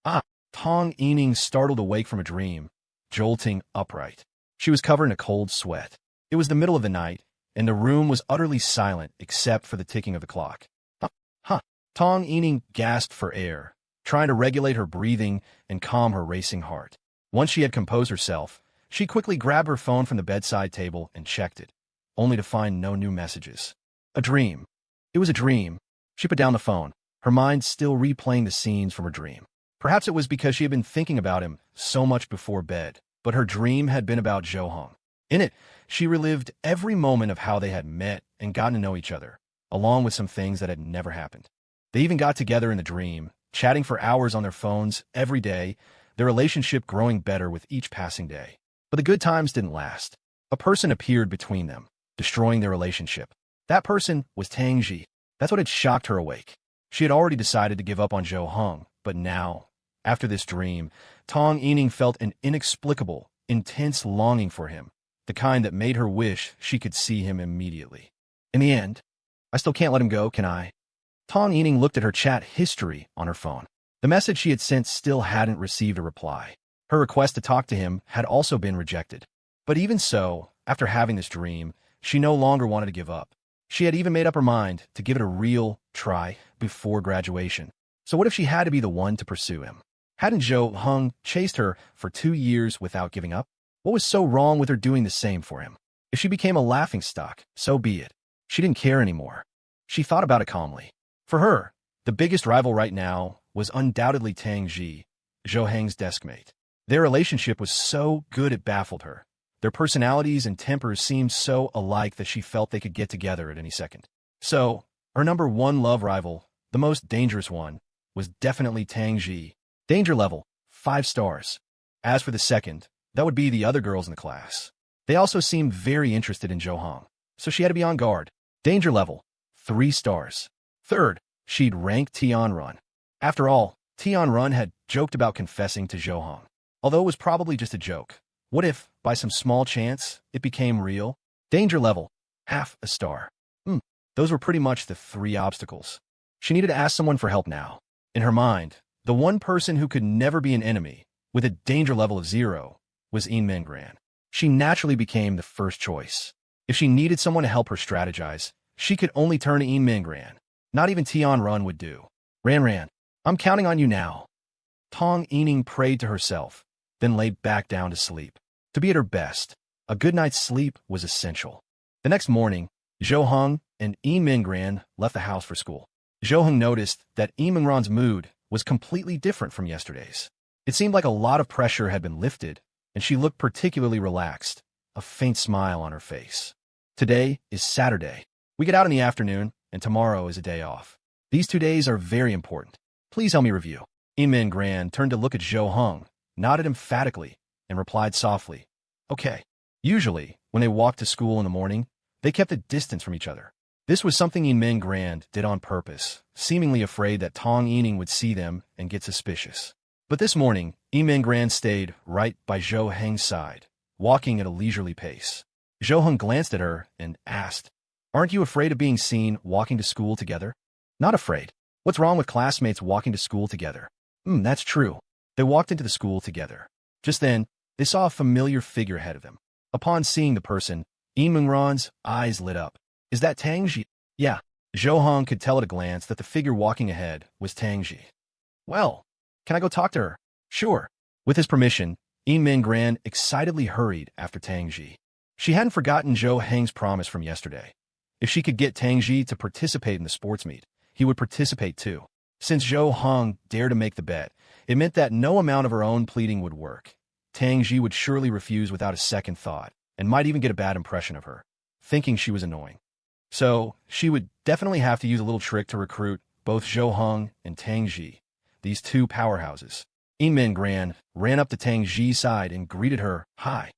Ah! Tong Yining startled awake from a dream, jolting upright. She was covered in a cold sweat. It was the middle of the night, and the room was utterly silent except for the ticking of the clock. Huh! Huh! Tong Yining gasped for air, trying to regulate her breathing and calm her racing heart. Once she had composed herself, she quickly grabbed her phone from the bedside table and checked it, only to find no new messages. A dream. It was a dream. She put down the phone, her mind still replaying the scenes from her dream. Perhaps it was because she had been thinking about him so much before bed, but her dream had been about Zhou Hong. In it, she relived every moment of how they had met and gotten to know each other, along with some things that had never happened. They even got together in the dream, chatting for hours on their phones every day, their relationship growing better with each passing day. But the good times didn't last. A person appeared between them, destroying their relationship. That person was Tang Ji. That's what had shocked her awake. She had already decided to give up on Zhou Hong, but now, after this dream, Tong Yining felt an inexplicable, intense longing for him, the kind that made her wish she could see him immediately. In the end, I still can't let him go, can I? Tong Yining looked at her chat history on her phone. The message she had sent still hadn't received a reply. Her request to talk to him had also been rejected. But even so, after having this dream, she no longer wanted to give up. She had even made up her mind to give it a real try before graduation. So what if she had to be the one to pursue him? Hadn't Zhou Hong chased her for 2 years without giving up? What was so wrong with her doing the same for him? If she became a laughingstock, so be it. She didn't care anymore. She thought about it calmly. For her, the biggest rival right now was undoubtedly Tang Ji, Zhou Hong's deskmate. Their relationship was so good it baffled her. Their personalities and tempers seemed so alike that she felt they could get together at any second. So, her number one love rival, the most dangerous one, was definitely Tang Ji. Danger level, 5 stars. As for the second, that would be the other girls in the class. They also seemed very interested in Zhou Hong, so she had to be on guard. Danger level, 3 stars. Third, she'd rank Tianrun. After all, Tianrun had joked about confessing to Zhou Hong. Although it was probably just a joke. What if, by some small chance, it became real? Danger level, half a star. Those were pretty much the 3 obstacles. She needed to ask someone for help now. In her mind, the one person who could never be an enemy, with a danger level of 0, was Yin Mingran. She naturally became the first choice. If she needed someone to help her strategize, she could only turn to Yin Mingran. Not even Tianrun would do. Ran, I'm counting on you now. Tong Yining prayed to herself, then lay back down to sleep. To be at her best, a good night's sleep was essential. The next morning, Zhou Hong and Yin Mingran left the house for school. Zhou Hong noticed that Yin Mingran's mood was completely different from yesterday's. It seemed like a lot of pressure had been lifted, and she looked particularly relaxed, a faint smile on her face. Today is Saturday. We get out in the afternoon, and tomorrow is a day off. These 2 days are very important. Please help me review. Yin Mingran turned to look at Zhou Hong, nodded emphatically, and replied softly, Okay. Usually, when they walked to school in the morning, they kept a distance from each other. This was something Yin Mingran did on purpose, seemingly afraid that Tong Yining would see them and get suspicious. But this morning, Yin Mingran stayed right by Zhou Hong's side, walking at a leisurely pace. Zhou Hong glanced at her and asked, Aren't you afraid of being seen walking to school together? Not afraid. What's wrong with classmates walking to school together? That's true. They walked into the school together. Just then, they saw a familiar figure ahead of them. Upon seeing the person, Yin Mingran's eyes lit up. Is that Tang Ji? Yeah. Zhou Hong could tell at a glance that the figure walking ahead was Tang Ji. Well, can I go talk to her? Sure. With his permission, Yin Mingran excitedly hurried after Tang Ji. She hadn't forgotten Zhou Hong's promise from yesterday. If she could get Tang Ji to participate in the sports meet, he would participate too. Since Zhou Hong dared to make the bet, it meant that no amount of her own pleading would work. Tang Ji would surely refuse without a second thought, and might even get a bad impression of her, thinking she was annoying. So, she would definitely have to use a little trick to recruit both Zhou Hong and Tang Ji, these 2 powerhouses. Yin Mingran ran up to Tang Ji's side and greeted her, Hi.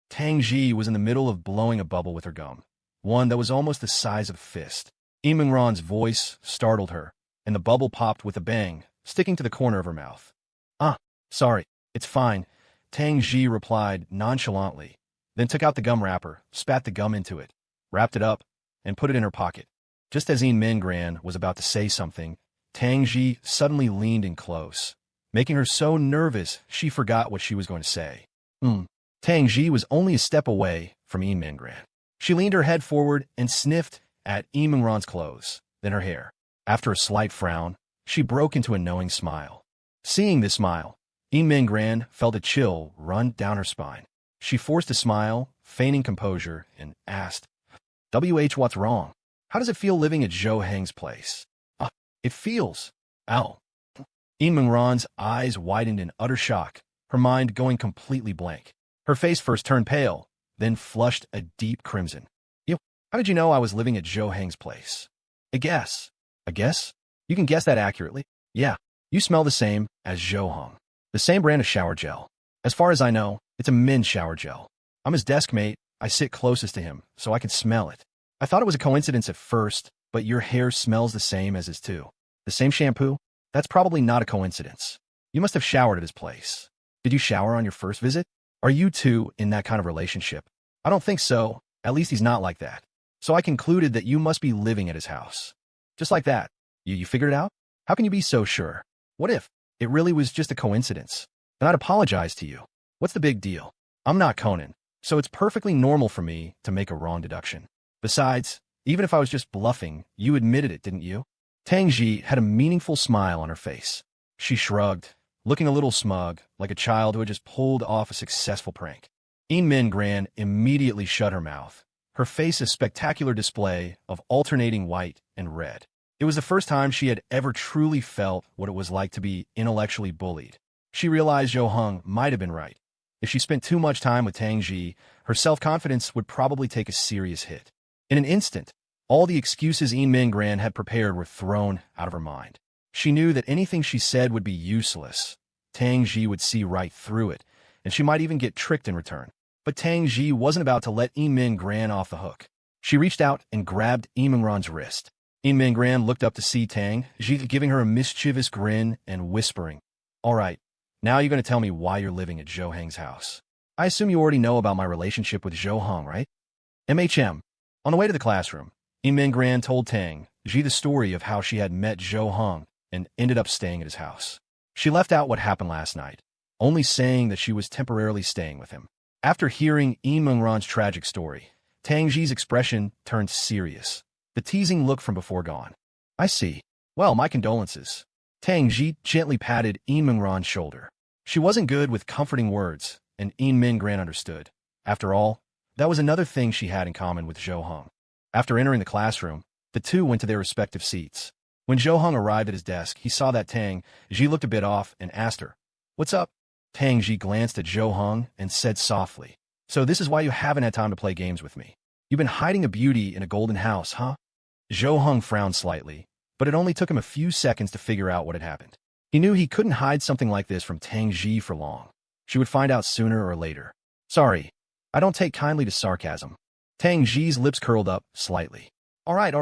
Tang Ji was in the middle of blowing a bubble with her gum, one that was almost the size of a fist. Yin Mingran's voice startled her, and the bubble popped with a bang, sticking to the corner of her mouth. Sorry, it's fine, Tang Ji replied nonchalantly, then took out the gum wrapper, spat the gum into it, wrapped it up, and put it in her pocket. Just as Yin Mingran was about to say something, Tang Ji suddenly leaned in close, making her so nervous she forgot what she was going to say. Tang Ji was only a step away from Yin Mingran. She leaned her head forward and sniffed at Yin Mingran's clothes, then her hair. After a slight frown, she broke into a knowing smile. Seeing this smile, Yin Mingran felt a chill run down her spine. She forced a smile, feigning composure, and asked, what's wrong? How does it feel living at Zhou Heng's place? It feels... Ow. Yin Mingran's eyes widened in utter shock, her mind going completely blank. Her face first turned pale, then flushed a deep crimson. How did you know I was living at Zhou Heng's place? A guess. A guess? You can guess that accurately. Yeah, you smell the same as Zhou Heng. The same brand of shower gel. As far as I know, it's a men's shower gel. I'm his desk mate. I sit closest to him, so I can smell it. I thought it was a coincidence at first, but your hair smells the same as his too. The same shampoo? That's probably not a coincidence. You must have showered at his place. Did you shower on your first visit? Are you two in that kind of relationship? I don't think so. At least he's not like that. So I concluded that you must be living at his house. Just like that. You figured it out? How can you be so sure? What if it really was just a coincidence? Then I'd apologize to you. What's the big deal? I'm not Conan, so it's perfectly normal for me to make a wrong deduction. Besides, even if I was just bluffing, you admitted it, didn't you? Tang Ji had a meaningful smile on her face. She shrugged, looking a little smug, like a child who had just pulled off a successful prank. Yin Mingran immediately shut her mouth, her face a spectacular display of alternating white and red. It was the first time she had ever truly felt what it was like to be intellectually bullied. She realized Zhou Heng might have been right. If she spent too much time with Tang Ji, her self-confidence would probably take a serious hit. In an instant, all the excuses Yin Mingran had prepared were thrown out of her mind. She knew that anything she said would be useless. Tang Ji would see right through it, and she might even get tricked in return. But Tang Ji wasn't about to let Yin Mingran off the hook. She reached out and grabbed Yin Mingran's wrist. Yin Mingran looked up to see Tang Ji giving her a mischievous grin and whispering, "All right, now you're going to tell me why you're living at Zhou Heng's house. I assume you already know about my relationship with Zhou Heng, right?" MHM. On the way to the classroom, Yin Mingran told Tang Ji the story of how she had met Zhou Heng and ended up staying at his house. She left out what happened last night, only saying that she was temporarily staying with him. After hearing Yin Mingran's tragic story, Tang Ji's expression turned serious, the teasing look from before gone. "I see. Well, my condolences." Tang Ji gently patted Yin Mingran's shoulder. She wasn't good with comforting words, and Yin Mingran understood. After all, that was another thing she had in common with Zhou Heng. After entering the classroom, the two went to their respective seats. When Zhou Heng arrived at his desk, he saw that Tang Ji looked a bit off and asked her, "What's up?" Tang Ji glanced at Zhou Heng and said softly, "So this is why you haven't had time to play games with me. You've been hiding a beauty in a golden house, huh?" Zhou Heng frowned slightly, but it only took him a few seconds to figure out what had happened. He knew he couldn't hide something like this from Tang Ji for long. She would find out sooner or later. "Sorry, I don't take kindly to sarcasm." Tang Ji's lips curled up slightly. All right.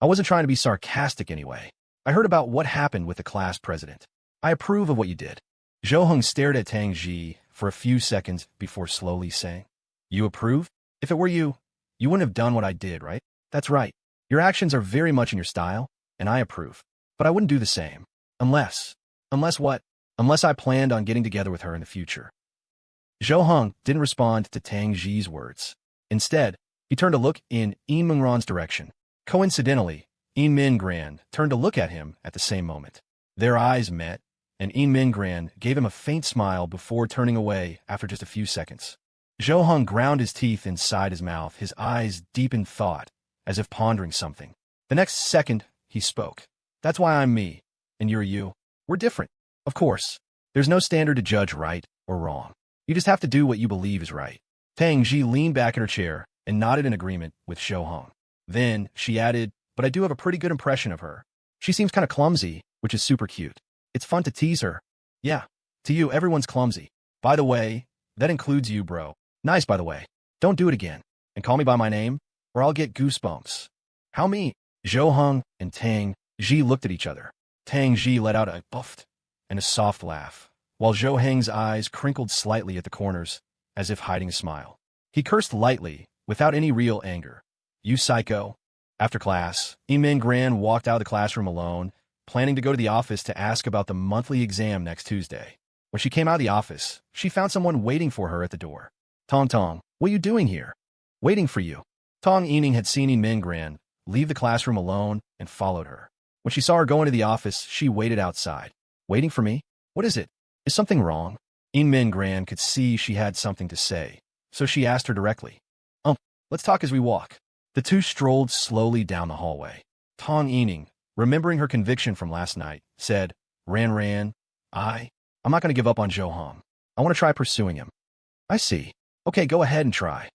I wasn't trying to be sarcastic anyway. I heard about what happened with the class president. I approve of what you did." Zhou Heng stared at Tang Ji for a few seconds before slowly saying, "You approve? If it were you, you wouldn't have done what I did, right?" "That's right. Your actions are very much in your style, and I approve. But I wouldn't do the same. Unless what? Unless I planned on getting together with her in the future." Zhou Heng didn't respond to Tang Ji's words. Instead, he turned to look in Yin Mingran's direction. Coincidentally, Yin Mingran turned to look at him at the same moment. Their eyes met, and Yin Mingran gave him a faint smile before turning away after just a few seconds. Zhou Heng ground his teeth inside his mouth, his eyes deep in thought, as if pondering something. The next second, he spoke. "That's why I'm me, and you're you. We're different. Of course, there's no standard to judge right or wrong. You just have to do what you believe is right." Tang Ji leaned back in her chair and nodded in agreement with Zhou Heng. Then she added, "But I do have a pretty good impression of her. She seems kind of clumsy, which is super cute. It's fun to tease her." "Yeah, to you, everyone's clumsy. By the way, that includes you, bro. Nice, by the way. Don't do it again. And call me by my name, or I'll get goosebumps." "How me?" Zhou Heng and Tang Ji looked at each other. Tang Ji let out a puff and a soft laugh, while Zhou Heng's eyes crinkled slightly at the corners, as if hiding a smile. He cursed lightly, without any real anger. "You psycho." After class, Yin Mingran walked out of the classroom alone, planning to go to the office to ask about the monthly exam next Tuesday. When she came out of the office, she found someone waiting for her at the door. Tong Tong, what are you doing here? Waiting for you. Tong Yining had seen Yin Mingran leave the classroom alone and followed her. When she saw her go into the office, she waited outside. Waiting for me? What is it? Is something wrong? Yin Mingran could see she had something to say, so she asked her directly. Let's talk as we walk. The two strolled slowly down the hallway. Tong Yining, remembering her conviction from last night, said, Ran, I'm not going to give up on Zhou Hong. I want to try pursuing him. I see. Okay, go ahead and try.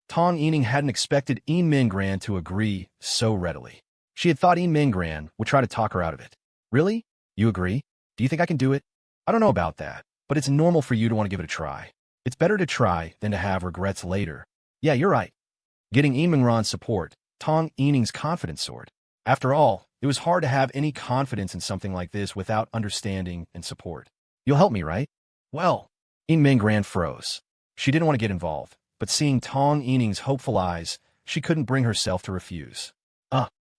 Tong Yining hadn't expected Yin Mingran to agree so readily. She had thought Yin Mingran would try to talk her out of it. Really? You agree? Do you think I can do it? I don't know about that, but it's normal for you to want to give it a try. It's better to try than to have regrets later. Yeah, you're right. Getting Yin Mingran's support, Tong Yining's confidence soared. After all, it was hard to have any confidence in something like this without understanding and support. You'll help me, right? Well, Yin Mingran froze. She didn't want to get involved, but seeing Tong Yining's hopeful eyes, she couldn't bring herself to refuse.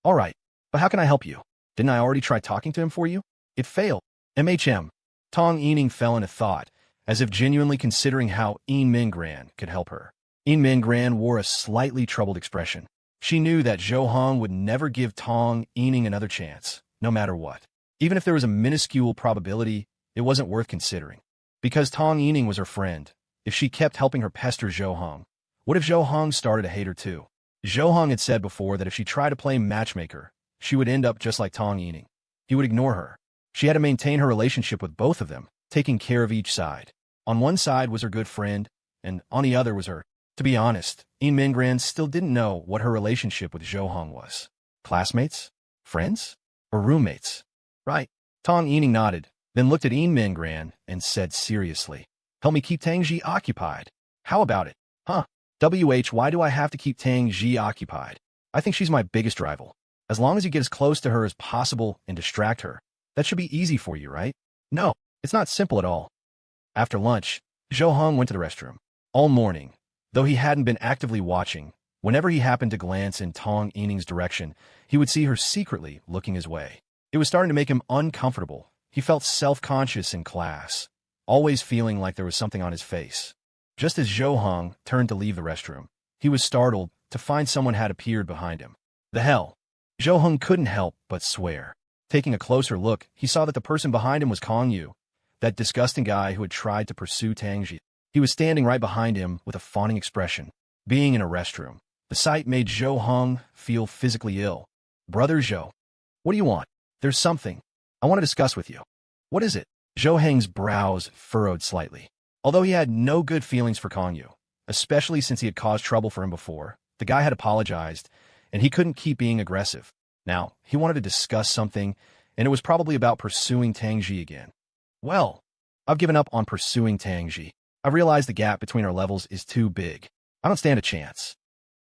All right, but how can I help you? Didn't I already try talking to him for you? It failed. Tong Yining fell into thought, as if genuinely considering how Yin Mingran could help her. Yin Mingran wore a slightly troubled expression. She knew that Zhou Hong would never give Tong Yining another chance, no matter what. Even if there was a minuscule probability, it wasn't worth considering. Because Tong Yining was her friend, if she kept helping her pester Zhou Hong, what if Zhou Hong started to hate her too? Zhou Hong had said before that if she tried to play matchmaker, she would end up just like Tong Yining. He would ignore her. She had to maintain her relationship with both of them, taking care of each side. On one side was her good friend, and on the other was her. To be honest, Yin Mingran still didn't know what her relationship with Zhou Hong was. Classmates? Friends? Or roommates? Right. Tong Yining nodded, then looked at Yin Mingran and said seriously, Help me keep Tang Ji occupied. How about it? Why do I have to keep Tang Ji occupied? I think she's my biggest rival. As long as you get as close to her as possible and distract her, that should be easy for you, right? No, it's not simple at all. After lunch, Zhou Hong went to the restroom. All morning, though he hadn't been actively watching, whenever he happened to glance in Tong Yining's direction, he would see her secretly looking his way. It was starting to make him uncomfortable. He felt self-conscious in class, always feeling like there was something on his face. Just as Zhou Hong turned to leave the restroom, he was startled to find someone had appeared behind him. The hell? Zhou Hong couldn't help but swear. Taking a closer look, he saw that the person behind him was Kong Yu, that disgusting guy who had tried to pursue Tang Ji. He was standing right behind him with a fawning expression. Being in a restroom, the sight made Zhou Hong feel physically ill. Brother Zhou, what do you want? There's something I want to discuss with you. What is it? Zhou Heng's brows furrowed slightly. Although he had no good feelings for Kong Yu, especially since he had caused trouble for him before, the guy had apologized, and he couldn't keep being aggressive. Now, he wanted to discuss something, and it was probably about pursuing Tang Ji again. Well, I've given up on pursuing Tang Ji. I've realized the gap between our levels is too big. I don't stand a chance.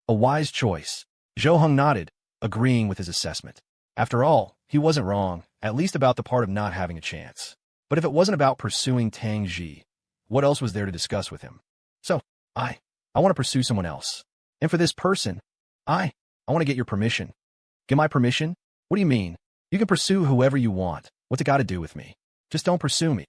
A wise choice. Zhou Hong nodded, agreeing with his assessment. After all, he wasn't wrong, at least about the part of not having a chance. But if it wasn't about pursuing Tang Ji, what else was there to discuss with him? So, I want to pursue someone else. And for this person, I want to get your permission. Get my permission? What do you mean? You can pursue whoever you want. What's it got to do with me? Just don't pursue me.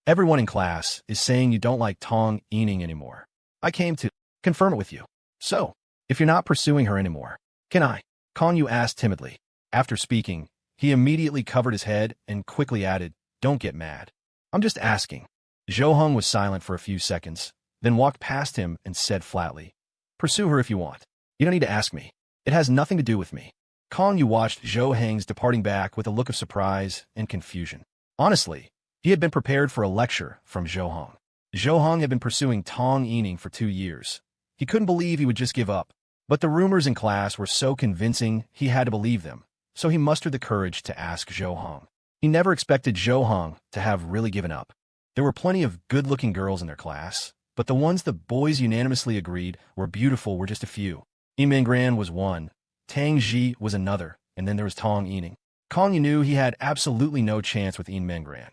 Everyone in class is saying you don't like Tong Yining anymore. I came to confirm it with you. So, if you're not pursuing her anymore, can I? Kong Yu asked timidly. After speaking, he immediately covered his head and quickly added, Don't get mad. I'm just asking. Zhou Hong was silent for a few seconds, then walked past him and said flatly, Pursue her if you want. You don't need to ask me. It has nothing to do with me. Kong Yu watched Zhou Heng's departing back with a look of surprise and confusion. Honestly, he had been prepared for a lecture from Zhou Hong. Zhou Hong had been pursuing Tong Yining for 2 years. He couldn't believe he would just give up. But the rumors in class were so convincing he had to believe them, so he mustered the courage to ask Zhou Hong. He never expected Zhou Hong to have really given up. There were plenty of good-looking girls in their class, but the ones the boys unanimously agreed were beautiful were just a few. Yin Mingran was one, Tang Ji was another, and then there was Tong Yining. Kong Yu knew he had absolutely no chance with Yin Mingran.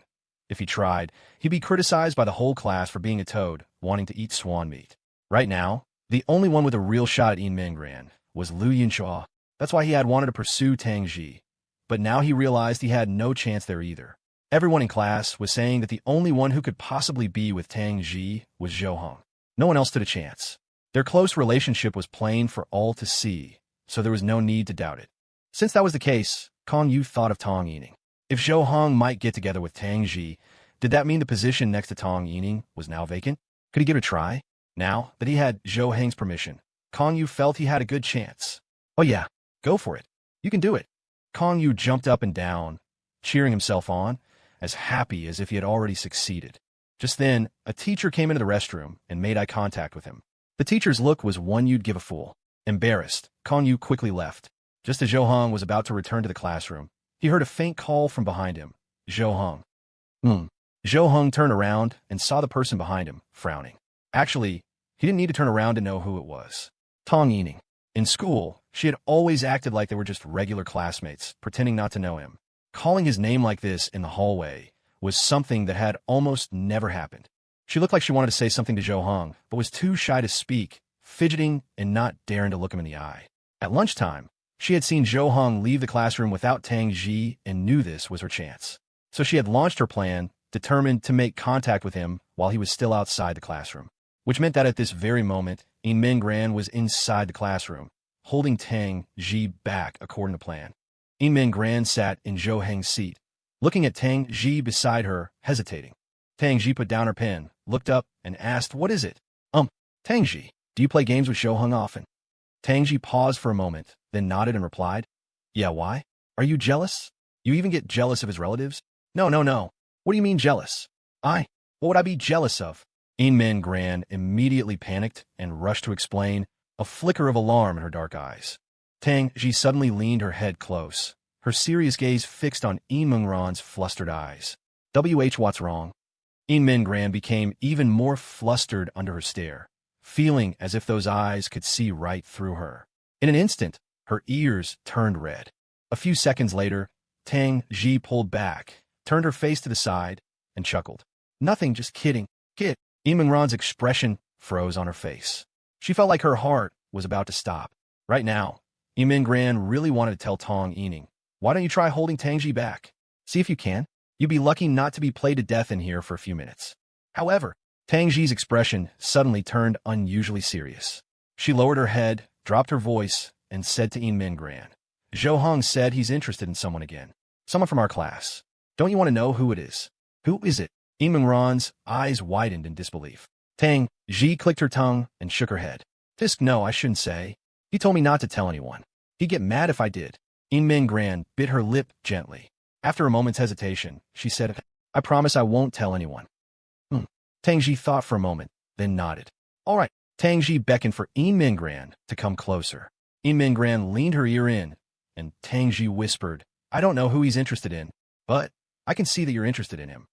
If he tried, he'd be criticized by the whole class for being a toad, wanting to eat swan meat. Right now, the only one with a real shot at Yin Mingran was Lu Yunxia. That's why he had wanted to pursue Tang Ji. but now he realized he had no chance there either. Everyone in class was saying that the only one who could possibly be with Tang Ji was Zhou Hong. No one else stood a chance. Their close relationship was plain for all to see, so there was no need to doubt it. Since that was the case, Kong Yu thought of Tong Yining. If Zhou Hong might get together with Tang Ji, did that mean the position next to Tong Yining was now vacant? Could he give it a try? Now that he had Zhou Heng's permission, Kong Yu felt he had a good chance. Oh yeah, go for it. You can do it. Kong Yu jumped up and down, cheering himself on, as happy as if he had already succeeded. Just then, a teacher came into the restroom and made eye contact with him. The teacher's look was one you'd give a fool. Embarrassed, Kong Yu quickly left. Just as Zhou Hong was about to return to the classroom, he heard a faint call from behind him. Zhou Hong. Zhou Hong turned around and saw the person behind him, frowning. Actually, he didn't need to turn around to know who it was. Tong Yining. In school, she had always acted like they were just regular classmates, pretending not to know him. Calling his name like this in the hallway was something that had almost never happened. She looked like she wanted to say something to Zhou Hong, but was too shy to speak, fidgeting and not daring to look him in the eye. At lunchtime, she had seen Zhou Hong leave the classroom without Tang Ji and knew this was her chance. So she had launched her plan, determined to make contact with him while he was still outside the classroom. Which meant that at this very moment, Yin Min Gran was inside the classroom, holding Tang Ji back according to plan. Yin Min Gran sat in Zhou Heng's seat, looking at Tang Ji beside her, hesitating. Tang Ji put down her pen, looked up, and asked, "What is it?" Tang Ji, do you play games with Zhou Hong often?" Tang Ji paused for a moment, then nodded and replied, "Yeah, why? Are you jealous? You even get jealous of his relatives?" No. What do you mean jealous? What would I be jealous of?" Yin Min Gran immediately panicked and rushed to explain, a flicker of alarm in her dark eyes. Tang Ji suddenly leaned her head close, her serious gaze fixed on Yin Min Gran's flustered eyes. What's wrong? Yin Min Gran became even more flustered under her stare, feeling as if those eyes could see right through her. In an instant, her ears turned red. A few seconds later, Tang Ji pulled back, turned her face to the side, and chuckled. "Nothing, just kidding, kid." Yin Min Gran's expression froze on her face. She felt like her heart was about to stop. Right now, Yin Min Gran really wanted to tell Tong Yining, "Why don't you try holding Tang Ji back? See if you can. You'd be lucky not to be played to death in here for a few minutes." However, Tang Ji's expression suddenly turned unusually serious. She lowered her head, dropped her voice, and said to Yin Min Gran, "Zhou Hong said he's interested in someone again. Someone from our class. Don't you want to know who it is?" "Who is it?" Yin Min Gran's eyes widened in disbelief. Tang Ji clicked her tongue and shook her head. No, I shouldn't say. He told me not to tell anyone. He'd get mad if I did." Yin Min Gran bit her lip gently. After a moment's hesitation, she said, "I promise I won't tell anyone." Tang Ji thought for a moment, then nodded. "All right." Tang Ji beckoned for Yin Min Gran to come closer. Yin Min Gran leaned her ear in, and Tang Ji whispered, "I don't know who he's interested in, but I can see that you're interested in him."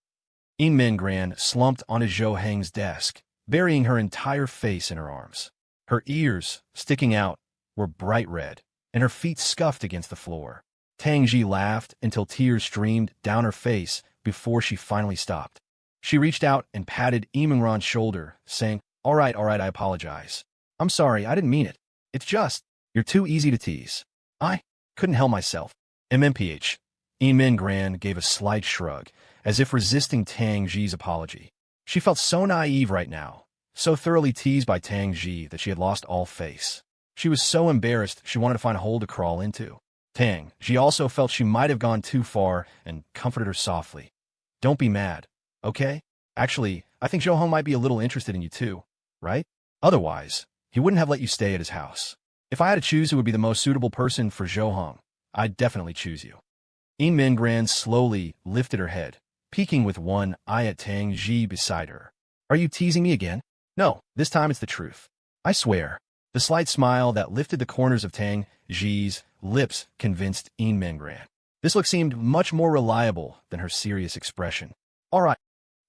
Yin Min Gran slumped onto Zhou Heng's desk, burying her entire face in her arms. Her ears, sticking out, were bright red, and her feet scuffed against the floor. Tang Ji laughed until tears streamed down her face before she finally stopped. She reached out and patted Yin Min Gran's shoulder, saying, All right, I apologize. I'm sorry, I didn't mean it. It's just, you're too easy to tease. I couldn't help myself." MMPH. Yin Min Gran gave a slight shrug, as if resisting Tang Ji's apology. She felt so naive right now, so thoroughly teased by Tang Ji that she had lost all face. She was so embarrassed she wanted to find a hole to crawl into. Tang Ji also felt she might have gone too far and comforted her softly. "Don't be mad, okay? Actually, I think Zhou Hong might be a little interested in you too, right? Otherwise, he wouldn't have let you stay at his house. If I had to choose who would be the most suitable person for Zhou Hong, I'd definitely choose you." Yin Min Gran slowly lifted her head, peeking with one eye at Tang Ji beside her. "Are you teasing me again?" "No, this time it's the truth. I swear." The slight smile that lifted the corners of Tang Ji's lips convinced Yin Min Gran. This look seemed much more reliable than her serious expression. "All right."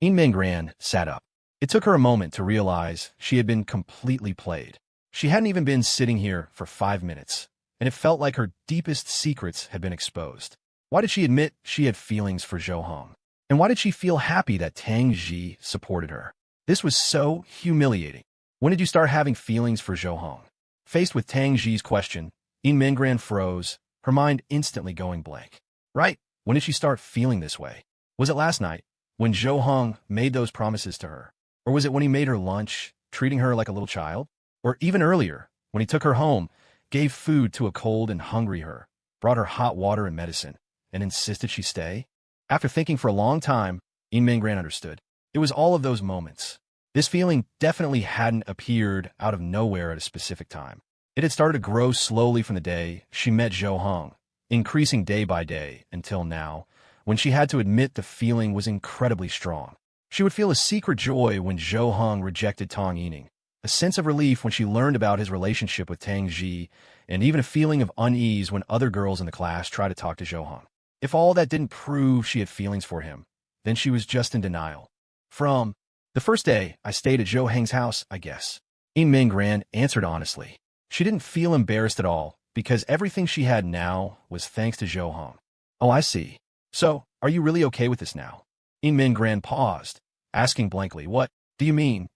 Yin Min Gran sat up. It took her a moment to realize she had been completely played. She hadn't even been sitting here for 5 minutes, and it felt like her deepest secrets had been exposed. Why did she admit she had feelings for Zhou Hong? And why did she feel happy that Tang Ji supported her? This was so humiliating. When did you start having feelings for Zhou Hong? Faced with Tang Ji's question, Yin Min Gran froze, her mind instantly going blank. Right? When did she start feeling this way? Was it last night, when Zhou Heng made those promises to her? Or was it when he made her lunch, treating her like a little child? Or even earlier, when he took her home, gave food to a cold and hungry her, brought her hot water and medicine, and insisted she stay? After thinking for a long time, Yin Mingran understood. It was all of those moments. This feeling definitely hadn't appeared out of nowhere at a specific time. It had started to grow slowly from the day she met Zhou Heng, increasing day by day until now, when she had to admit the feeling was incredibly strong. She would feel a secret joy when Zhou Heng rejected Tang Yining, a sense of relief when she learned about his relationship with Tang Ji, and even a feeling of unease when other girls in the class tried to talk to Zhou Heng. If all that didn't prove she had feelings for him, then she was just in denial. From the first day I stayed at Zhou Heng's house, I guess. Yin Mingran answered honestly. She didn't feel embarrassed at all, because everything she had now was thanks to Zhou Heng. Oh, I see. So, are you really okay with this now? Yin Mingran paused, asking blankly, what do you mean?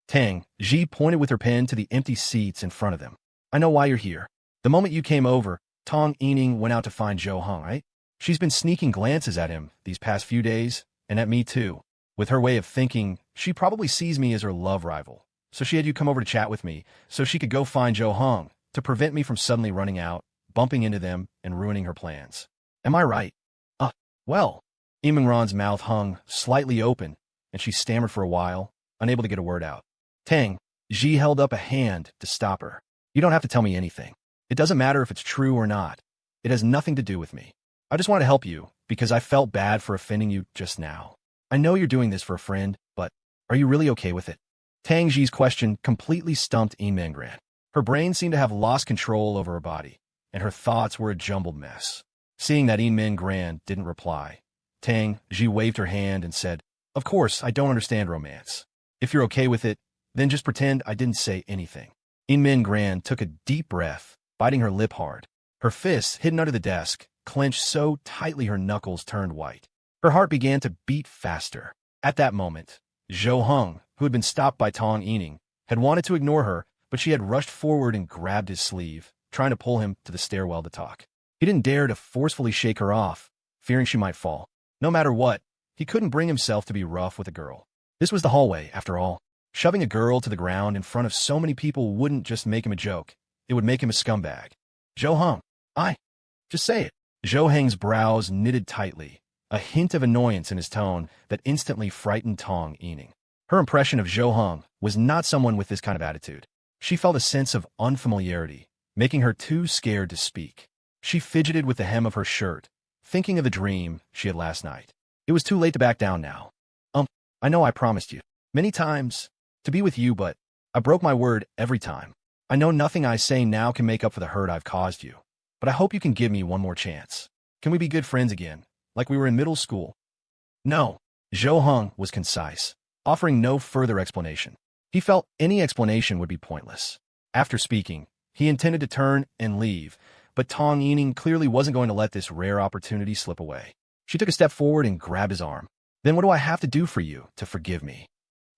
Tang Ji pointed with her pen to the empty seats in front of them. I know why you're here. The moment you came over, Tang Yining went out to find Zhou Heng, right? She's been sneaking glances at him these past few days, and at me too. With her way of thinking, she probably sees me as her love rival. So she had you come over to chat with me, so she could go find Zhou Heng, to prevent me from suddenly running out, bumping into them, and ruining her plans. Am I right? Well. Imingran's mouth hung slightly open, and she stammered for a while, unable to get a word out. Tang Ji held up a hand to stop her. You don't have to tell me anything. It doesn't matter if it's true or not. It has nothing to do with me. I just want to help you, because I felt bad for offending you just now. I know you're doing this for a friend, but are you really okay with it? Tang Ji's question completely stumped Yin Mingran. Her brain seemed to have lost control over her body, and her thoughts were a jumbled mess. Seeing that Yin Mingran didn't reply, Tang Ji waved her hand and said, Of course, I don't understand romance. If you're okay with it, then just pretend I didn't say anything. Yin Mingran took a deep breath, biting her lip hard. Her fists, hidden under the desk, clenched so tightly her knuckles turned white. Her heart began to beat faster. At that moment, Zhou Heng, who had been stopped by Tang Yining, had wanted to ignore her, but she had rushed forward and grabbed his sleeve, trying to pull him to the stairwell to talk. He didn't dare to forcefully shake her off, fearing she might fall. No matter what, he couldn't bring himself to be rough with a girl. This was the hallway, after all. Shoving a girl to the ground in front of so many people wouldn't just make him a joke. It would make him a scumbag. Zhou Heng, just say it. Zhou Heng's brows knitted tightly, a hint of annoyance in his tone that instantly frightened Tang Yining. Her impression of Zhou Heng was not someone with this kind of attitude. She felt a sense of unfamiliarity, making her too scared to speak. She fidgeted with the hem of her shirt, thinking of the dream she had last night. It was too late to back down now. I know I promised you many times to be with you, but I broke my word every time. I know nothing I say now can make up for the hurt I've caused you, but I hope you can give me one more chance. Can we be good friends again, like we were in middle school? No. Zhou Heng was concise, offering no further explanation. He felt any explanation would be pointless. After speaking, he intended to turn and leave, but Tang Yining clearly wasn't going to let this rare opportunity slip away. She took a step forward and grabbed his arm. Then what do I have to do for you to forgive me?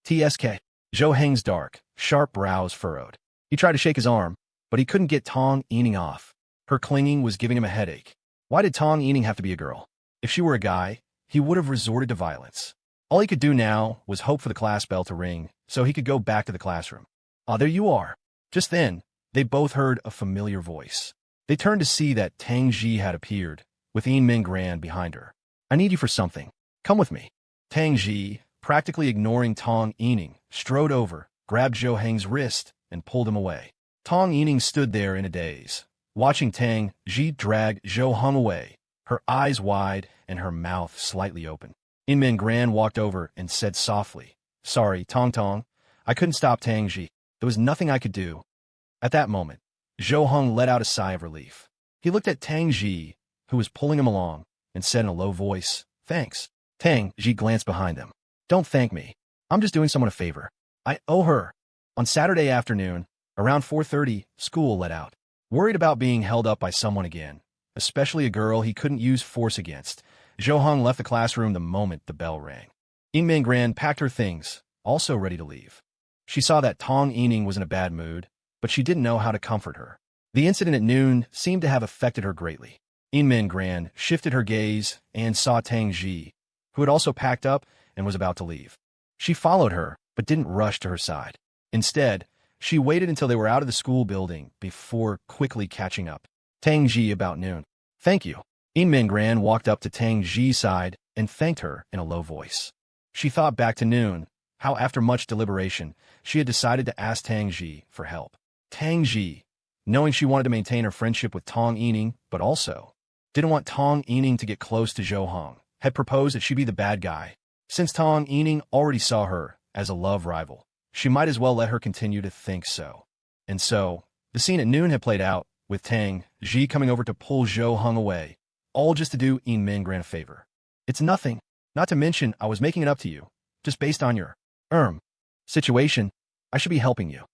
TSK. Zhou Heng's dark, sharp brows furrowed. He tried to shake his arm, but he couldn't get Tang Yining off. Her clinging was giving him a headache. Why did Tang Yining have to be a girl? If she were a guy, he would have resorted to violence. All he could do now was hope for the class bell to ring so he could go back to the classroom. Ah, there you are. Just then, they both heard a familiar voice. They turned to see that Tang Ji had appeared, with Yin Mingran behind her. I need you for something. Come with me. Tang Ji, practically ignoring Tang Yining, strode over, grabbed Zhou Heng's wrist, and pulled him away. Tang Yining stood there in a daze, watching Tang Ji drag Zhou Heng away, her eyes wide and her mouth slightly open. Yin Mingran walked over and said softly, Sorry, Tong, I couldn't stop Tang Ji. There was nothing I could do. At that moment, Zhou Heng let out a sigh of relief. He looked at Tang Ji, who was pulling him along, and said in a low voice, Thanks. Tang Ji glanced behind them. Don't thank me. I'm just doing someone a favor. I owe her. On Saturday afternoon, around 4:30, school let out. Worried about being held up by someone again, especially a girl he couldn't use force against, Zhou Heng left the classroom the moment the bell rang. Yin Mingran packed her things, also ready to leave. She saw that Tang Yining was in a bad mood, but she didn't know how to comfort her. The incident at noon seemed to have affected her greatly. In Min Gran shifted her gaze and saw Tang Ji, who had also packed up and was about to leave. She followed her, but didn't rush to her side. Instead, she waited until they were out of the school building before quickly catching up. Tang Ji about noon. Thank you. In Min Gran walked up to Tang Ji's side and thanked her in a low voice. She thought back to noon, how after much deliberation, she had decided to ask Tang Ji for help. Tang Ji, knowing she wanted to maintain her friendship with Tong Yining, but also didn't want Tong Yining to get close to Zhou Hong, had proposed that she be the bad guy. Since Tong Yining already saw her as a love rival, she might as well let her continue to think so. And so, the scene at noon had played out, with Tang Ji coming over to pull Zhou Hong away, all just to do In Min Gran a favor. It's nothing, not to mention I was making it up to you, just based on your, situation. I should be helping you.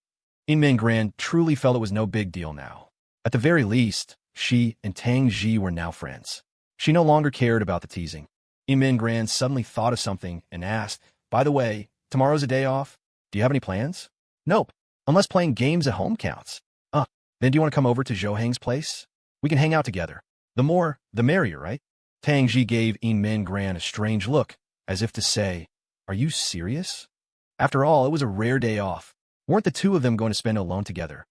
In Min Gran truly felt it was no big deal now. At the very least, she and Tang Ji were now friends. She no longer cared about the teasing. In Min Gran suddenly thought of something and asked, by the way, tomorrow's a day off? Do you have any plans? Nope, unless playing games at home counts. Then do you want to come over to Zhou Heng's place? We can hang out together. The more, the merrier, right? Tang Ji gave In Min Gran a strange look, as if to say, are you serious? After all, it was a rare day off. Weren't the two of them going to spend alone together?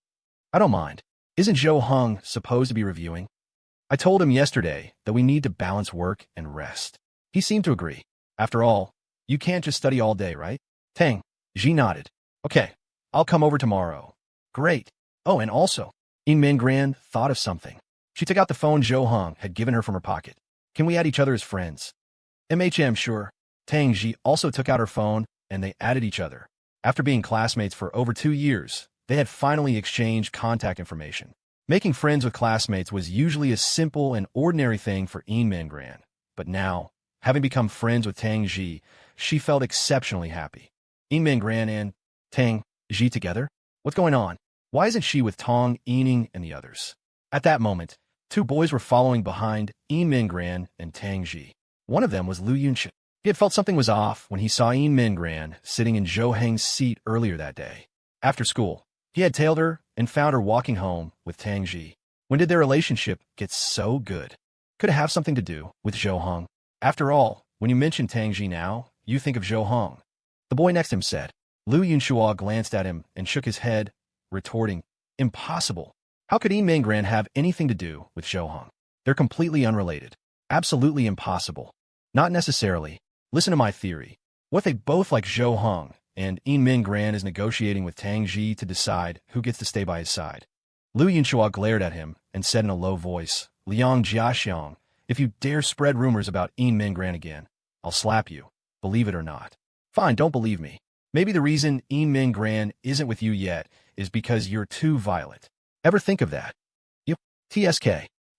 I don't mind. Isn't Zhou Heng supposed to be reviewing? I told him yesterday that we need to balance work and rest. He seemed to agree. After all, you can't just study all day, right? Tang Ji nodded. Okay, I'll come over tomorrow. Great. Oh, and also, In Min Gran thought of something. She took out the phone Zhou Heng had given her from her pocket. Can we add each other as friends? Sure. Tang Ji also took out her phone, and they added each other. After being classmates for over 2 years, they had finally exchanged contact information. Making friends with classmates was usually a simple and ordinary thing for In Min Gran, but now, having become friends with Tang Ji, she felt exceptionally happy. In Min Gran and Tang Ji together? What's going on? Why isn't she with Tong Yining and the others? At that moment, 2 boys were following behind In Min Gran and Tang Ji. One of them was Lu Yunxi. He had felt something was off when he saw In Min Gran sitting in Zhou Heng's seat earlier that day. After school, he had tailed her and found her walking home with Tang Ji. When did their relationship get so good? Could it have something to do with Zhou Heng? After all, when you mention Tang Ji now, you think of Zhou Heng. The boy next to him said. Lu Yunxi glanced at him and shook his head, retorting, impossible. How could In Min Gran have anything to do with Zhou Heng? They're completely unrelated. Absolutely impossible. Not necessarily. Listen to my theory. What if they both like Zhou Heng, and In Min Gran is negotiating with Tang Ji to decide who gets to stay by his side? Lu Yunxi glared at him and said in a low voice, Liang Jiaxiang, if you dare spread rumors about In Min Gran again, I'll slap you, believe it or not. Fine, don't believe me. Maybe the reason In Min Gran isn't with you yet is because you're too violent. Ever think of that? Yep. TSK.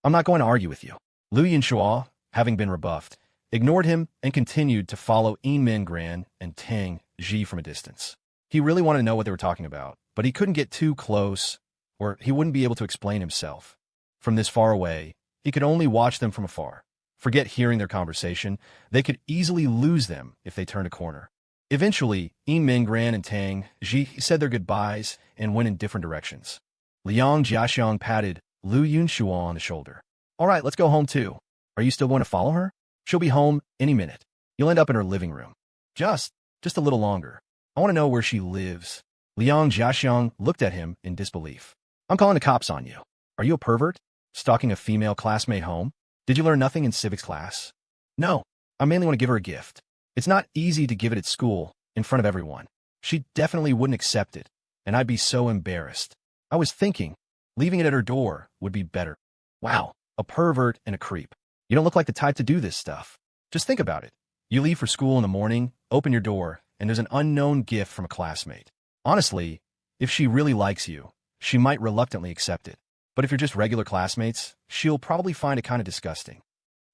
I'm not going to argue with you. Lu Yunxi, having been rebuffed, ignored him and continued to follow In Min Gran and Tang Ji from a distance. He really wanted to know what they were talking about, but he couldn't get too close, or he wouldn't be able to explain himself. From this far away, he could only watch them from afar. Forget hearing their conversation. They could easily lose them if they turned a corner. Eventually, In Min Gran and Tang Ji said their goodbyes and went in different directions. Liang Jiaxiang patted Lu Yunxi on the shoulder. All right, let's go home too. Are you still going to follow her? She'll be home any minute. You'll end up in her living room. Just a little longer. I want to know where she lives. Liang Jiaxiang looked at him in disbelief. I'm calling the cops on you. Are you a pervert? Stalking a female classmate home? Did you learn nothing in civics class? No, I mainly want to give her a gift. It's not easy to give it at school, in front of everyone. She definitely wouldn't accept it, and I'd be so embarrassed. I was thinking, leaving it at her door would be better. Wow, a pervert and a creep. You don't look like the type to do this stuff. Just think about it. You leave for school in the morning, open your door, and there's an unknown gift from a classmate. Honestly, if she really likes you, she might reluctantly accept it. But if you're just regular classmates, she'll probably find it kind of disgusting.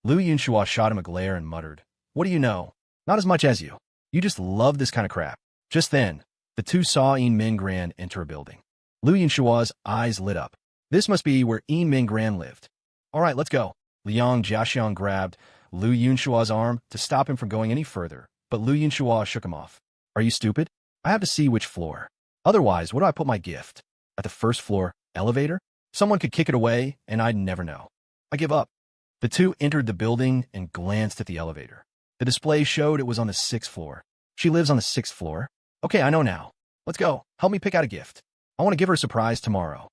Lu Yunxi shot him a glare and muttered, What do you know? Not as much as you. You just love this kind of crap. Just then, the two saw In Min Gran enter a building. Lu Yunxi's eyes lit up. This must be where In Min Gran lived. All right, let's go. Liang Jiaxiang grabbed Lu Yunxi's arm to stop him from going any further, but Lu Yunxi shook him off. Are you stupid? I have to see which floor. Otherwise, where do I put my gift? At the first floor elevator? Someone could kick it away, and I'd never know. I give up. The two entered the building and glanced at the elevator. The display showed it was on the 6th floor. She lives on the 6th floor? Okay, I know now. Let's go. Help me pick out a gift. I want to give her a surprise tomorrow.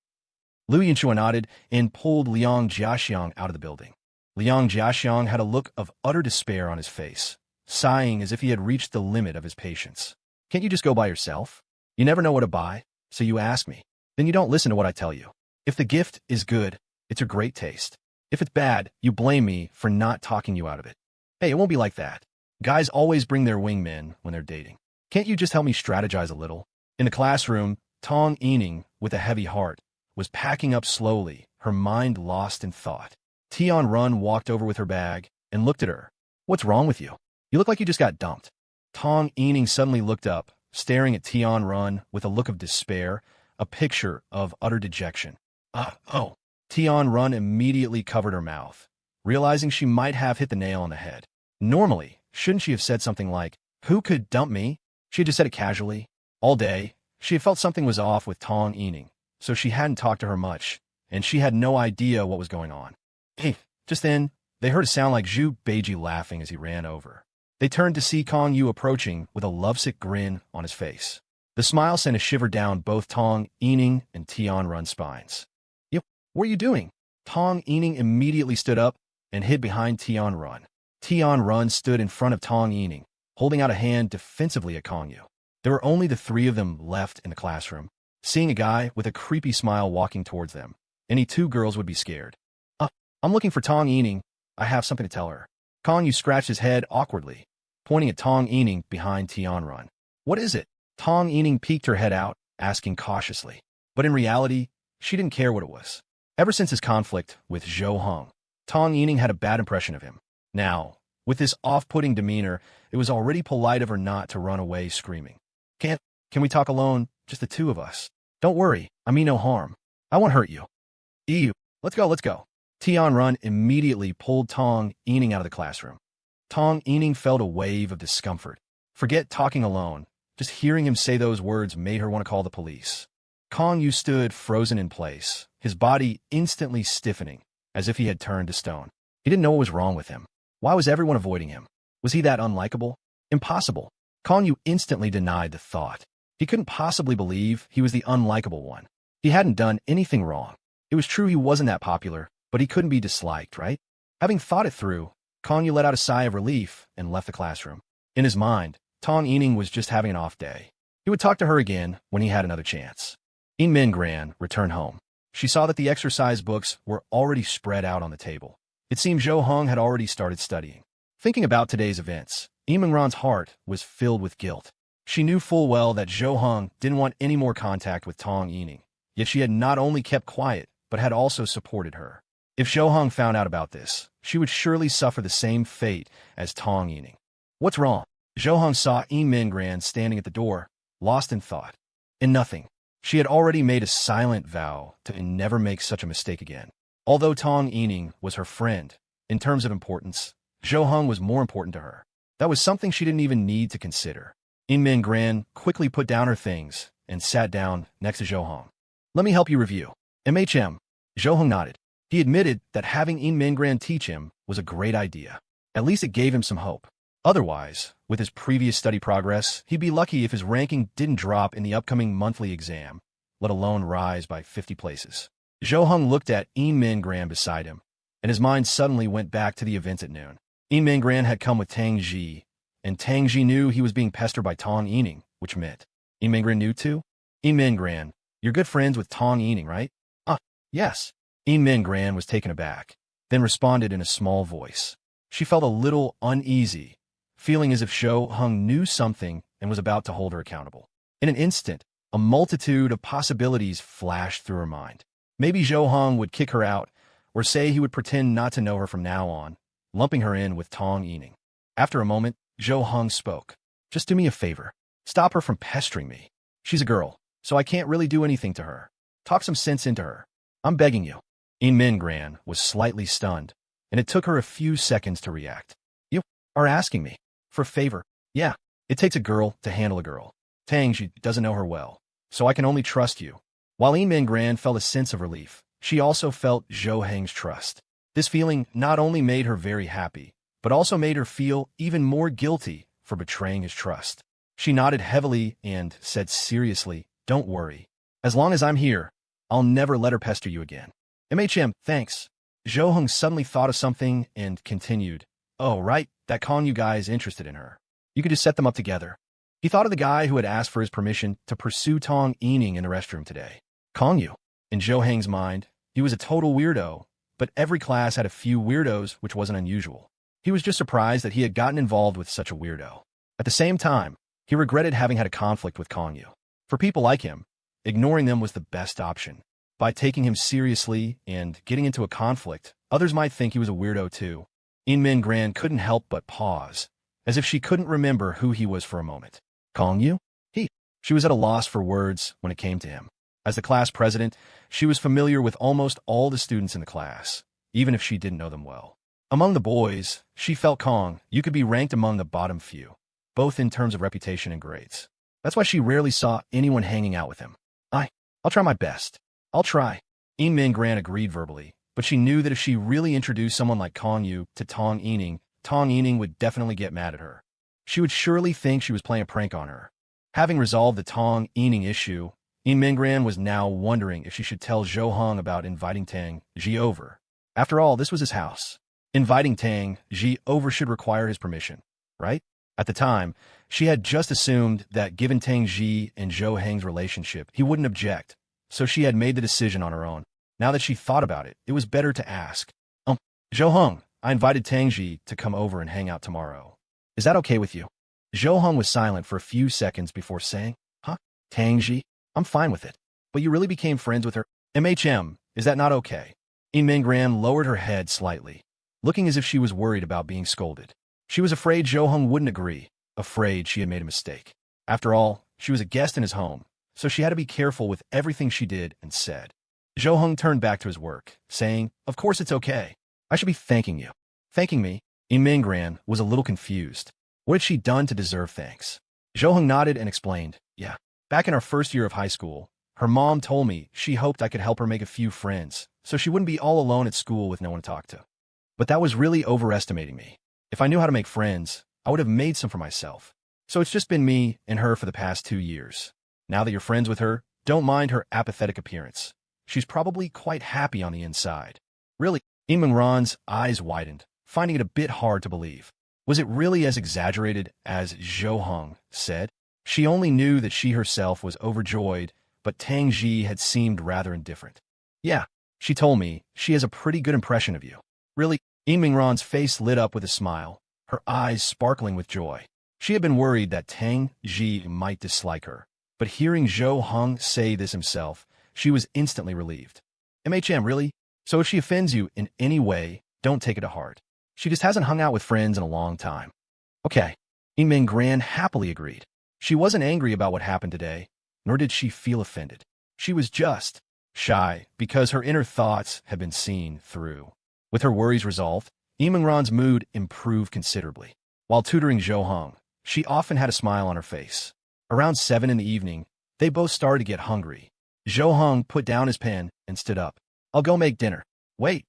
Liu Yinchua nodded and pulled Liang Jiaxiang out of the building. Liang Jiaxiang had a look of utter despair on his face, sighing as if he had reached the limit of his patience. Can't you just go by yourself? You never know what to buy, so you ask me. Then you don't listen to what I tell you. If the gift is good, it's your great taste. If it's bad, you blame me for not talking you out of it. Hey, it won't be like that. Guys always bring their wingmen when they're dating. Can't you just help me strategize a little? In the classroom, Tong Yining, with a heavy heart, was packing up slowly, her mind lost in thought. Tian Run walked over with her bag and looked at her. What's wrong with you? You look like you just got dumped. Tong Yining suddenly looked up, staring at Tian Run with a look of despair, a picture of utter dejection. Oh. Tian Run immediately covered her mouth, realizing she might have hit the nail on the head. Normally, shouldn't she have said something like, "Who could dump me?" She had just said it casually. All day, she had felt something was off with Tong Yining, so she hadn't talked to her much, and she had no idea what was going on. Hey, just then, they heard a sound like Zhu Beiji laughing as he ran over. They turned to see Kong Yu approaching with a lovesick grin on his face. The smile sent a shiver down both Tong Yining and Tian Run's spines. What are you doing? Tong Yining immediately stood up and hid behind Tian Run. Tian Run stood in front of Tong Yining, holding out a hand defensively at Kong Yu. There were only the three of them left in the classroom. Seeing a guy with a creepy smile walking towards them, any two girls would be scared. I'm looking for Tong Yining. I have something to tell her. Kong Yu scratched his head awkwardly, pointing at Tong Yining behind Tian Run. What is it? Tong Yining peeked her head out, asking cautiously. But in reality, she didn't care what it was. Ever since his conflict with Zhou Hong, Tong Yining had a bad impression of him. Now, with this off-putting demeanor, it was already polite of her not to run away screaming. Can we talk alone, just the two of us? Don't worry, I mean no harm. I won't hurt you. Ew, let's go. Tian Run immediately pulled Tong Yining out of the classroom. Tong Yining felt a wave of discomfort. Forget talking alone. Just hearing him say those words made her want to call the police. Kong Yu stood frozen in place, his body instantly stiffening, as if he had turned to stone. He didn't know what was wrong with him. Why was everyone avoiding him? Was he that unlikable? Impossible. Kong Yu instantly denied the thought. He couldn't possibly believe he was the unlikable one. He hadn't done anything wrong. It was true he wasn't that popular, but he couldn't be disliked, right? Having thought it through, Kong Yu let out a sigh of relief and left the classroom. In his mind, Tong Yining was just having an off day. He would talk to her again when he had another chance. Min Gran returned home. She saw that the exercise books were already spread out on the table. It seemed Zhou Hong had already started studying. Thinking about today's events, Ran's heart was filled with guilt. She knew full well that Zhou Hong didn't want any more contact with Tong Yining, yet she had not only kept quiet, but had also supported her. If Zhou Hong found out about this, she would surely suffer the same fate as Tong Yining. What's wrong? Zhou Hong saw Min Gran standing at the door, lost in thought. In nothing. She had already made a silent vow to never make such a mistake again. Although Tong Yining was her friend, in terms of importance, Zhou Hong was more important to her. That was something she didn't even need to consider. Min Gran quickly put down her things and sat down next to Zhou Hong. Let me help you review. MHM. Zhou Hong nodded. He admitted that having Min Gran teach him was a great idea. At least it gave him some hope. Otherwise, with his previous study progress, he'd be lucky if his ranking didn't drop in the upcoming monthly exam, let alone rise by 50 places. Zhou Hong looked at Min Gran beside him, and his mind suddenly went back to the events at noon. Min Gran had come with Tang Ji, and Tang Ji knew he was being pestered by Tong Yining, which meant Min Gran knew too? Min Gran, you're good friends with Tong Yining, right? Yes. Min Gran was taken aback, then responded in a small voice. She felt a little uneasy, feeling as if Zhou Hong knew something and was about to hold her accountable. In an instant, a multitude of possibilities flashed through her mind. Maybe Zhou Hong would kick her out, or say he would pretend not to know her from now on, lumping her in with Tong Yining. After a moment, Zhou Hong spoke. Just do me a favor. Stop her from pestering me. She's a girl, so I can't really do anything to her. Talk some sense into her. I'm begging you. Min Gran was slightly stunned, and it took her a few seconds to react. You are asking me for a favor? Yeah, it takes a girl to handle a girl. Tang, she doesn't know her well, so I can only trust you. While Min Gran felt a sense of relief, she also felt Zhou Heng's trust. This feeling not only made her very happy, but also made her feel even more guilty for betraying his trust. She nodded heavily and said seriously, "Don't worry. As long as I'm here, I'll never let her pester you again." Thanks. Zhou Heng suddenly thought of something and continued, "Oh, right, that Kong Yu guy is interested in her. You could just set them up together." He thought of the guy who had asked for his permission to pursue Tong Yining in the restroom today. Kong Yu. In Zhou Heng's mind, he was a total weirdo, but every class had a few weirdos, which wasn't unusual. He was just surprised that he had gotten involved with such a weirdo. At the same time, he regretted having had a conflict with Kong Yu. For people like him, ignoring them was the best option. By taking him seriously and getting into a conflict, others might think he was a weirdo too. Min Gran couldn't help but pause, as if she couldn't remember who he was for a moment. Kong Yu? She was at a loss for words when it came to him. As the class president, she was familiar with almost all the students in the class, even if she didn't know them well. Among the boys, she felt Kong Yu could be ranked among the bottom few, both in terms of reputation and grades. That's why she rarely saw anyone hanging out with him. I'll try my best. I'll try. Min Gran agreed verbally, but she knew that if she really introduced someone like Kong Yu to Tong Yining would definitely get mad at her. She would surely think she was playing a prank on her. Having resolved the Tong Yining issue, Min Gran was now wondering if she should tell Zhou Heng about inviting Tang Ji over. After all, this was his house. Inviting Tang Ji over should require his permission, right? At the time, she had just assumed that given Tang Ji and Zhou Heng's relationship, he wouldn't object, so she had made the decision on her own. Now that she thought about it, it was better to ask. Zhou Heng, I invited Tang Ji to come over and hang out tomorrow. Is that okay with you? Zhou Heng was silent for a few seconds before saying, Tang Ji? I'm fine with it. But you really became friends with her? Is that not okay? Min Gran lowered her head slightly, looking as if she was worried about being scolded. She was afraid Zhou Heng wouldn't agree, afraid she had made a mistake. After all, she was a guest in his home, so she had to be careful with everything she did and said. Zhou Heng turned back to his work, saying, "Of course it's okay. I should be thanking you." Thanking me? Min Gran was a little confused. What had she done to deserve thanks? Zhou Heng nodded and explained, "Yeah. Back in our first year of high school, her mom told me she hoped I could help her make a few friends, so she wouldn't be all alone at school with no one to talk to. But that was really overestimating me. If I knew how to make friends, I would have made some for myself. So it's just been me and her for the past 2 years. Now that you're friends with her, don't mind her apathetic appearance. She's probably quite happy on the inside." Really? Min Gran's eyes widened, finding it a bit hard to believe. Was it really as exaggerated as Zhou Heng said? She only knew that she herself was overjoyed, but Tang Ji had seemed rather indifferent. "Yeah, she told me she has a pretty good impression of you." Really? Min Gran's face lit up with a smile, her eyes sparkling with joy. She had been worried that Tang Ji might dislike her, but hearing Zhou Heng say this himself, she was instantly relieved. Really? So if she offends you in any way, don't take it to heart. She just hasn't hung out with friends in a long time. Okay. Min Gran happily agreed. She wasn't angry about what happened today, nor did she feel offended. She was just shy because her inner thoughts had been seen through. With her worries resolved, Min Gran's mood improved considerably. While tutoring Zhou Heng, she often had a smile on her face. Around 7 in the evening, they both started to get hungry. Zhou Heng put down his pen and stood up. "I'll go make dinner." "Wait."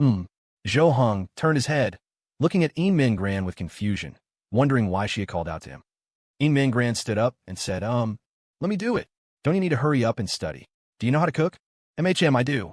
Zhou Heng turned his head, looking at Min Gran with confusion, wondering why she had called out to him. Min Gran stood up and said, let me do it. Don't you need to hurry up and study? Do you know how to cook?" I do."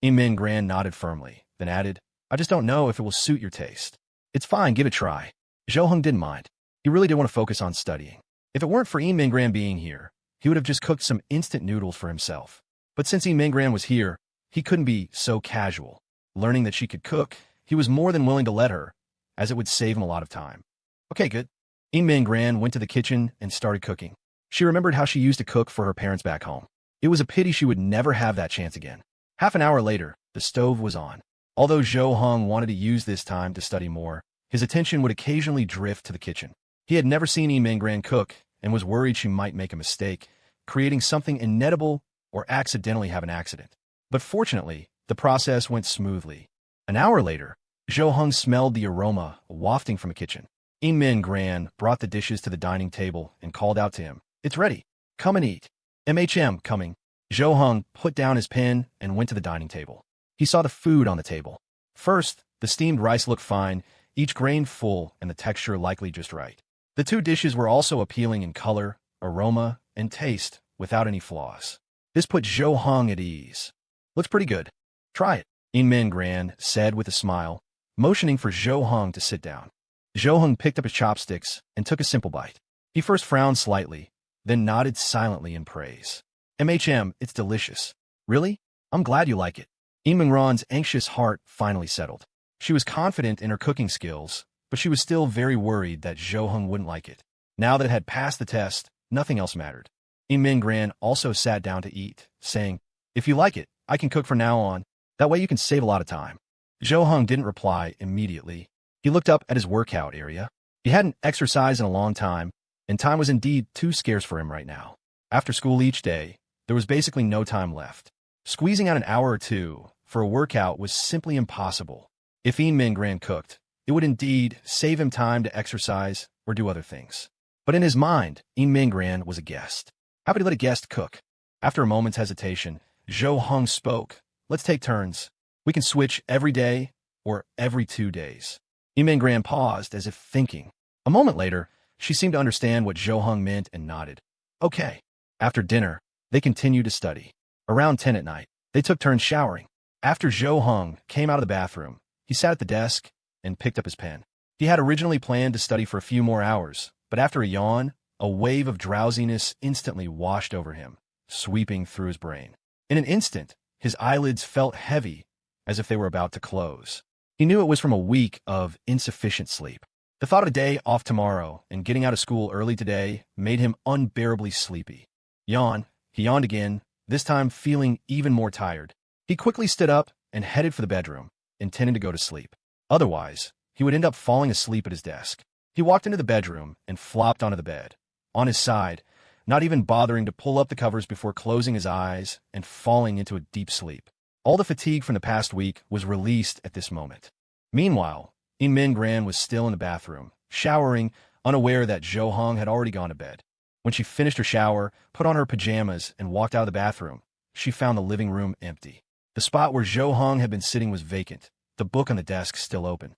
Min Gran nodded firmly, then added, "I just don't know if it will suit your taste." "It's fine, give it a try." Zhou Heng didn't mind. He really did want to focus on studying. If it weren't for Min Gran being here, he would have just cooked some instant noodles for himself. But since Min Gran was here, he couldn't be so casual. Learning that she could cook, he was more than willing to let her, as it would save him a lot of time. Okay, good. Min Gran went to the kitchen and started cooking. She remembered how she used to cook for her parents back home. It was a pity she would never have that chance again. Half an hour later, the stove was on. Although Zhou Heng wanted to use this time to study more, his attention would occasionally drift to the kitchen. He had never seen Min Gran cook and was worried she might make a mistake, creating something inedible or accidentally have an accident. But fortunately, the process went smoothly. An hour later, Zhou Heng smelled the aroma wafting from the kitchen. Min Gran brought the dishes to the dining table and called out to him, "It's ready. Come and eat." Coming. Zhou Heng put down his pen and went to the dining table. He saw the food on the table. First, the steamed rice looked fine, each grain full and the texture likely just right. The two dishes were also appealing in color, aroma, and taste, without any flaws. This put Zhou Hong at ease. Looks pretty good. Try it, In Min Gran said with a smile, motioning for Zhou Hong to sit down. Zhou Hong picked up his chopsticks and took a simple bite. He first frowned slightly, then nodded silently in praise. It's delicious. Really? I'm glad you like it. In Min Gran's anxious heart finally settled. She was confident in her cooking skills, but she was still very worried that Zhou Hong wouldn't like it. Now that it had passed the test, nothing else mattered. In Min Gran also sat down to eat, saying, "If you like it, I can cook from now on. That way you can save a lot of time." Zhou Hong didn't reply immediately. He looked up at his workout area. He hadn't exercised in a long time, and time was indeed too scarce for him right now. After school each day, there was basically no time left. Squeezing out an hour or two for a workout was simply impossible. If In Min Gran cooked, it would indeed save him time to exercise or do other things. But in his mind, In Min Gran was a guest. How could he let a guest cook? After a moment's hesitation, Zhou Hong spoke. "Let's take turns. We can switch every day or every 2 days." In Min Gran paused as if thinking. A moment later, she seemed to understand what Zhou Hong meant and nodded. "Okay." After dinner, they continued to study. Around 10 at night, they took turns showering. After Zhou Hong came out of the bathroom, he sat at the desk and picked up his pen. He had originally planned to study for a few more hours, but after a yawn, a wave of drowsiness instantly washed over him, sweeping through his brain. In an instant, his eyelids felt heavy, as if they were about to close. He knew it was from a week of insufficient sleep. The thought of a day off tomorrow and getting out of school early today made him unbearably sleepy. Yawn. He yawned again, this time feeling even more tired. He quickly stood up and headed for the bedroom, intending to go to sleep. Otherwise, he would end up falling asleep at his desk. He walked into the bedroom and flopped onto the bed, on his side, not even bothering to pull up the covers before closing his eyes and falling into a deep sleep. All the fatigue from the past week was released at this moment. Meanwhile, In Min Gran was still in the bathroom, showering, unaware that Zhou Hong had already gone to bed. When she finished her shower, put on her pajamas, and walked out of the bathroom, she found the living room empty. The spot where Zhou Hong had been sitting was vacant, the book on the desk still open.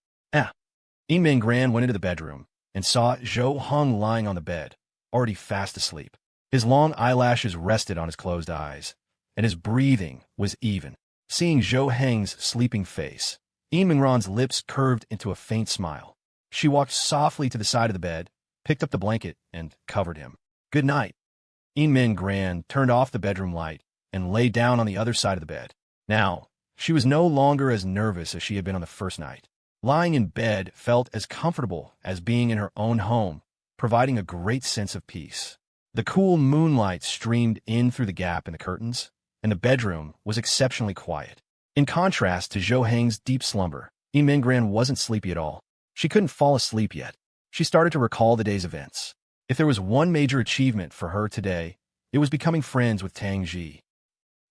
In Min Gran went into the bedroom and saw Zhou Hong lying on the bed, already fast asleep. His long eyelashes rested on his closed eyes, and his breathing was even. Seeing Zhou Hong's sleeping face, In Min Gran's lips curved into a faint smile. She walked softly to the side of the bed, picked up the blanket, and covered him. "Good night." In Min Gran turned off the bedroom light and lay down on the other side of the bed. Now, she was no longer as nervous as she had been on the first night. Lying in bed felt as comfortable as being in her own home, providing a great sense of peace. The cool moonlight streamed in through the gap in the curtains, and the bedroom was exceptionally quiet. In contrast to Zhou Hong's deep slumber, In Min Gran wasn't sleepy at all. She couldn't fall asleep yet. She started to recall the day's events. If there was one major achievement for her today, it was becoming friends with Tang Ji.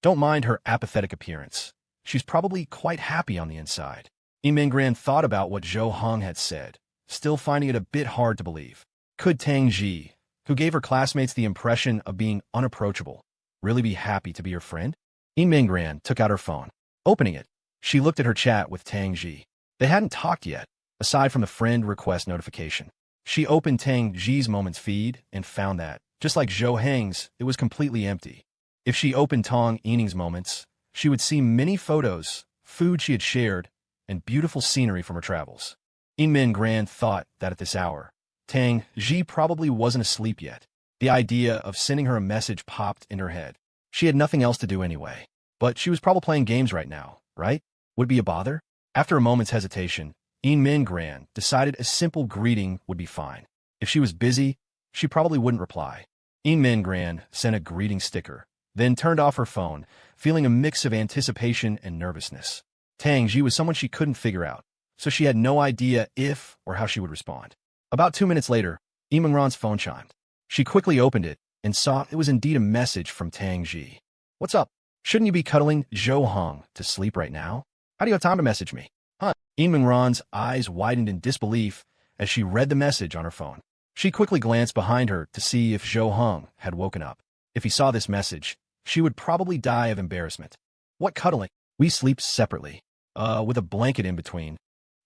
Don't mind her apathetic appearance. She's probably quite happy on the inside. In Min Gran thought about what Zhou Hong had said, still finding it a bit hard to believe. Could Tang Ji, who gave her classmates the impression of being unapproachable, really be happy to be her friend? In Min Gran took out her phone. Opening it, she looked at her chat with Tang Ji. They hadn't talked yet, aside from the friend request notification. She opened Tang Ji's Moments feed and found that, just like Zhou Hong's, it was completely empty. If she opened Tang Yining's Moments, she would see many photos, food she had shared, and beautiful scenery from her travels. In Min Gran thought that at this hour, Tang Ji probably wasn't asleep yet. The idea of sending her a message popped in her head. She had nothing else to do anyway. But she was probably playing games right now, right? Would it be a bother? After a moment's hesitation, In Min Gran decided a simple greeting would be fine. If she was busy, she probably wouldn't reply. In Min Gran sent a greeting sticker, then turned off her phone, feeling a mix of anticipation and nervousness. Tang Ji was someone she couldn't figure out, so she had no idea if or how she would respond. About 2 minutes later, In Min Gran's phone chimed. She quickly opened it and saw it was indeed a message from Tang Ji. "What's up? Shouldn't you be cuddling Zhou Hong to sleep right now? How do you have time to message me? Huh?" In Min Gran's eyes widened in disbelief as she read the message on her phone. She quickly glanced behind her to see if Zhou Hong had woken up. If he saw this message, she would probably die of embarrassment. "What cuddling? We sleep separately." with a blanket in between.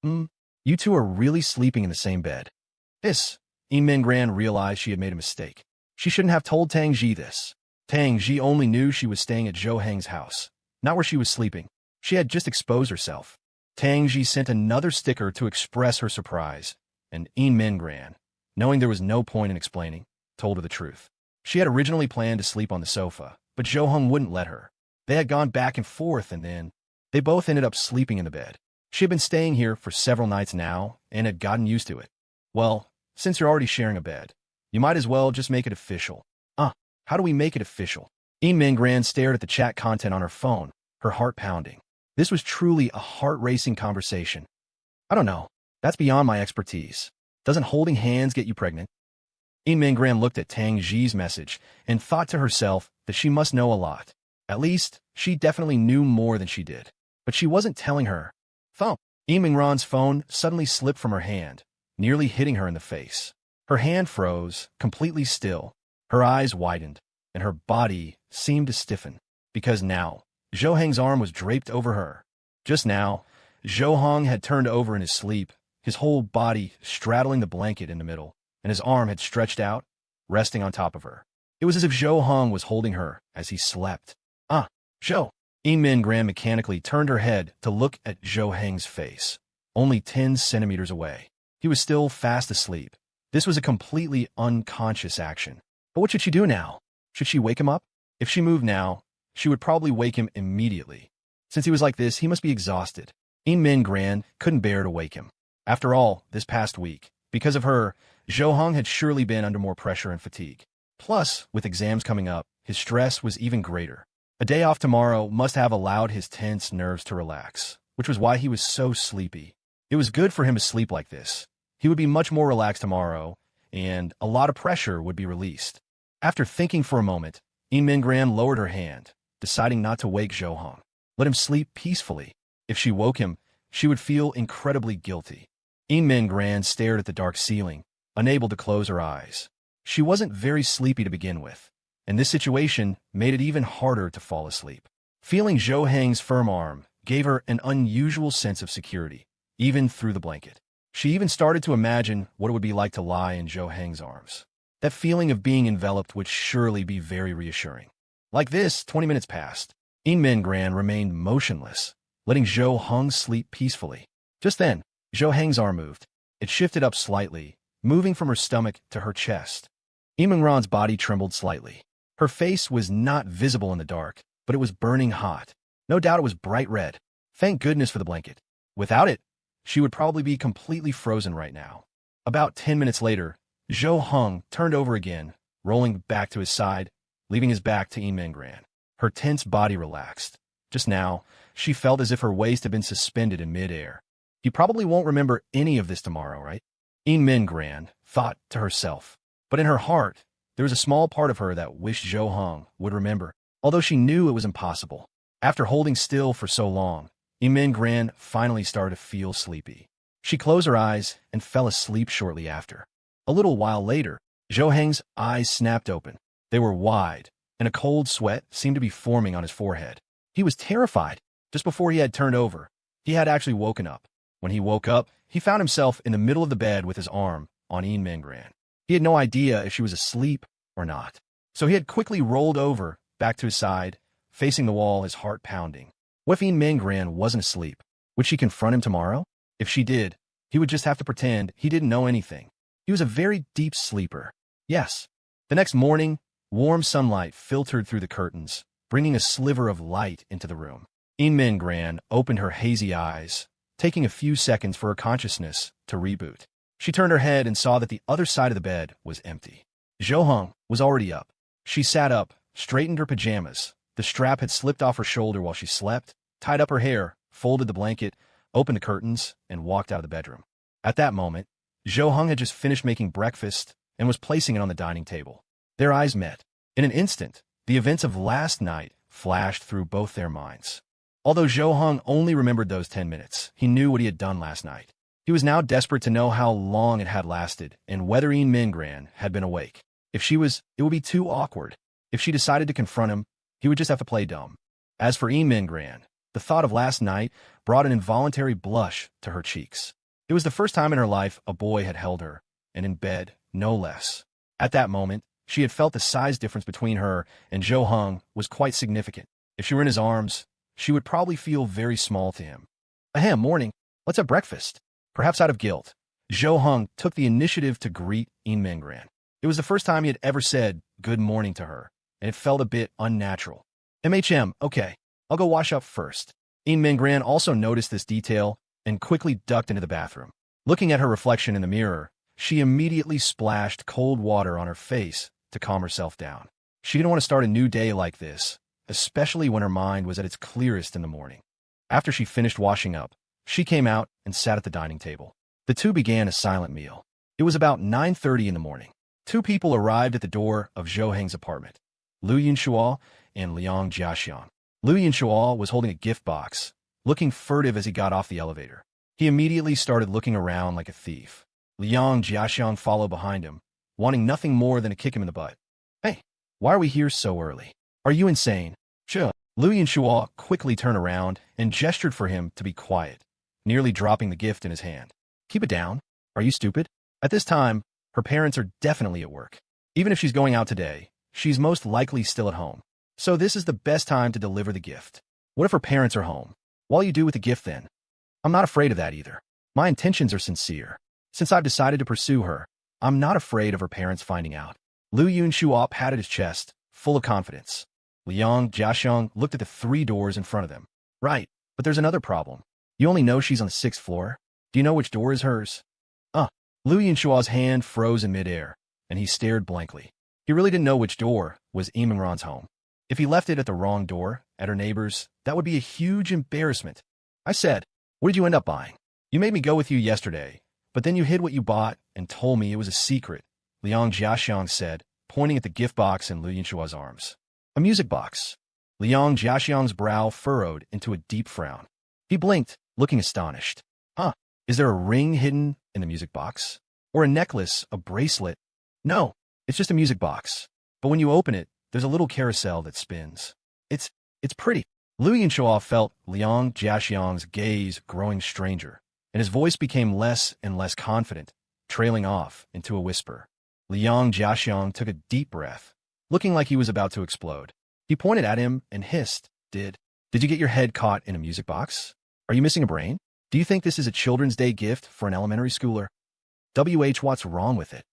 You two are really sleeping in the same bed. This, Min Gran realized she had made a mistake. She shouldn't have told Tang Ji this. Tang Ji only knew she was staying at Zhou Heng's house, not where she was sleeping. She had just exposed herself. Tang Ji sent another sticker to express her surprise, and Min Gran, knowing there was no point in explaining, told her the truth. She had originally planned to sleep on the sofa, but Zhou Heng wouldn't let her. They had gone back and forth, and then they both ended up sleeping in the bed. She had been staying here for several nights now and had gotten used to it. Well, since you're already sharing a bed, you might as well just make it official. How do we make it official? Min Gran stared at the chat content on her phone, her heart pounding. This was truly a heart-racing conversation. I don't know. That's beyond my expertise. Doesn't holding hands get you pregnant? Min Gran looked at Tang Ji's message and thought to herself that she must know a lot. At least, she definitely knew more than she did. But she wasn't telling her. Thump! Min Gran's phone suddenly slipped from her hand, nearly hitting her in the face. Her hand froze, completely still. Her eyes widened, and her body seemed to stiffen, because now, Zhou Heng's arm was draped over her. Just now, Zhou Heng had turned over in his sleep, his whole body straddling the blanket in the middle, and his arm had stretched out, resting on top of her. It was as if Zhou Heng was holding her as he slept. Zhou! Min Gran mechanically turned her head to look at Zhou Heng's face, only 10 centimeters away. He was still fast asleep. This was a completely unconscious action. But what should she do now? Should she wake him up? If she moved now, she would probably wake him immediately. Since he was like this, he must be exhausted. Min Gran couldn't bear to wake him. After all, this past week, because of her, Zhou Heng had surely been under more pressure and fatigue. Plus, with exams coming up, his stress was even greater. A day off tomorrow must have allowed his tense nerves to relax, which was why he was so sleepy. It was good for him to sleep like this. He would be much more relaxed tomorrow, and a lot of pressure would be released. After thinking for a moment, Min Gran lowered her hand, deciding not to wake Zhou Heng. Let him sleep peacefully. If she woke him, she would feel incredibly guilty. Min Gran stared at the dark ceiling, unable to close her eyes. She wasn't very sleepy to begin with, and this situation made it even harder to fall asleep. Feeling Zhou Heng's firm arm gave her an unusual sense of security, even through the blanket. She even started to imagine what it would be like to lie in Zhou Heng's arms. That feeling of being enveloped would surely be very reassuring. Like this, 20 minutes passed. Min Gran remained motionless, letting Zhou Heng sleep peacefully. Just then, Zhou Heng's arm moved. It shifted up slightly, moving from her stomach to her chest. Min Gran's body trembled slightly. Her face was not visible in the dark, but it was burning hot. No doubt it was bright red. Thank goodness for the blanket. Without it, she would probably be completely frozen right now. About 10 minutes later, Zhou Heng turned over again, rolling back to his side, leaving his back to Min Gran. Her tense body relaxed. Just now, she felt as if her waist had been suspended in midair. He probably won't remember any of this tomorrow, right? Min Gran thought to herself. But in her heart, there was a small part of her that wished Zhou Heng would remember, although she knew it was impossible. After holding still for so long, Min Gran finally started to feel sleepy. She closed her eyes and fell asleep shortly after. A little while later, Zhou Heng's eyes snapped open. They were wide, and a cold sweat seemed to be forming on his forehead. He was terrified. Just before he had turned over, he had actually woken up. When he woke up, he found himself in the middle of the bed with his arm on Min Gran. He had no idea if she was asleep or not. So he had quickly rolled over, back to his side, facing the wall, his heart pounding. What if Min Gran wasn't asleep? Would she confront him tomorrow? If she did, he would just have to pretend he didn't know anything. He was a very deep sleeper. Yes. The next morning, warm sunlight filtered through the curtains, bringing a sliver of light into the room. Min Gran opened her hazy eyes, taking a few seconds for her consciousness to reboot. She turned her head and saw that the other side of the bed was empty. Zhou Heng was already up. She sat up, straightened her pajamas. The strap had slipped off her shoulder while she slept, tied up her hair, folded the blanket, opened the curtains, and walked out of the bedroom. At that moment, Zhou Heng had just finished making breakfast and was placing it on the dining table. Their eyes met. In an instant, the events of last night flashed through both their minds. Although Zhou Heng only remembered those 10 minutes, he knew what he had done last night. He was now desperate to know how long it had lasted and whether Min Gran had been awake. If she was, it would be too awkward. If she decided to confront him, he would just have to play dumb. As for Min Gran, the thought of last night brought an involuntary blush to her cheeks. It was the first time in her life a boy had held her, and in bed, no less. At that moment, she had felt the size difference between her and Zhou Heng was quite significant. If she were in his arms, she would probably feel very small to him. Ahem, morning. Let's have breakfast. Perhaps out of guilt, Zhou Heng took the initiative to greet Yin Minggran. It was the first time he had ever said good morning to her, and it felt a bit unnatural. Okay, I'll go wash up first. Yin Minggran also noticed this detail and quickly ducked into the bathroom. Looking at her reflection in the mirror, she immediately splashed cold water on her face to calm herself down. She didn't want to start a new day like this, especially when her mind was at its clearest in the morning. After she finished washing up, she came out and sat at the dining table. The two began a silent meal. It was about 9:30 in the morning. Two people arrived at the door of Zhou Heng's apartment, Lu Yunshuo and Liang Jiaxiang. Lu Yunshuo was holding a gift box, looking furtive as he got off the elevator. He immediately started looking around like a thief. Liang Jiaxiang followed behind him, wanting nothing more than to kick him in the butt. Hey, why are we here so early? Are you insane? Sure. Lu Yunshuo quickly turned around and gestured for him to be quiet, nearly dropping the gift in his hand. Keep it down. Are you stupid? At this time, her parents are definitely at work. Even if she's going out today, she's most likely still at home. So this is the best time to deliver the gift. What if her parents are home? What'll you do with the gift then? I'm not afraid of that either. My intentions are sincere. Since I've decided to pursue her, I'm not afraid of her parents finding out. Lu Yunshuo patted his chest, full of confidence. Liang Jiaxiang looked at the 3 doors in front of them. Right, but there's another problem. You only know she's on the 6th floor? Do you know which door is hers? Lu Yunshuo's hand froze in midair, and he stared blankly. He really didn't know which door was Imingran's home. If he left it at the wrong door, at her neighbor's, that would be a huge embarrassment. I said, what did you end up buying? You made me go with you yesterday, but then you hid what you bought and told me it was a secret, Liang Jiaxiang said, pointing at the gift box in Lu Yunshuo's arms. A music box. Liang Jiaxiang's brow furrowed into a deep frown. He blinked, looking astonished. Is there a ring hidden in the music box? Or a necklace, a bracelet? No, it's just a music box. But when you open it, there's a little carousel that spins. It's pretty. Lu Yunshuo felt Liang Jiaxiang's gaze growing stranger, and his voice became less and less confident, trailing off into a whisper. Liang Jiaxiang took a deep breath, looking like he was about to explode. He pointed at him and hissed, Did you get your head caught in a music box? Are you missing a brain? Do you think this is a Children's Day gift for an elementary schooler? What's wrong with it?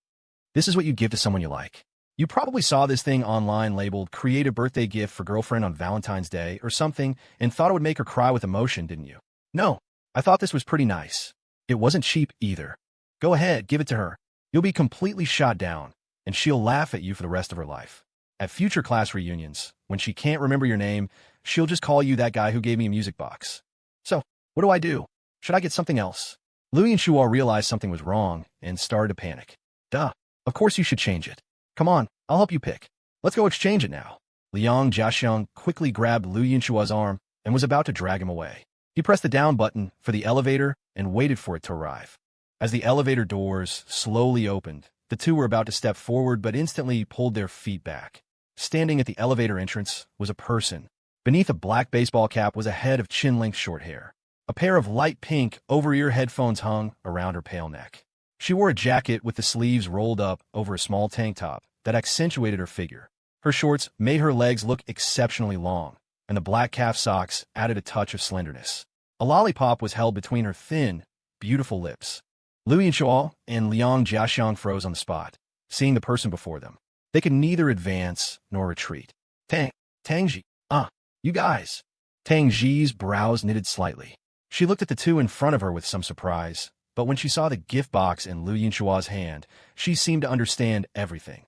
This is what you give to someone you like. You probably saw this thing online labeled Create a Birthday Gift for Girlfriend on Valentine's Day or something and thought it would make her cry with emotion, didn't you? No, I thought this was pretty nice. It wasn't cheap either. Go ahead, give it to her. You'll be completely shot down, and she'll laugh at you for the rest of her life. At future class reunions, when she can't remember your name, she'll just call you that guy who gave me a music box. So, what do I do? Should I get something else? Lu Yunshuo realized something was wrong and started to panic. Duh, of course you should change it. Come on, I'll help you pick. Let's go exchange it now. Liang Jiaxiang quickly grabbed Lu Yunshuo's arm and was about to drag him away. He pressed the down button for the elevator and waited for it to arrive. As the elevator doors slowly opened, the two were about to step forward but instantly pulled their feet back. Standing at the elevator entrance was a person. Beneath a black baseball cap was a head of chin-length short hair. A pair of light pink over-ear headphones hung around her pale neck. She wore a jacket with the sleeves rolled up over a small tank top that accentuated her figure. Her shorts made her legs look exceptionally long, and the black calf socks added a touch of slenderness. A lollipop was held between her thin, beautiful lips. Lu Yunshuo and Liang Jiaxiang froze on the spot, seeing the person before them. They could neither advance nor retreat. Tangji, you guys. Tangji's brows knitted slightly. She looked at the two in front of her with some surprise, but when she saw the gift box in Lu Yunshuo's hand, she seemed to understand everything.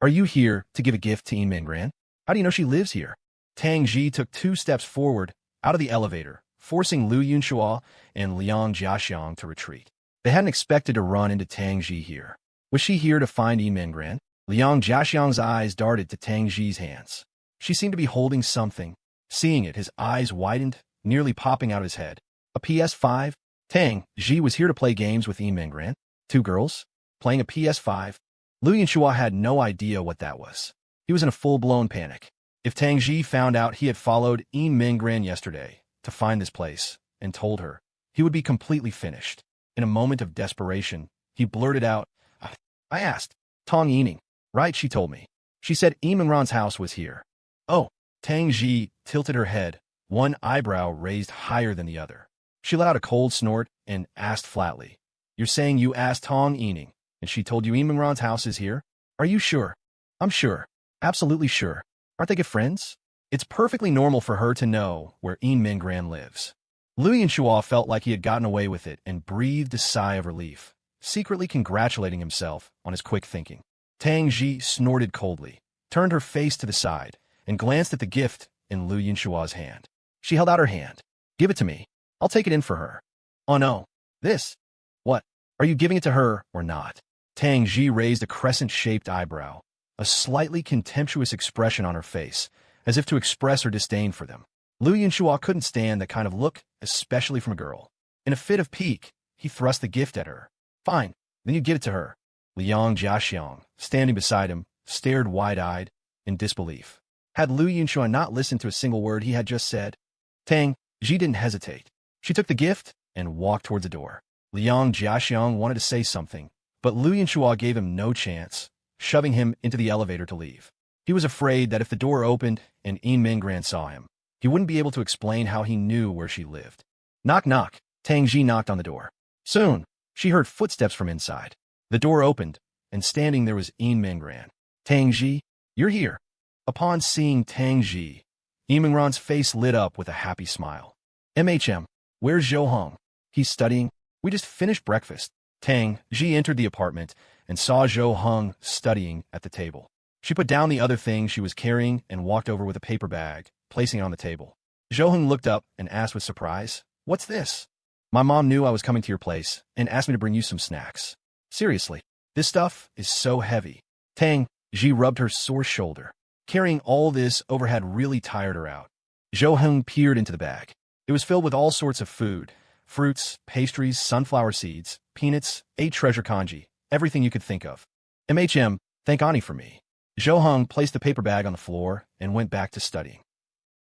Are you here to give a gift to Yin Minggran? How do you know she lives here? Tang Ji took 2 steps forward, out of the elevator, forcing Lu Yunshuo and Liang Jiaxiang to retreat. They hadn't expected to run into Tang Ji here. Was she here to find Yin Minggran? Liang Jiaxiang's eyes darted to Tang Ji's hands. She seemed to be holding something. Seeing it, his eyes widened, nearly popping out of his head. A PS5? Tang Ji was here to play games with Yin Minggran. 2 girls? Playing a PS5? Lu Yunshuo had no idea what that was. He was in a full-blown panic. If Tang Ji found out he had followed Yin Minggran yesterday to find this place, and told her he would be completely finished. In a moment of desperation, he blurted out, I asked, Tong Yining, right? She told me. She said Imran's house was here. Oh, Tang Ji tilted her head, one eyebrow raised higher than the other. She let out a cold snort and asked flatly, You're saying you asked Tong Yining, and she told you Imran's house is here? Are you sure? I'm sure. Absolutely sure. Aren't they good friends? It's perfectly normal for her to know where Mingran lives. Liu Yinshua felt like he had gotten away with it and breathed a sigh of relief, secretly congratulating himself on his quick thinking. Tang Ji snorted coldly, turned her face to the side, and glanced at the gift in Liu Yinshua's hand. She held out her hand. Give it to me. I'll take it in for her. Oh no. This? What? Are you giving it to her or not? Tang Ji raised a crescent-shaped eyebrow, a slightly contemptuous expression on her face, as if to express her disdain for them. Liu Yinshua couldn't stand that kind of look, especially from a girl. In a fit of pique, he thrust the gift at her. Fine, then you give it to her. Liang Jiaxiang, standing beside him, stared wide-eyed, in disbelief. Had Liu Yinshua not listened to a single word he had just said? Tang Ji didn't hesitate. She took the gift and walked towards the door. Liang Jiaxiang wanted to say something, but Liu Yinshua gave him no chance, shoving him into the elevator to leave. He was afraid that if the door opened and Mingran saw him, he wouldn't be able to explain how he knew where she lived. Knock, knock. Tang Ji knocked on the door. Soon, she heard footsteps from inside. The door opened, and standing there was Mingran. Tang Ji, you're here. Upon seeing Tang Ji, Mingran's face lit up with a happy smile. Where's Zhou Hong? He's studying. We just finished breakfast. Tang Ji entered the apartment and saw Zhou Hong studying at the table. She put down the other things she was carrying and walked over with a paper bag, placing it on the table. Zhou Hong looked up and asked with surprise, What's this? My mom knew I was coming to your place and asked me to bring you some snacks. Seriously, this stuff is so heavy. Tang Ji rubbed her sore shoulder. Carrying all this overhead really tired her out. Zhou Hong peered into the bag. It was filled with all sorts of food, fruits, pastries, sunflower seeds, peanuts, 8 treasure kanji, everything you could think of. Thank Ani for me. Zhou Hong placed the paper bag on the floor and went back to studying.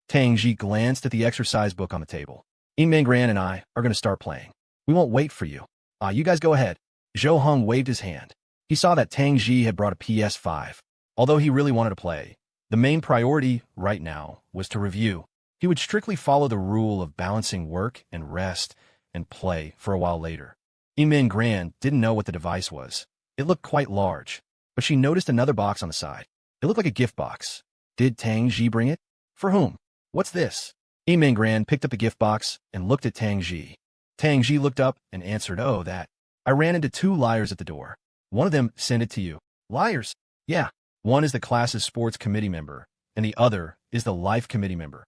Tang Ji glanced at the exercise book on the table. Mingran and I are going to start playing. We won't wait for you. You guys go ahead. Zhou Hong waved his hand. He saw that Tang Ji had brought a PS5. Although he really wanted to play, the main priority right now was to review. He would strictly follow the rule of balancing work and rest and play for a while later. Mingran didn't know what the device was. It looked quite large, but she noticed another box on the side. It looked like a gift box. Did Tang Ji bring it? For whom? What's this? Mingran picked up the gift box and looked at Tang Ji. Tang Ji looked up and answered, Oh, that. I ran into 2 liars at the door. One of them sent it to you. Liars? Yeah. One is the class's sports committee member, and the other is the life committee member.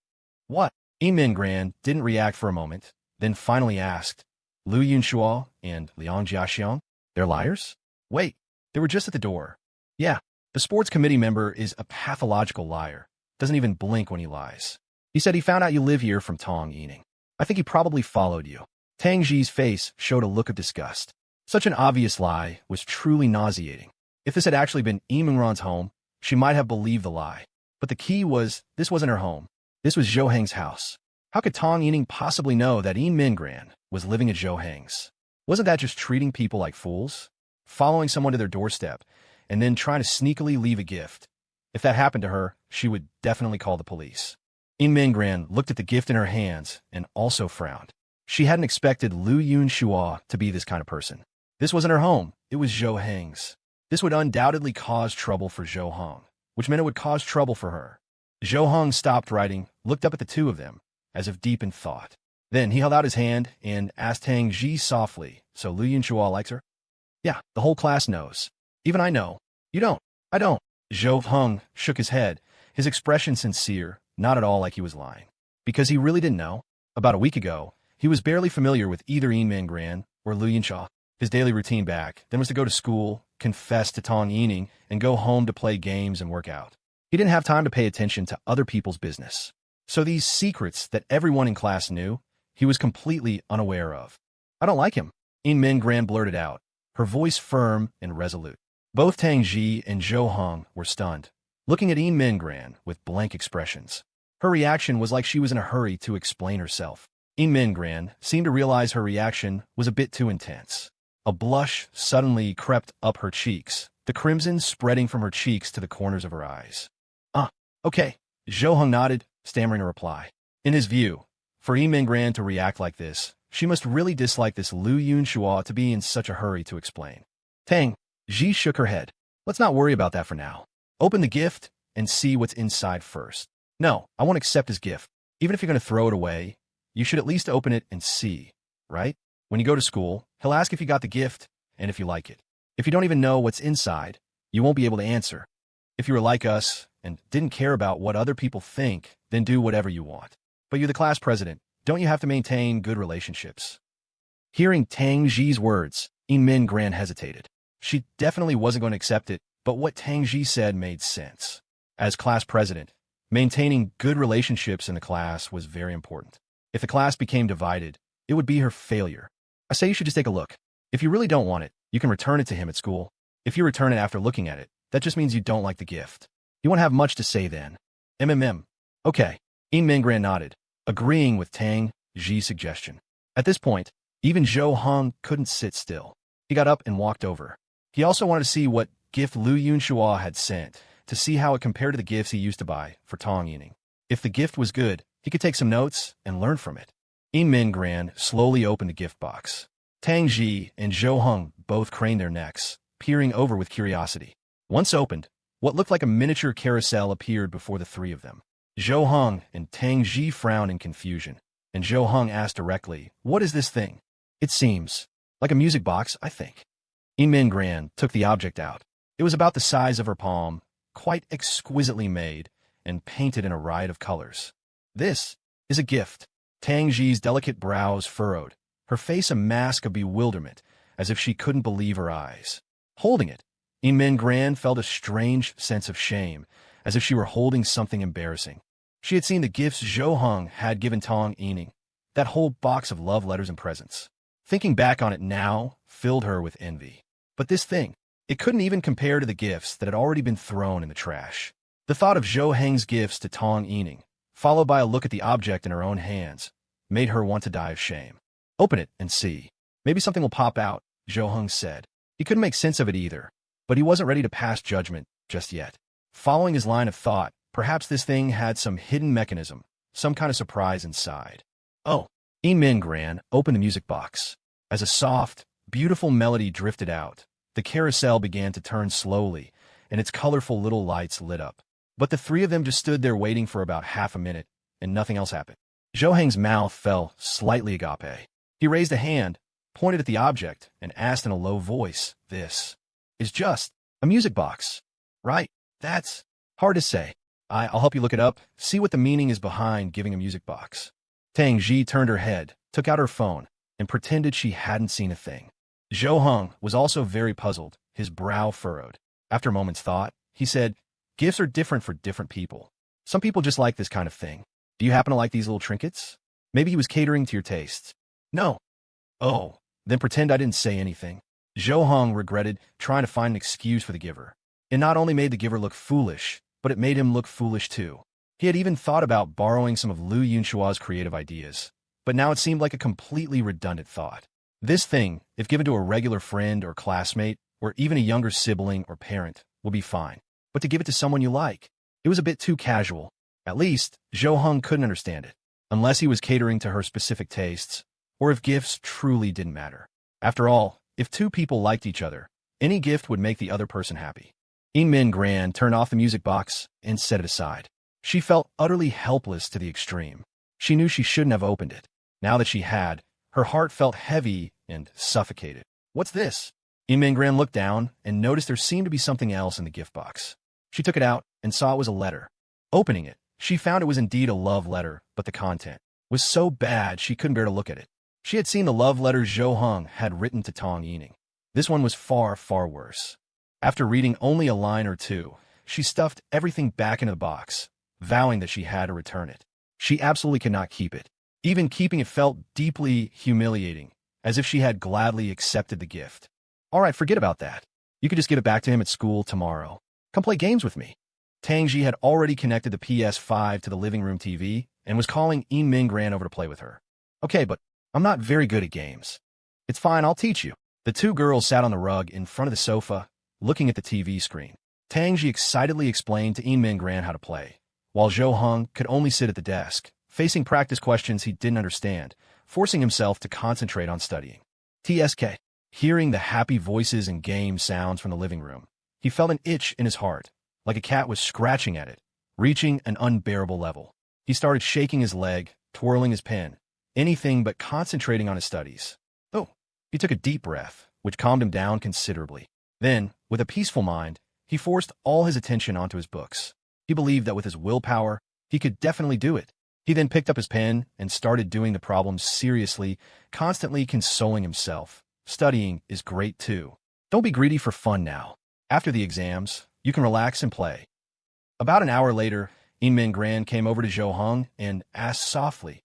What? Mingran didn't react for a moment, then finally asked, Liu Yinshua and Liang Jiaxiang? They're liars? Wait, they were just at the door. Yeah, the sports committee member is a pathological liar. Doesn't even blink when he lies. He said he found out you live here from Tong Yining. I think he probably followed you. Tang Ji's face showed a look of disgust. Such an obvious lie was truly nauseating. If this had actually been Mingran's home, she might have believed the lie. But the key was, this wasn't her home. This was Zhou Heng's house. How could Tong Yining possibly know that Mingran was living at Zhou Heng's? Wasn't that just treating people like fools? Following someone to their doorstep, and then trying to sneakily leave a gift. If that happened to her, she would definitely call the police. Mingran looked at the gift in her hands and also frowned. She hadn't expected Liu Yinshua to be this kind of person. This wasn't her home, it was Zhou Heng's. This would undoubtedly cause trouble for Zhou Hong, which meant it would cause trouble for her. Zhou Hong stopped writing, looked up at the 2 of them, as if deep in thought. Then he held out his hand and asked Tang Ji softly, So Liu Yinshua likes her? Yeah, the whole class knows. Even I know. You don't. I don't. Zhou Hong shook his head, his expression sincere, not at all like he was lying. Because he really didn't know. About a week ago, he was barely familiar with either Mingran or Liu Yinshua. His daily routine back then was to go to school, confess to Tong Yining, and go home to play games and work out. He didn't have time to pay attention to other people's business. So these secrets that everyone in class knew, he was completely unaware of. I don't like him, Mingran blurted out, her voice firm and resolute. Both Tang Ji and Zhou Hong were stunned, looking at Mingran with blank expressions. Her reaction was like she was in a hurry to explain herself. Min Gran seemed to realize her reaction was a bit too intense. A blush suddenly crept up her cheeks, the crimson spreading from her cheeks to the corners of her eyes. Okay. Zhou Heng nodded, stammering a reply. In his view, for Min Gran to react like this, she must really dislike this Lu Yunxua to be in such a hurry to explain. Tang, Ji shook her head. Let's not worry about that for now. Open the gift and see what's inside first. No, I won't accept his gift. Even if you're going to throw it away, you should at least open it and see, right? When you go to school, he'll ask if you got the gift and if you like it. If you don't even know what's inside, you won't be able to answer. If you were like us and didn't care about what other people think, then do whatever you want. But you're the class president. Don't you have to maintain good relationships? Hearing Tang Ji's words, Min Gran hesitated. She definitely wasn't going to accept it, but what Tang Ji said made sense. As class president, maintaining good relationships in the class was very important. If the class became divided, it would be her failure. I say you should just take a look. If you really don't want it, you can return it to him at school. If you return it after looking at it, that just means you don't like the gift. You won't have much to say then. Okay. Min Gran nodded, agreeing with Tang Ji's suggestion. At this point, even Zhou Heng couldn't sit still. He got up and walked over. He also wanted to see what gift Lu Yunxua had sent, to see how it compared to the gifts he used to buy for Tong Yining. If the gift was good, he could take some notes and learn from it. Min Gran slowly opened the gift box. Tang Ji and Zhou Heng both craned their necks, peering over with curiosity. Once opened, what looked like a miniature carousel appeared before the three of them. Zhou Heng and Tang Ji frowned in confusion, and Zhou Heng asked directly, "What is this thing?" "It seems like a music box, I think." Min Gran took the object out. It was about the size of her palm, quite exquisitely made, and painted in a riot of colors. "This is a gift." Tang Ji's delicate brows furrowed, her face a mask of bewilderment, as if she couldn't believe her eyes. Holding it, Min Gran felt a strange sense of shame, as if she were holding something embarrassing. She had seen the gifts Zhou Heng had given Tong Yining, that whole box of love letters and presents. Thinking back on it now filled her with envy. But this thing, it couldn't even compare to the gifts that had already been thrown in the trash. The thought of Zhou Heng's gifts to Tong Yining, followed by a look at the object in her own hands, made her want to die of shame. "Open it and see. Maybe something will pop out," Zhou Heng said. He couldn't make sense of it either, but he wasn't ready to pass judgment just yet. Following his line of thought, perhaps this thing had some hidden mechanism, some kind of surprise inside. Min Gran opened the music box. As a soft, beautiful melody drifted out, the carousel began to turn slowly, and its colorful little lights lit up. But the three of them just stood there waiting for about half a minute, and nothing else happened. Zhou Heng's mouth fell slightly agape. He raised a hand, pointed at the object, and asked in a low voice, "This is just a music box, right?" "That's hard to say. I'll help you look it up, see what the meaning is behind giving a music box." Tang Ji turned her head, took out her phone, and pretended she hadn't seen a thing. Zhou Heng was also very puzzled, his brow furrowed. After a moment's thought, he said, "Gifts are different for different people. Some people just like this kind of thing. Do you happen to like these little trinkets? Maybe he was catering to your tastes." "No." "Oh, then pretend I didn't say anything." Zhou Heng regretted trying to find an excuse for the giver. It not only made the giver look foolish, but it made him look foolish too. He had even thought about borrowing some of Lu Yunxua's creative ideas, but now it seemed like a completely redundant thought. This thing, if given to a regular friend or classmate, or even a younger sibling or parent, would be fine. But to give it to someone you like, it was a bit too casual. At least, Zhou Heng couldn't understand it, unless he was catering to her specific tastes, or if gifts truly didn't matter. After all, if two people liked each other, any gift would make the other person happy. Min Gran turned off the music box and set it aside. She felt utterly helpless to the extreme. She knew she shouldn't have opened it. Now that she had, her heart felt heavy and suffocated. "What's this?" Min Gran looked down and noticed there seemed to be something else in the gift box. She took it out and saw it was a letter. Opening it, she found it was indeed a love letter, but the content was so bad she couldn't bear to look at it. She had seen the love letter Zhou Heng had written to Tong Yining. This one was far, far worse. After reading only a line or two, she stuffed everything back into the box, vowing that she had to return it. She absolutely could not keep it. Even keeping it felt deeply humiliating, as if she had gladly accepted the gift. "All right, forget about that. You could just give it back to him at school tomorrow. Come play games with me." Tang Ji had already connected the PS5 to the living room TV and was calling Min Gran over to play with her. Okay, but I'm not very good at games. It's fine, I'll teach you. The two girls sat on the rug in front of the sofa, looking at the TV screen. Tang Ji excitedly explained to In Min Gran how to play, while Zhou Heng could only sit at the desk, facing practice questions he didn't understand, forcing himself to concentrate on studying. TSK. Hearing the happy voices and game sounds from the living room, he felt an itch in his heart, like a cat was scratching at it, reaching an unbearable level. He started shaking his leg, twirling his pen, anything but concentrating on his studies. Oh, he took a deep breath, which calmed him down considerably. Then, with a peaceful mind, he forced all his attention onto his books. He believed that with his willpower, he could definitely do it. He then picked up his pen and started doing the problems seriously, constantly consoling himself. Studying is great too. Don't be greedy for fun now. After the exams, you can relax and play. About an hour later, In Min Gran came over to Zhou Heng and asked softly,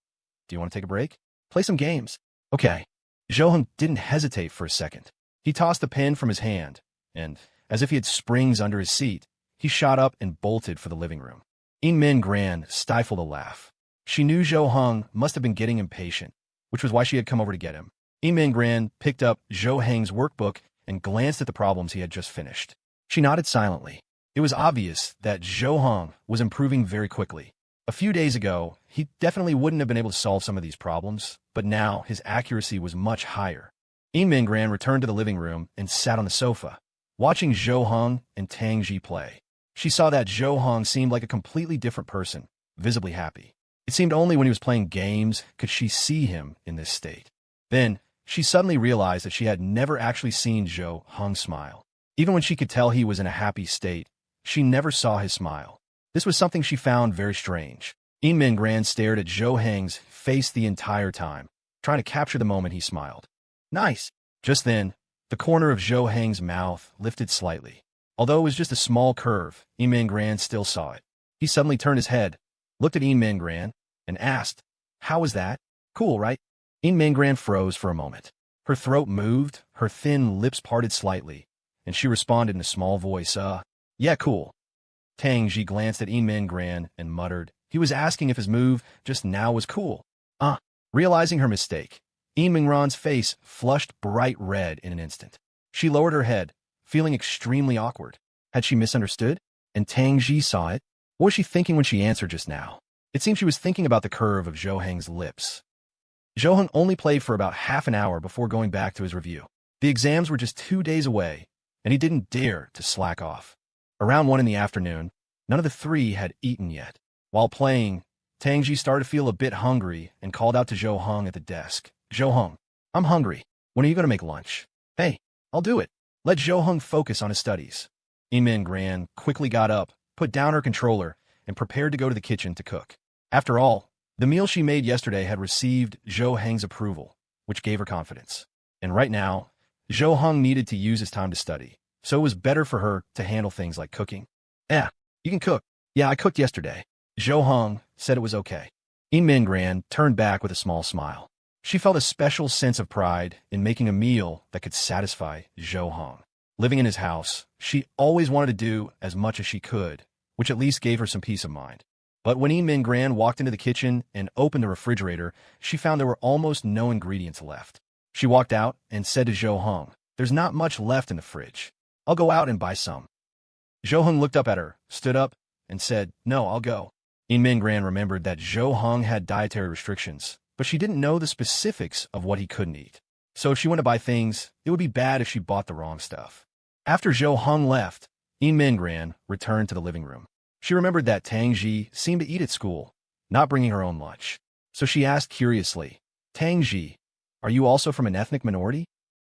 "Do you want to take a break? Play some games." Okay. Zhou Heng didn't hesitate for a second. He tossed the pen from his hand, and, as if he had springs under his seat, he shot up and bolted for the living room. In Min Gran stifled a laugh. She knew Zhou Heng must have been getting impatient, which was why she had come over to get him. In Min Gran picked up Zhou Heng's workbook and glanced at the problems he had just finished. She nodded silently. It was obvious that Zhou Heng was improving very quickly. A few days ago, he definitely wouldn't have been able to solve some of these problems, but now his accuracy was much higher. In Min Gran returned to the living room and sat on the sofa, watching Zhou Heng and Tang Ji play. She saw that Zhou Heng seemed like a completely different person, visibly happy. It seemed only when he was playing games could she see him in this state. Then, she suddenly realized that she had never actually seen Zhou Heng smile. Even when she could tell he was in a happy state, she never saw his smile. This was something she found very strange. In Min Gran stared at Zhou Heng's face the entire time, trying to capture the moment he smiled. Nice! Just then, the corner of Zhou Heng's mouth lifted slightly. Although it was just a small curve, In Min Gran still saw it. He suddenly turned his head, looked at In Min Gran, and asked, "How was that? Cool, right?" In Min Gran froze for a moment. Her throat moved, her thin lips parted slightly, and she responded in a small voice, "Yeah, cool." Tang Ji glanced at In Min Gran and muttered, he was asking if his move just now was cool. Realizing her mistake, In Min Gran's face flushed bright red in an instant. She lowered her head, feeling extremely awkward. Had she misunderstood? And Tang Ji saw it? What was she thinking when she answered just now? It seemed she was thinking about the curve of Zhou Heng's lips. Zhou Heng only played for about half an hour before going back to his review. The exams were just 2 days away, and he didn't dare to slack off. Around 1 in the afternoon, none of the three had eaten yet. While playing, Tang Ji started to feel a bit hungry and called out to Zhou Heng at the desk. "Zhou Heng, I'm hungry. When are you going to make lunch?" "Hey, I'll do it." Let Zhou Heng focus on his studies. In Min Gran quickly got up, put down her controller, and prepared to go to the kitchen to cook. After all, the meal she made yesterday had received Zhou Heng's approval, which gave her confidence. And right now, Zhou Heng needed to use his time to study, so it was better for her to handle things like cooking. "Yeah, you can cook." "Yeah, I cooked yesterday." Zhou Heng said it was okay. In Min Gran turned back with a small smile. She felt a special sense of pride in making a meal that could satisfy Zhou Heng. Living in his house, she always wanted to do as much as she could, which at least gave her some peace of mind. But when In Min Gran walked into the kitchen and opened the refrigerator, she found there were almost no ingredients left. She walked out and said to Zhou Heng, "There's not much left in the fridge. I'll go out and buy some." Zhou Heng looked up at her, stood up, and said, "No, I'll go." In Min Gran remembered that Zhou Heng had dietary restrictions, but she didn't know the specifics of what he couldn't eat. So if she went to buy things, it would be bad if she bought the wrong stuff. After Zhou Heng left, In Min Gran returned to the living room. She remembered that Tang Ji seemed to eat at school, not bringing her own lunch. So she asked curiously, "Tang Ji, are you also from an ethnic minority?"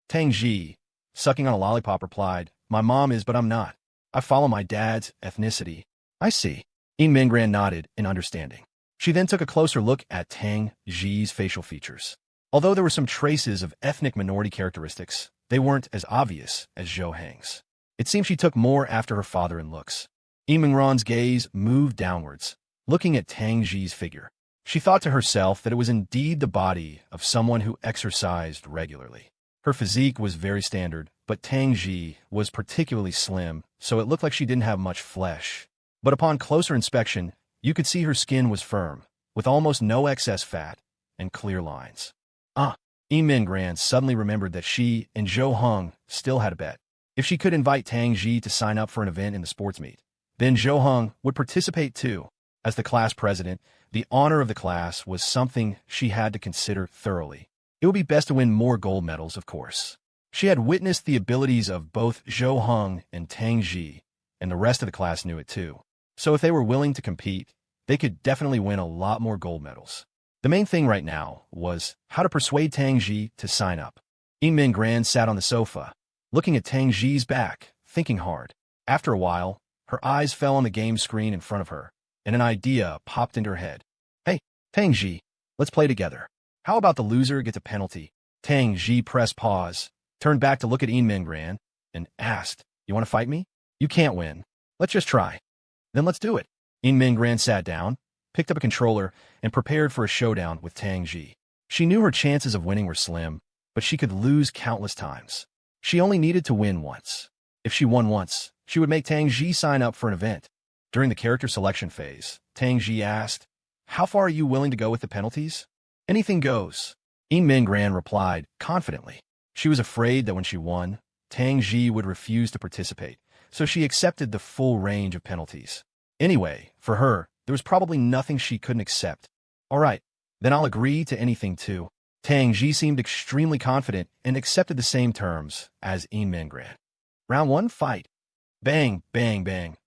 Tang Ji, sucking on a lollipop, replied, "My mom is, but I'm not. I follow my dad's ethnicity." "I see." In Min Gran nodded in understanding. She then took a closer look at Tang Ji's facial features. Although there were some traces of ethnic minority characteristics, they weren't as obvious as Zhou Heng's. It seemed she took more after her father in looks. In Min Gran's gaze moved downwards, looking at Tang Ji's figure. She thought to herself that it was indeed the body of someone who exercised regularly. Her physique was very standard, but Tang Ji was particularly slim, so it looked like she didn't have much flesh. But upon closer inspection, you could see her skin was firm, with almost no excess fat, and clear lines. Ah, Min Gran suddenly remembered that she and Zhou Heng still had a bet. If she could invite Tang Ji to sign up for an event in the sports meet, then Zhou Heng would participate too. As the class president, the honor of the class was something she had to consider thoroughly. It would be best to win more gold medals, of course. She had witnessed the abilities of both Zhou Heng and Tang Ji, and the rest of the class knew it too. So if they were willing to compete, they could definitely win a lot more gold medals. The main thing right now was how to persuade Tang Ji to sign up. Min Gran sat on the sofa, looking at Tang Ji's back, thinking hard. After a while, her eyes fell on the game screen in front of her, and an idea popped into her head. Hey, Tang Ji, let's play together. How about the loser gets a penalty? Tang Ji pressed pause, turned back to look at Min Gran, and asked, You want to fight me? You can't win. Let's just try. Then let's do it. Min Gran sat down, picked up a controller, and prepared for a showdown with Tang Ji. She knew her chances of winning were slim, but she could lose countless times. She only needed to win once. If she won once, she would make Tang Ji sign up for an event. During the character selection phase, Tang Ji asked, How far are you willing to go with the penalties? Anything goes. Min Gran replied confidently. She was afraid that when she won, Tang Ji would refuse to participate, so she accepted the full range of penalties. Anyway, for her, there was probably nothing she couldn't accept. All right, then I'll agree to anything too. Tang Ji seemed extremely confident and accepted the same terms as Min Gran. Round 1, fight. Bang, bang, bang.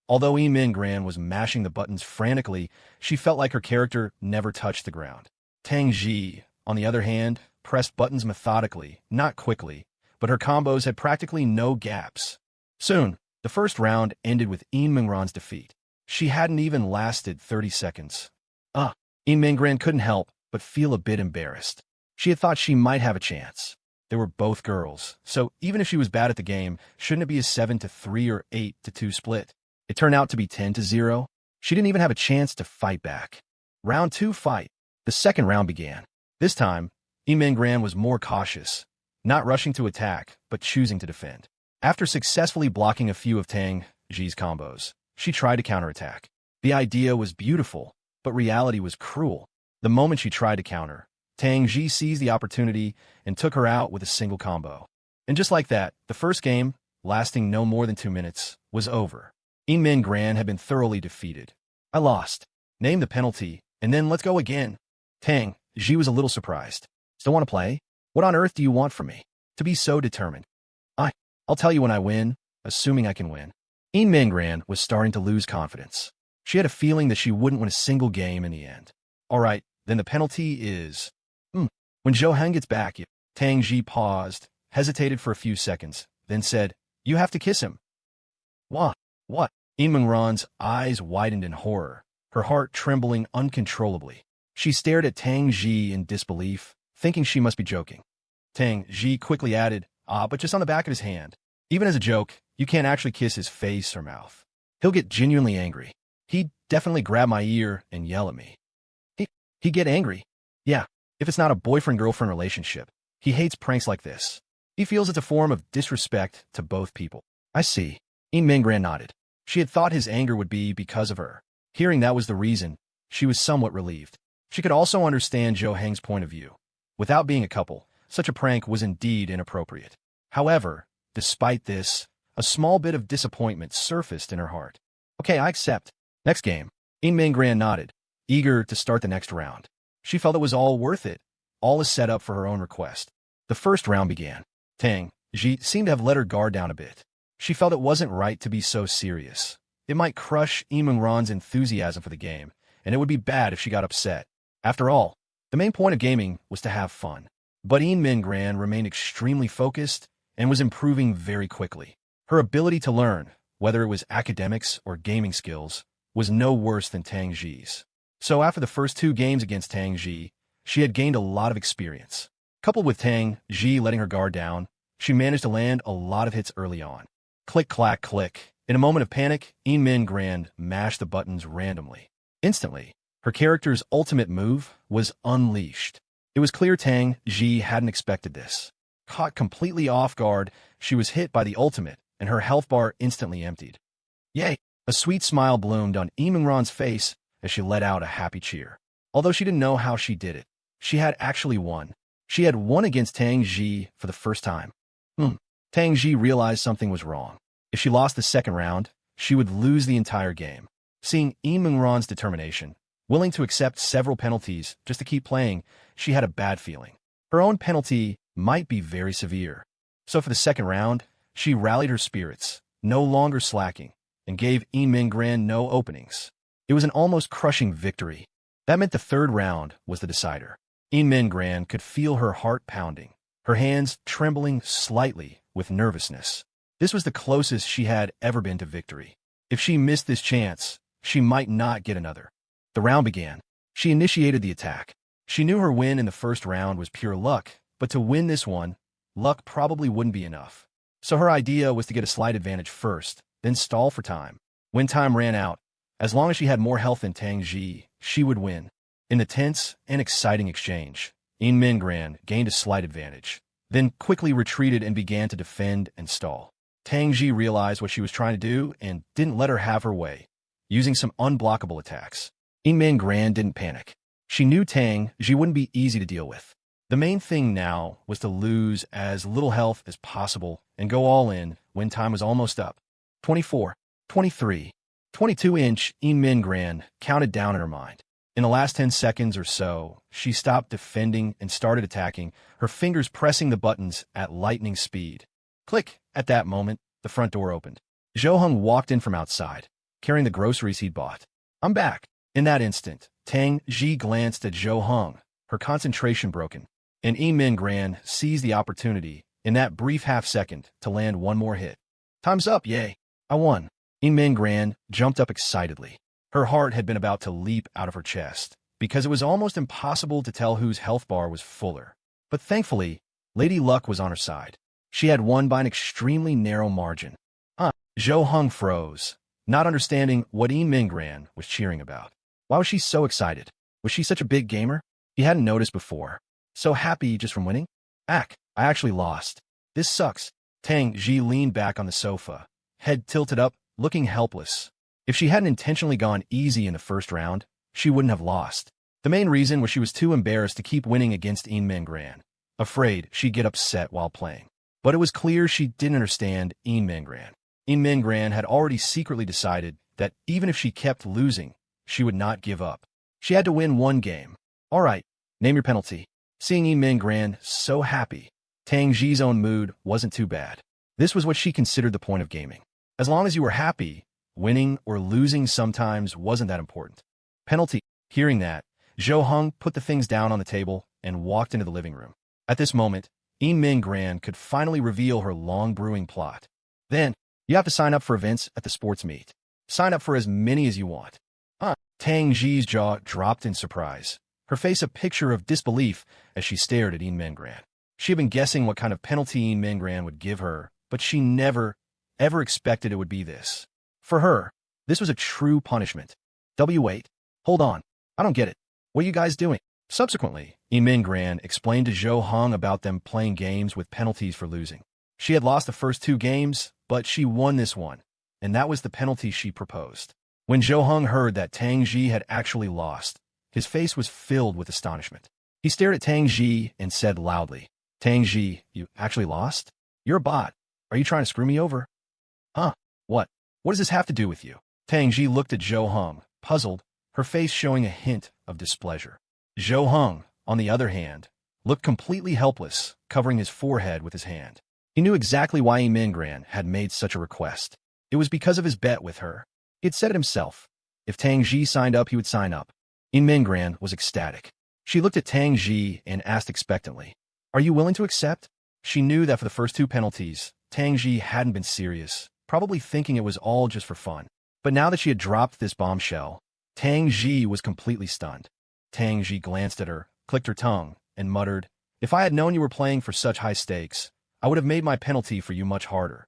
Although Min Gran was mashing the buttons frantically, she felt like her character never touched the ground. Tang Ji, on the other hand, pressed buttons methodically, not quickly, but her combos had practically no gaps. Soon, the first round ended with Min Gran's defeat. She hadn't even lasted 30 seconds. Min Gran couldn't help but feel a bit embarrassed. She had thought she might have a chance. They were both girls, so even if she was bad at the game, shouldn't it be a 7-3 or 8-2 split? It turned out to be 10-0. She didn't even have a chance to fight back. Round 2, fight. The second round began. This time, Min Gran was more cautious, not rushing to attack, but choosing to defend. After successfully blocking a few of Tang Ji's combos, she tried to counterattack. The idea was beautiful, but reality was cruel. The moment she tried to counter, Tang Ji seized the opportunity and took her out with a single combo. And just like that, the first game, lasting no more than 2 minutes, was over. Min Gran had been thoroughly defeated. I lost. Name the penalty, and then let's go again. Tang Ji was a little surprised. Still want to play? What on earth do you want from me? To be so determined. I'll tell you when I win, assuming I can win. Min Gran was starting to lose confidence. She had a feeling that she wouldn't win a single game in the end. All right, then the penalty is... When Zhou Heng gets back, Tang Ji paused, hesitated for a few seconds, then said, You have to kiss him. What? Min Gran's eyes widened in horror, her heart trembling uncontrollably. She stared at Tang Ji in disbelief, thinking she must be joking. Tang Ji quickly added, but just on the back of his hand. Even as a joke, you can't actually kiss his face or mouth. He'll get genuinely angry. He'd definitely grab my ear and yell at me. He'd get angry. Yeah, if it's not a boyfriend-girlfriend relationship. He hates pranks like this. He feels it's a form of disrespect to both people. I see. Min Gran nodded. She had thought his anger would be because of her. Hearing that was the reason, she was somewhat relieved. She could also understand Zhou Heng's point of view. Without being a couple, such a prank was indeed inappropriate. However, despite this, a small bit of disappointment surfaced in her heart. Okay, I accept. Next game. Min Gran nodded, eager to start the next round. She felt it was all worth it. All is set up for her own request. The first round began. Tang Ji seemed to have let her guard down a bit. She felt it wasn't right to be so serious. It might crush Min Gran's enthusiasm for the game, and it would be bad if she got upset. After all, the main point of gaming was to have fun. But Min Gran remained extremely focused and was improving very quickly. Her ability to learn, whether it was academics or gaming skills, was no worse than Tang Ji's. So after the first 2 games against Tang Ji, she had gained a lot of experience. Coupled with Tang Ji letting her guard down, she managed to land a lot of hits early on. Click, clack, click. In a moment of panic, Min Gran mashed the buttons randomly. Instantly, her character's ultimate move was unleashed. It was clear Tang Ji hadn't expected this. Caught completely off guard, she was hit by the ultimate, and her health bar instantly emptied. Yay! A sweet smile bloomed on Min Gran's face as she let out a happy cheer. Although she didn't know how she did it, She had actually won. She had won against Tang Ji for the first time. Tang Ji realized something was wrong. If she lost the second round, she would lose the entire game. Seeing Yin Mingran's determination, willing to accept several penalties just to keep playing, she had a bad feeling. Her own penalty might be very severe. So for the second round, she rallied her spirits, no longer slacking, and gave Yin Mingran no openings. It was an almost crushing victory. That meant the third round was the decider. Yin Mingran could feel her heart pounding, her hands trembling slightly with nervousness. This was the closest she had ever been to victory. If she missed this chance, she might not get another. The round began. She initiated the attack. She knew her win in the first round was pure luck, but to win this one, luck probably wouldn't be enough. So her idea was to get a slight advantage first, then stall for time. When time ran out, as long as she had more health than Tang Ji, she would win. In the tense and exciting exchange, Yin Mingran gained a slight advantage, then quickly retreated and began to defend and stall. Tang Ji realized what she was trying to do and didn't let her have her way, using some unblockable attacks. Yin Mingran didn't panic. She knew Tang Ji wouldn't be easy to deal with. The main thing now was to lose as little health as possible and go all in when time was almost up. 24, 23, 22-inch Yin Mingran counted down in her mind. In the last 10 seconds or so, she stopped defending and started attacking, her fingers pressing the buttons at lightning speed. Click! At that moment, the front door opened. Zhou Heng walked in from outside, carrying the groceries he'd bought. "I'm back." In that instant, Tang Ji glanced at Zhou Heng, her concentration broken, and Yin Mingran seized the opportunity in that brief half-second to land one more hit. "Time's up, yay! I won." Yin Mingran jumped up excitedly. Her heart had been about to leap out of her chest, because it was almost impossible to tell whose health bar was fuller. But thankfully, Lady Luck was on her side. She had won by an extremely narrow margin. Zhou Heng froze, not understanding what Yin Mingran was cheering about. Why was she so excited? Was she such a big gamer? He hadn't noticed before. So happy just from winning? I actually lost. This sucks. Tang Ji leaned back on the sofa, head tilted up, looking helpless. If she hadn't intentionally gone easy in the first round, she wouldn't have lost. The main reason was she was too embarrassed to keep winning against Yin Mingran, afraid she'd get upset while playing. But it was clear she didn't understand Yin Mingran. Yin Mingran had already secretly decided that even if she kept losing, she would not give up. She had to win one game. "All right, name your penalty." Seeing Yin Mingran so happy, Tang Ji's own mood wasn't too bad. This was what she considered the point of gaming. As long as you were happy, winning or losing sometimes wasn't that important. Penalty. Hearing that, Zhou Heng put the things down on the table and walked into the living room. At this moment, Yin Mingran could finally reveal her long brewing plot. "Then, you have to sign up for events at the sports meet. Sign up for as many as you want." Tang Ji's jaw dropped in surprise, her face a picture of disbelief as she stared at Yin Mingran. She had been guessing what kind of penalty Yin Mingran would give her, but she never, ever expected it would be this. For her, this was a true punishment. Wait, hold on, I don't get it. What are you guys doing? Subsequently, Yin Mingran explained to Zhou Heng about them playing games with penalties for losing. She had lost the first two games, but she won this one, and that was the penalty she proposed. When Zhou Heng heard that Tang Ji had actually lost, his face was filled with astonishment. He stared at Tang Ji and said loudly, "Tang Ji, you actually lost? You're a bot. Are you trying to screw me over?" What? What does this have to do with you?" Tang Ji looked at Zhou Heng, puzzled, her face showing a hint of displeasure. Zhou Heng, on the other hand, looked completely helpless, covering his forehead with his hand. He knew exactly why Yin Mingran had made such a request. It was because of his bet with her. He had said it himself. If Tang Ji signed up, he would sign up. Yin Mingran was ecstatic. She looked at Tang Ji and asked expectantly, "Are you willing to accept?" She knew that for the first two penalties, Tang Ji hadn't been serious, probably thinking it was all just for fun. But now that she had dropped this bombshell, Tang Ji was completely stunned. Tang Ji glanced at her, clicked her tongue, and muttered, "If I had known you were playing for such high stakes, I would have made my penalty for you much harder."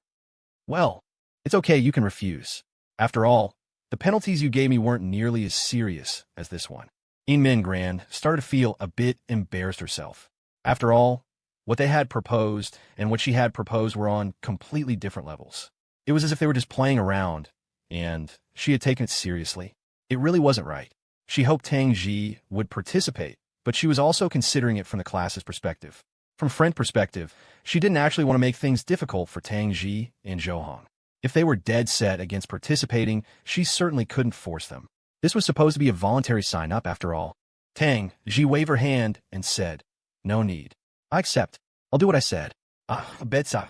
"Well, it's okay, you can refuse. After all, the penalties you gave me weren't nearly as serious as this one." Yin Mingran started to feel a bit embarrassed herself. After all, what they had proposed and what she had proposed were on completely different levels. It was as if they were just playing around, and she had taken it seriously. It really wasn't right. She hoped Tang Ji would participate, but she was also considering it from the class's perspective. From friend perspective, she didn't actually want to make things difficult for Tang Ji and Zhou Hong. If they were dead set against participating, she certainly couldn't force them. This was supposed to be a voluntary sign-up after all. Tang Ji waved her hand and said, "No need. I accept. I'll do what I said." Betsa.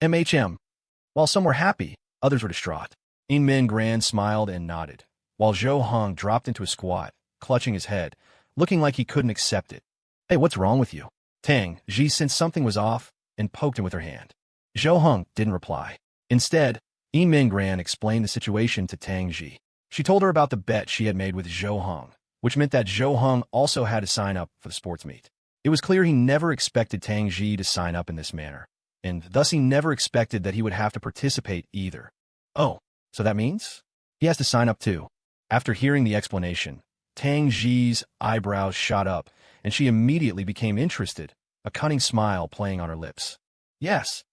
MHM. While some were happy, others were distraught. In Min Gran smiled and nodded, while Zhou Hong dropped into a squat, clutching his head, looking like he couldn't accept it. "Hey, what's wrong with you?" Tang Ji sensed something was off and poked him with her hand. Zhou Hong didn't reply. Instead, Min Gran explained the situation to Tang Ji. She told her about the bet she had made with Zhou Hong, which meant that Zhou Hong also had to sign up for the sports meet. It was clear he never expected Tang Ji to sign up in this manner, and thus he never expected that he would have to participate either. Oh, so that means he has to sign up too. After hearing the explanation, Tang Ji's eyebrows shot up, and she immediately became interested, a cunning smile playing on her lips. "Yes,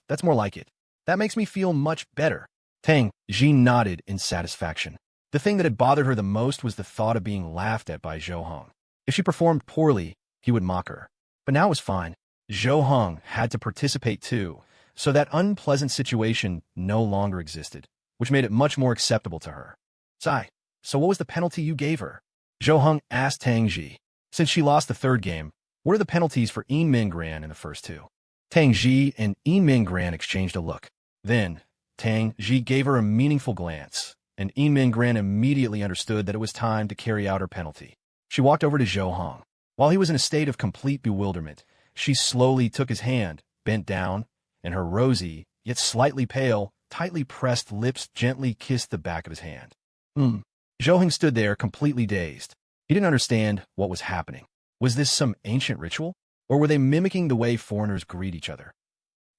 that's more like it. That makes me feel much better." Tang Ji nodded in satisfaction. The thing that had bothered her the most was the thought of being laughed at by Zhou Hong. If she performed poorly, he would mock her. But now it was fine. Zhou Hong had to participate too, so that unpleasant situation no longer existed, which made it much more acceptable to her. "Sai, so what was the penalty you gave her?" Zhou Hong asked Tang Ji. Since she lost the third game, what are the penalties for Min Gran in the first two? Tang Ji and Min Gran exchanged a look. Then, Tang Ji gave her a meaningful glance, and Min Gran immediately understood that it was time to carry out her penalty. She walked over to Zhou Hong. While he was in a state of complete bewilderment, she slowly took his hand, bent down, and her rosy, yet slightly pale, tightly pressed lips gently kissed the back of his hand. Zhou Hong stood there completely dazed. He didn't understand what was happening. Was this some ancient ritual? Or were they mimicking the way foreigners greet each other?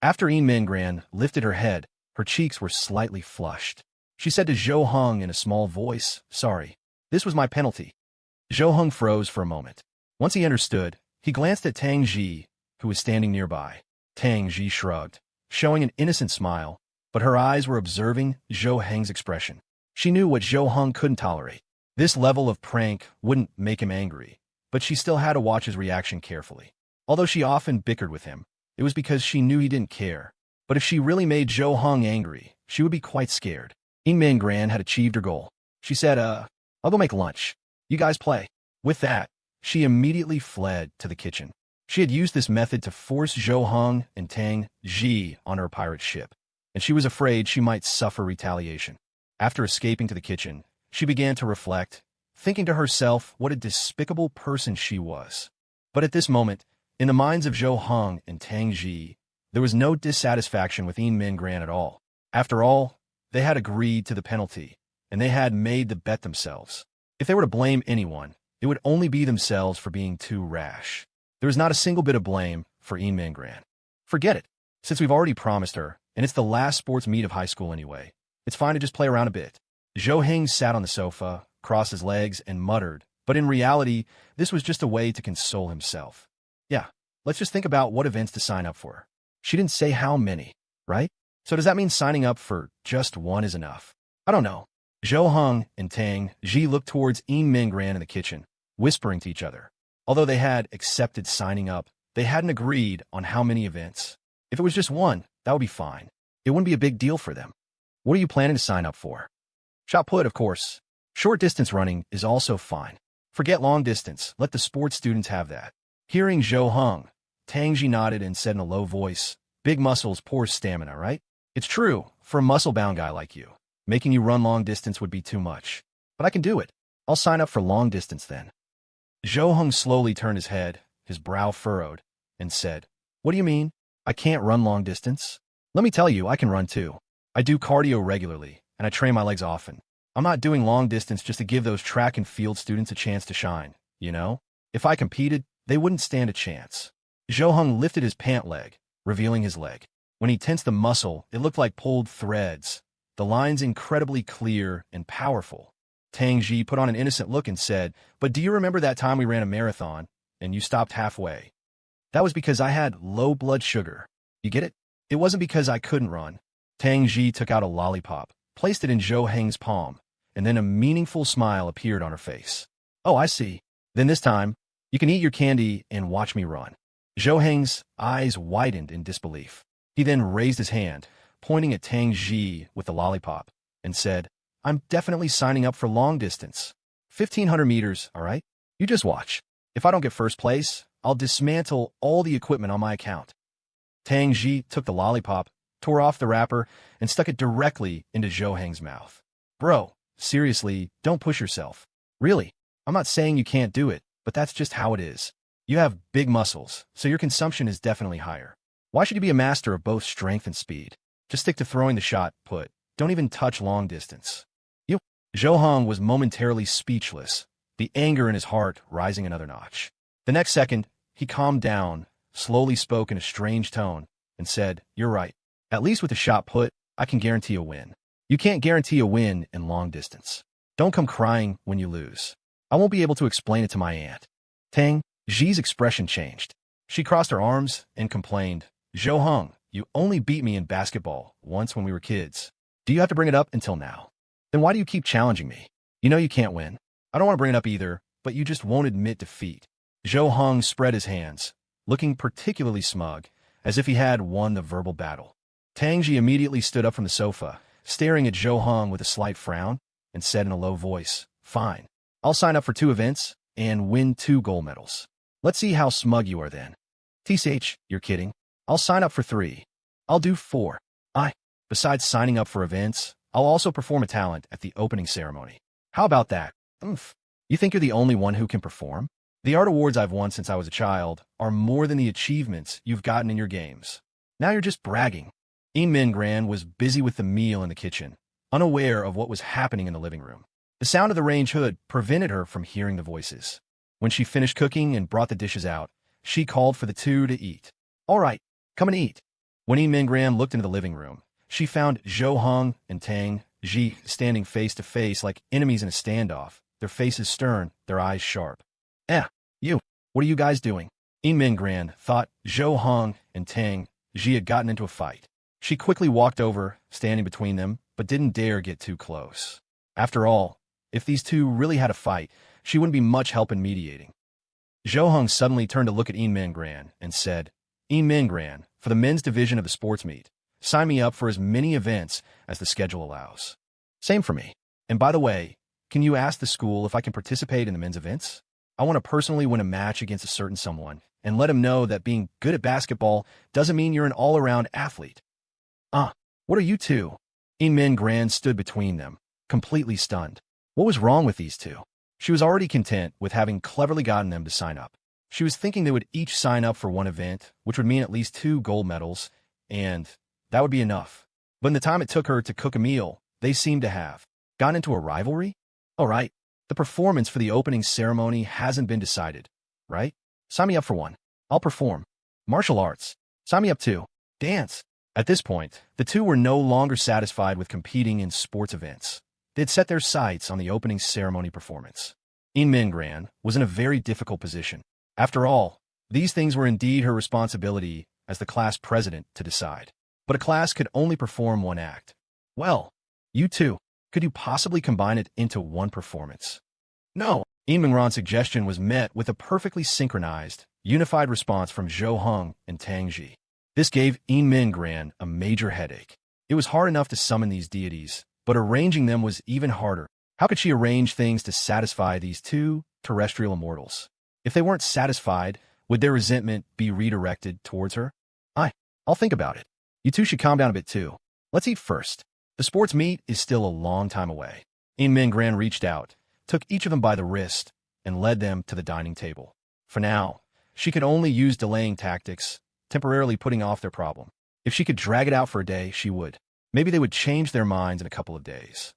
After Min Gran lifted her head, her cheeks were slightly flushed. She said to Zhou Hong in a small voice, "Sorry, this was my penalty." Zhou Hong froze for a moment. Once he understood, he glanced at Tang Ji, who was standing nearby. Tang Ji shrugged, showing an innocent smile, but her eyes were observing Zhou Hong's expression. She knew what Zhou Hong couldn't tolerate. This level of prank wouldn't make him angry, but she still had to watch his reaction carefully. Although she often bickered with him, it was because she knew he didn't care. But if she really made Zhou Hong angry, she would be quite scared. Min Gran had achieved her goal. She said, "I'll go make lunch. You guys play." With that, she immediately fled to the kitchen. She had used this method to force Zhou Hong and Tang Ji on her pirate ship, and she was afraid she might suffer retaliation. After escaping to the kitchen, she began to reflect, thinking to herself what a despicable person she was. But at this moment, in the minds of Zhou Hong and Tang Ji, there was no dissatisfaction with Min Gran at all. After all, they had agreed to the penalty, and they had made the bet themselves. If they were to blame anyone, it would only be themselves for being too rash. There was not a single bit of blame for Min Gran. Forget it, since we've already promised her, and it's the last sports meet of high school anyway. It's fine to just play around a bit. Zhou Hong sat on the sofa, crossed his legs, and muttered, but in reality, this was just a way to console himself. Yeah, let's just think about what events to sign up for. She didn't say how many, right? So does that mean signing up for just one is enough? I don't know. Zhou Hong and Tang Ji looked towards Min Gran in the kitchen, whispering to each other. Although they had accepted signing up, they hadn't agreed on how many events. If it was just one, that would be fine. It wouldn't be a big deal for them. What are you planning to sign up for? Shot put, of course. Short distance running is also fine. Forget long distance. Let the sports students have that. Hearing Zhou Hong, Tang Ji nodded and said in a low voice, "Big muscles, poor stamina, right? It's true, for a muscle-bound guy like you. Making you run long distance would be too much. But I can do it. I'll sign up for long distance then." Zhou Hong slowly turned his head, his brow furrowed, and said, "What do you mean? I can't run long distance? Let me tell you, I can run too. I do cardio regularly, and I train my legs often. I'm not doing long distance just to give those track and field students a chance to shine, you know? If I competed, they wouldn't stand a chance." Zhou Hong lifted his pant leg, revealing his leg. When he tensed the muscle, it looked like pulled threads, the lines incredibly clear and powerful. Tang Ji put on an innocent look and said, "But do you remember that time we ran a marathon, and you stopped halfway? That was because I had low blood sugar. You get it? It wasn't because I couldn't run." Tang Ji took out a lollipop, placed it in Zhou Hong's palm, and then a meaningful smile appeared on her face. "Oh, I see. Then this time, You can eat your candy and watch me run. Zhou Heng's eyes widened in disbelief. He then raised his hand, pointing at Tang Ji with the lollipop, and said, I'm definitely signing up for long distance. 1,500 meters, all right? You just watch. If I don't get first place, I'll dismantle all the equipment on my account. Tang Ji took the lollipop, tore off the wrapper, and stuck it directly into Zhou Heng's mouth. Bro, seriously, don't push yourself. Really, I'm not saying you can't do it, but that's just how it is. You have big muscles, so your consumption is definitely higher. Why should you be a master of both strength and speed? Just stick to throwing the shot put. Don't even touch long distance. Zhou Heng was momentarily speechless, the anger in his heart rising another notch. The next second, he calmed down, slowly spoke in a strange tone, and said, You're right. At least with the shot put, I can guarantee a win. You can't guarantee a win in long distance. Don't come crying when you lose. I won't be able to explain it to my aunt. Tang Ji's expression changed. She crossed her arms and complained, Zhou Heng, you only beat me in basketball once when we were kids. Do you have to bring it up until now? Then why do you keep challenging me? You know you can't win. I don't want to bring it up either, but you just won't admit defeat. Zhou Heng spread his hands, looking particularly smug, as if he had won the verbal battle. Tang Ji immediately stood up from the sofa, staring at Zhou Heng with a slight frown, and said in a low voice, Fine. I'll sign up for 2 events and win 2 gold medals. Let's see how smug you are then. TCH, you're kidding. I'll sign up for 3. I'll do 4. Besides signing up for events, I'll also perform a talent at the opening ceremony. How about that? Oomph. You think you're the only one who can perform? The art awards I've won since I was a child are more than the achievements you've gotten in your games. Now you're just bragging. Yin Mingran was busy with the meal in the kitchen, unaware of what was happening in the living room. The sound of the range hood prevented her from hearing the voices. When she finished cooking and brought the dishes out, she called for the 2 to eat. All right, come and eat. When Yin Mingran looked into the living room, she found Zhou Heng and Tang Ji standing face to face like enemies in a standoff, their faces stern, their eyes sharp. You, what are you guys doing? Yin Mingran thought Zhou Heng and Tang Ji had gotten into a fight. She quickly walked over, standing between them, but didn't dare get too close. After all, if these two really had a fight, she wouldn't be much help in mediating. Zhou Heng suddenly turned to look at Yin Mingran and said, Yin Mingran, for the men's division of the sports meet, sign me up for as many events as the schedule allows. Same for me. And by the way, can you ask the school if I can participate in the men's events? I want to personally win a match against a certain someone and let him know that being good at basketball doesn't mean you're an all-around athlete. What are you two? Yin Mingran stood between them, completely stunned. What was wrong with these two? She was already content with having cleverly gotten them to sign up. She was thinking they would each sign up for one event, which would mean at least 2 gold medals, and that would be enough. But in the time it took her to cook a meal, they seemed to have gotten into a rivalry? All right, the performance for the opening ceremony hasn't been decided, right? Sign me up for one. I'll perform. Martial arts. Sign me up too. Dance. At this point, the two were no longer satisfied with competing in sports events. They'd set their sights on the opening ceremony performance. Yin Mingran was in a very difficult position. After all, these things were indeed her responsibility as the class president to decide. But a class could only perform one act. Well, you two, could you possibly combine it into one performance? No. Yin Mingran's suggestion was met with a perfectly synchronized, unified response from Zhou Heng and Tang Ji. This gave Yin Mingran a major headache. It was hard enough to summon these deities, but arranging them was even harder. How could she arrange things to satisfy these 2 terrestrial immortals? If they weren't satisfied, would their resentment be redirected towards her? I'll think about it. You two should calm down a bit too. Let's eat first. The sports meet is still a long time away. Yin Mingran reached out, took each of them by the wrist, and led them to the dining table. For now, she could only use delaying tactics, temporarily putting off their problem. If she could drag it out for a day, she would. Maybe they would change their minds in a couple of days.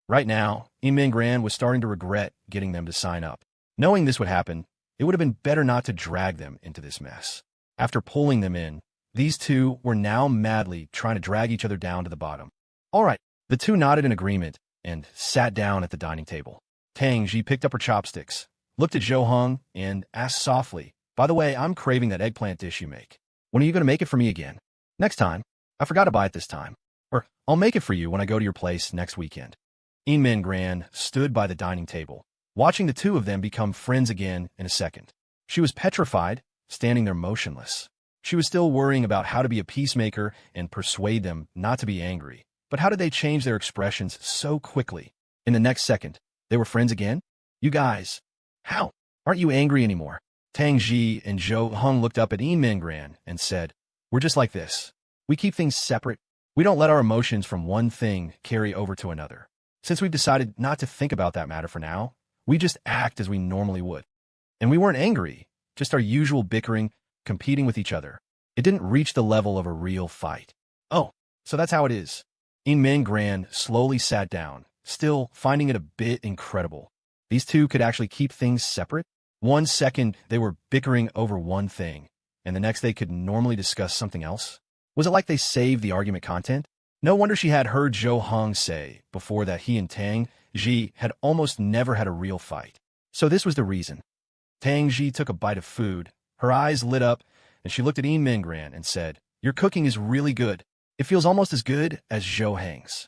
Right now, Yin Mingran was starting to regret getting them to sign up. Knowing this would happen, it would have been better not to drag them into this mess. After pulling them in, these two were now madly trying to drag each other down to the bottom. All right, the two nodded in agreement and sat down at the dining table. Tang Ji picked up her chopsticks, looked at Zhou Heng, and asked softly, By the way, I'm craving that eggplant dish you make. When are you going to make it for me again? Next time. I forgot to buy it this time. Or I'll make it for you when I go to your place next weekend. Yin Mingran stood by the dining table, watching the two of them become friends again in a second. She was petrified, standing there motionless. She was still worrying about how to be a peacemaker and persuade them not to be angry. But how did they change their expressions so quickly? In the next second, they were friends again? You guys, how? Aren't you angry anymore? Tang Ji and Zhou Heng looked up at Yin Mingran and said, we're just like this. We keep things separate. We don't let our emotions from one thing carry over to another. Since we've decided not to think about that matter for now, we just act as we normally would. And we weren't angry, just our usual bickering, competing with each other. It didn't reach the level of a real fight. Oh, so that's how it is. Yin Mingran slowly sat down, still finding it a bit incredible. These two could actually keep things separate? 1 second they were bickering over one thing, and the next they could normally discuss something else? Was it like they saved the argument content? No wonder she had heard Zhou Heng say before that he and Tang Ji had almost never had a real fight. So this was the reason. Tang Ji took a bite of food, her eyes lit up, and she looked at Yin Mingran and said, your cooking is really good. It feels almost as good as Zhou Heng's.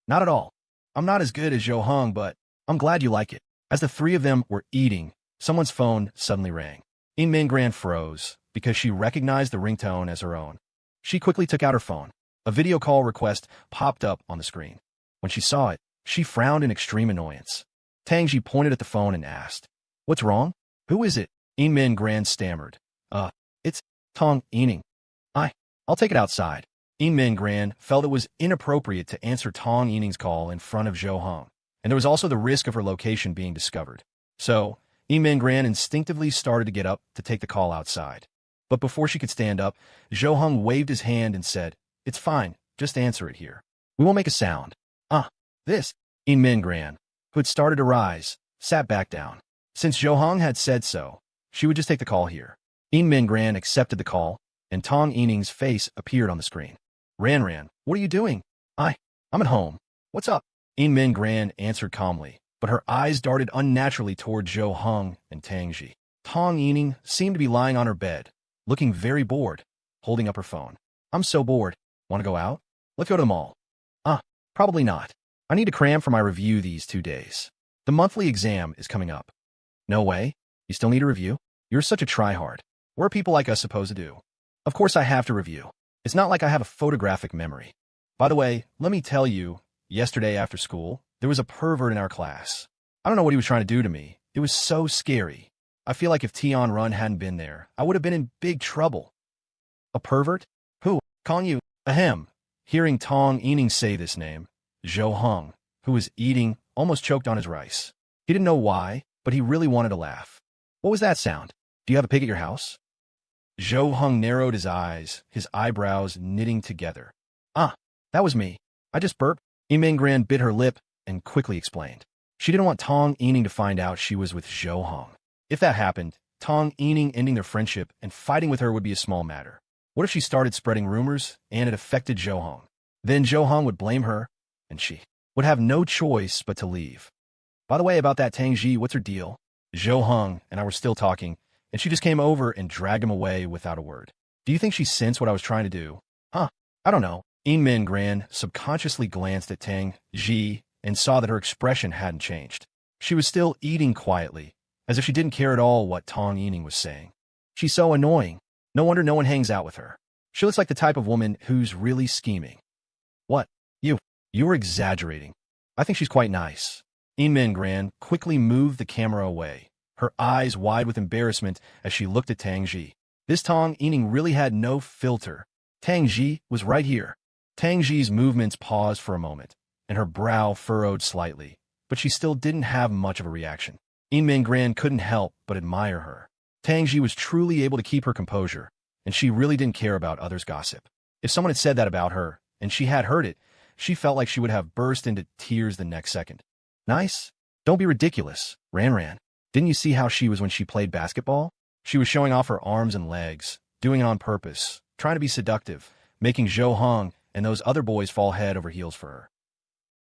Not at all. I'm not as good as Zhou Heng, but I'm glad you like it. As the three of them were eating, someone's phone suddenly rang. Yin Mingran froze because she recognized the ringtone as her own. She quickly took out her phone. A video call request popped up on the screen. When she saw it, she frowned in extreme annoyance. Tang Ji pointed at the phone and asked, what's wrong? Who is it? Yin Mingran stammered. It's Tong Yining. I'll take it outside. Yin Mingran felt it was inappropriate to answer Tong Yining's call in front of Zhou Heng, and there was also the risk of her location being discovered. So, Yin Mingran instinctively started to get up to take the call outside. But before she could stand up, Zhou Heng waved his hand and said, it's fine, just answer it here. We won't make a sound. This. Yin Mingran, who had started to rise, sat back down. Since Zhou Heng had said so, she would just take the call here. Yin Mingran accepted the call, and Tong Yining's face appeared on the screen. Ran, what are you doing? I'm at home. What's up? Yin Mingran answered calmly, but her eyes darted unnaturally toward Zhou Heng and Tang Ji. Tong Yining seemed to be lying on her bed, looking very bored, holding up her phone. I'm so bored. Want to go out? Let's go to the mall. Probably not. I need to cram for my review these 2 days. The monthly exam is coming up. No way. You still need a review? You're such a tryhard. What are people like us supposed to do? Of course I have to review. It's not like I have a photographic memory. By the way, let me tell you, yesterday after school, there was a pervert in our class. I don't know what he was trying to do to me. It was so scary. I feel like if Tian Run hadn't been there, I would have been in big trouble. A pervert? Who? Calling you? Ahem. Hearing Tong Yining say this name, Zhou Heng, who was eating, almost choked on his rice. He didn't know why, but he really wanted to laugh. What was that sound? Do you have a pig at your house? Zhou Heng narrowed his eyes, his eyebrows knitting together. That was me. I just burped. Yin Mingran bit her lip and quickly explained. She didn't want Tong Yining to find out she was with Zhou Heng. If that happened, Tong Yining ending their friendship and fighting with her would be a small matter. What if she started spreading rumors and it affected Zhou Heng? Then Zhou Heng would blame her, and she would have no choice but to leave. By the way, about that Tang Ji, what's her deal? Zhou Heng and I were still talking, and she just came over and dragged him away without a word. Do you think she sensed what I was trying to do? I don't know. Yin Mingran subconsciously glanced at Tang Ji and saw that her expression hadn't changed. She was still eating quietly, as if she didn't care at all what Tong Yining was saying. She's so annoying. No wonder no one hangs out with her. She looks like the type of woman who's really scheming. What? You were exaggerating. I think she's quite nice. Yin Mingran quickly moved the camera away, her eyes wide with embarrassment as she looked at Tang Ji. This Tong Yining really had no filter. Tang Ji was right here. Tang Ji's movements paused for a moment, and her brow furrowed slightly, but she still didn't have much of a reaction. Yin Mingran couldn't help but admire her. Tang Ji was truly able to keep her composure, and she really didn't care about others' gossip. If someone had said that about her, and she had heard it, she felt like she would have burst into tears the next second. Nice? Don't be ridiculous, Ran. Didn't you see how she was when she played basketball? She was showing off her arms and legs, doing it on purpose, trying to be seductive, making Zhou Heng and those other boys fall head over heels for her.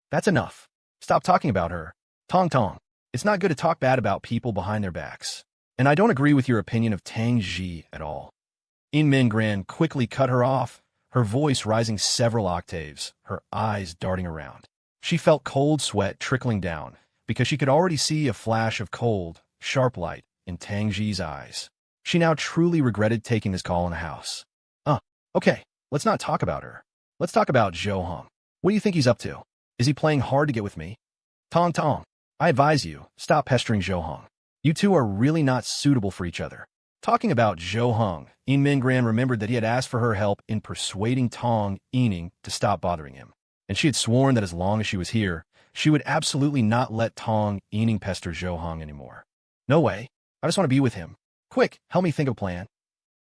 That's enough. Stop talking about her. Tong. It's not good to talk bad about people behind their backs. And I don't agree with your opinion of Tang Ji at all. Yin Mingran quickly cut her off, her voice rising several octaves, her eyes darting around. She felt cold sweat trickling down, because she could already see a flash of cold, sharp light in Tang Ji's eyes. She now truly regretted taking this call in the house. Okay, let's not talk about her. Let's talk about Zhou Hong. What do you think he's up to? Is he playing hard to get with me? Tong Tong, I advise you, stop pestering Zhou Hong. You two are really not suitable for each other. Talking about Zhou Hong, Yin Mingran remembered that he had asked for her help in persuading Tong Yining to stop bothering him. And she had sworn that as long as she was here, she would absolutely not let Tong Yining pester Zhou Hong anymore. No way. I just want to be with him. Quick, help me think of a plan.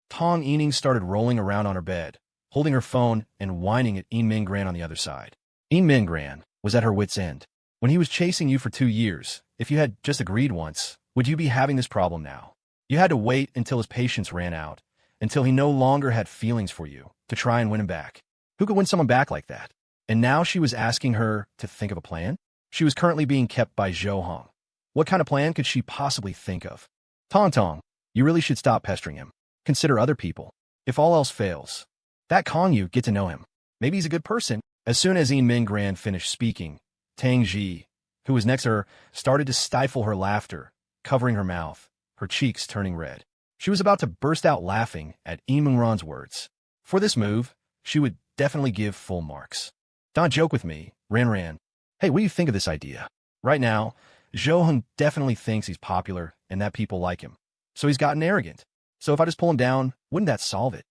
Tong Yining started rolling around on her bed, holding her phone and whining at Yin Mingran on the other side. Yin Mingran was at her wit's end. When he was chasing you for 2 years, if you had just agreed once, would you be having this problem now? You had to wait until his patience ran out, until he no longer had feelings for you, to try and win him back. Who could win someone back like that? And now she was asking her to think of a plan? She was currently being kept by Zhou Hong. What kind of plan could she possibly think of? Tong Tong, you really should stop pestering him. Consider other people. If all else fails, that Kong you get to know him. Maybe he's a good person. As soon as Yin Mingran finished speaking, Tang Ji, who was next to her, started to stifle her laughter, covering her mouth, her cheeks turning red. She was about to burst out laughing at Yin Mingran's words. For this move, she would definitely give full marks. Don't joke with me, Ran. Hey, what do you think of this idea? Right now, Zhou Hong definitely thinks he's popular and that people like him. So he's gotten arrogant. So if I just pull him down, wouldn't that solve it?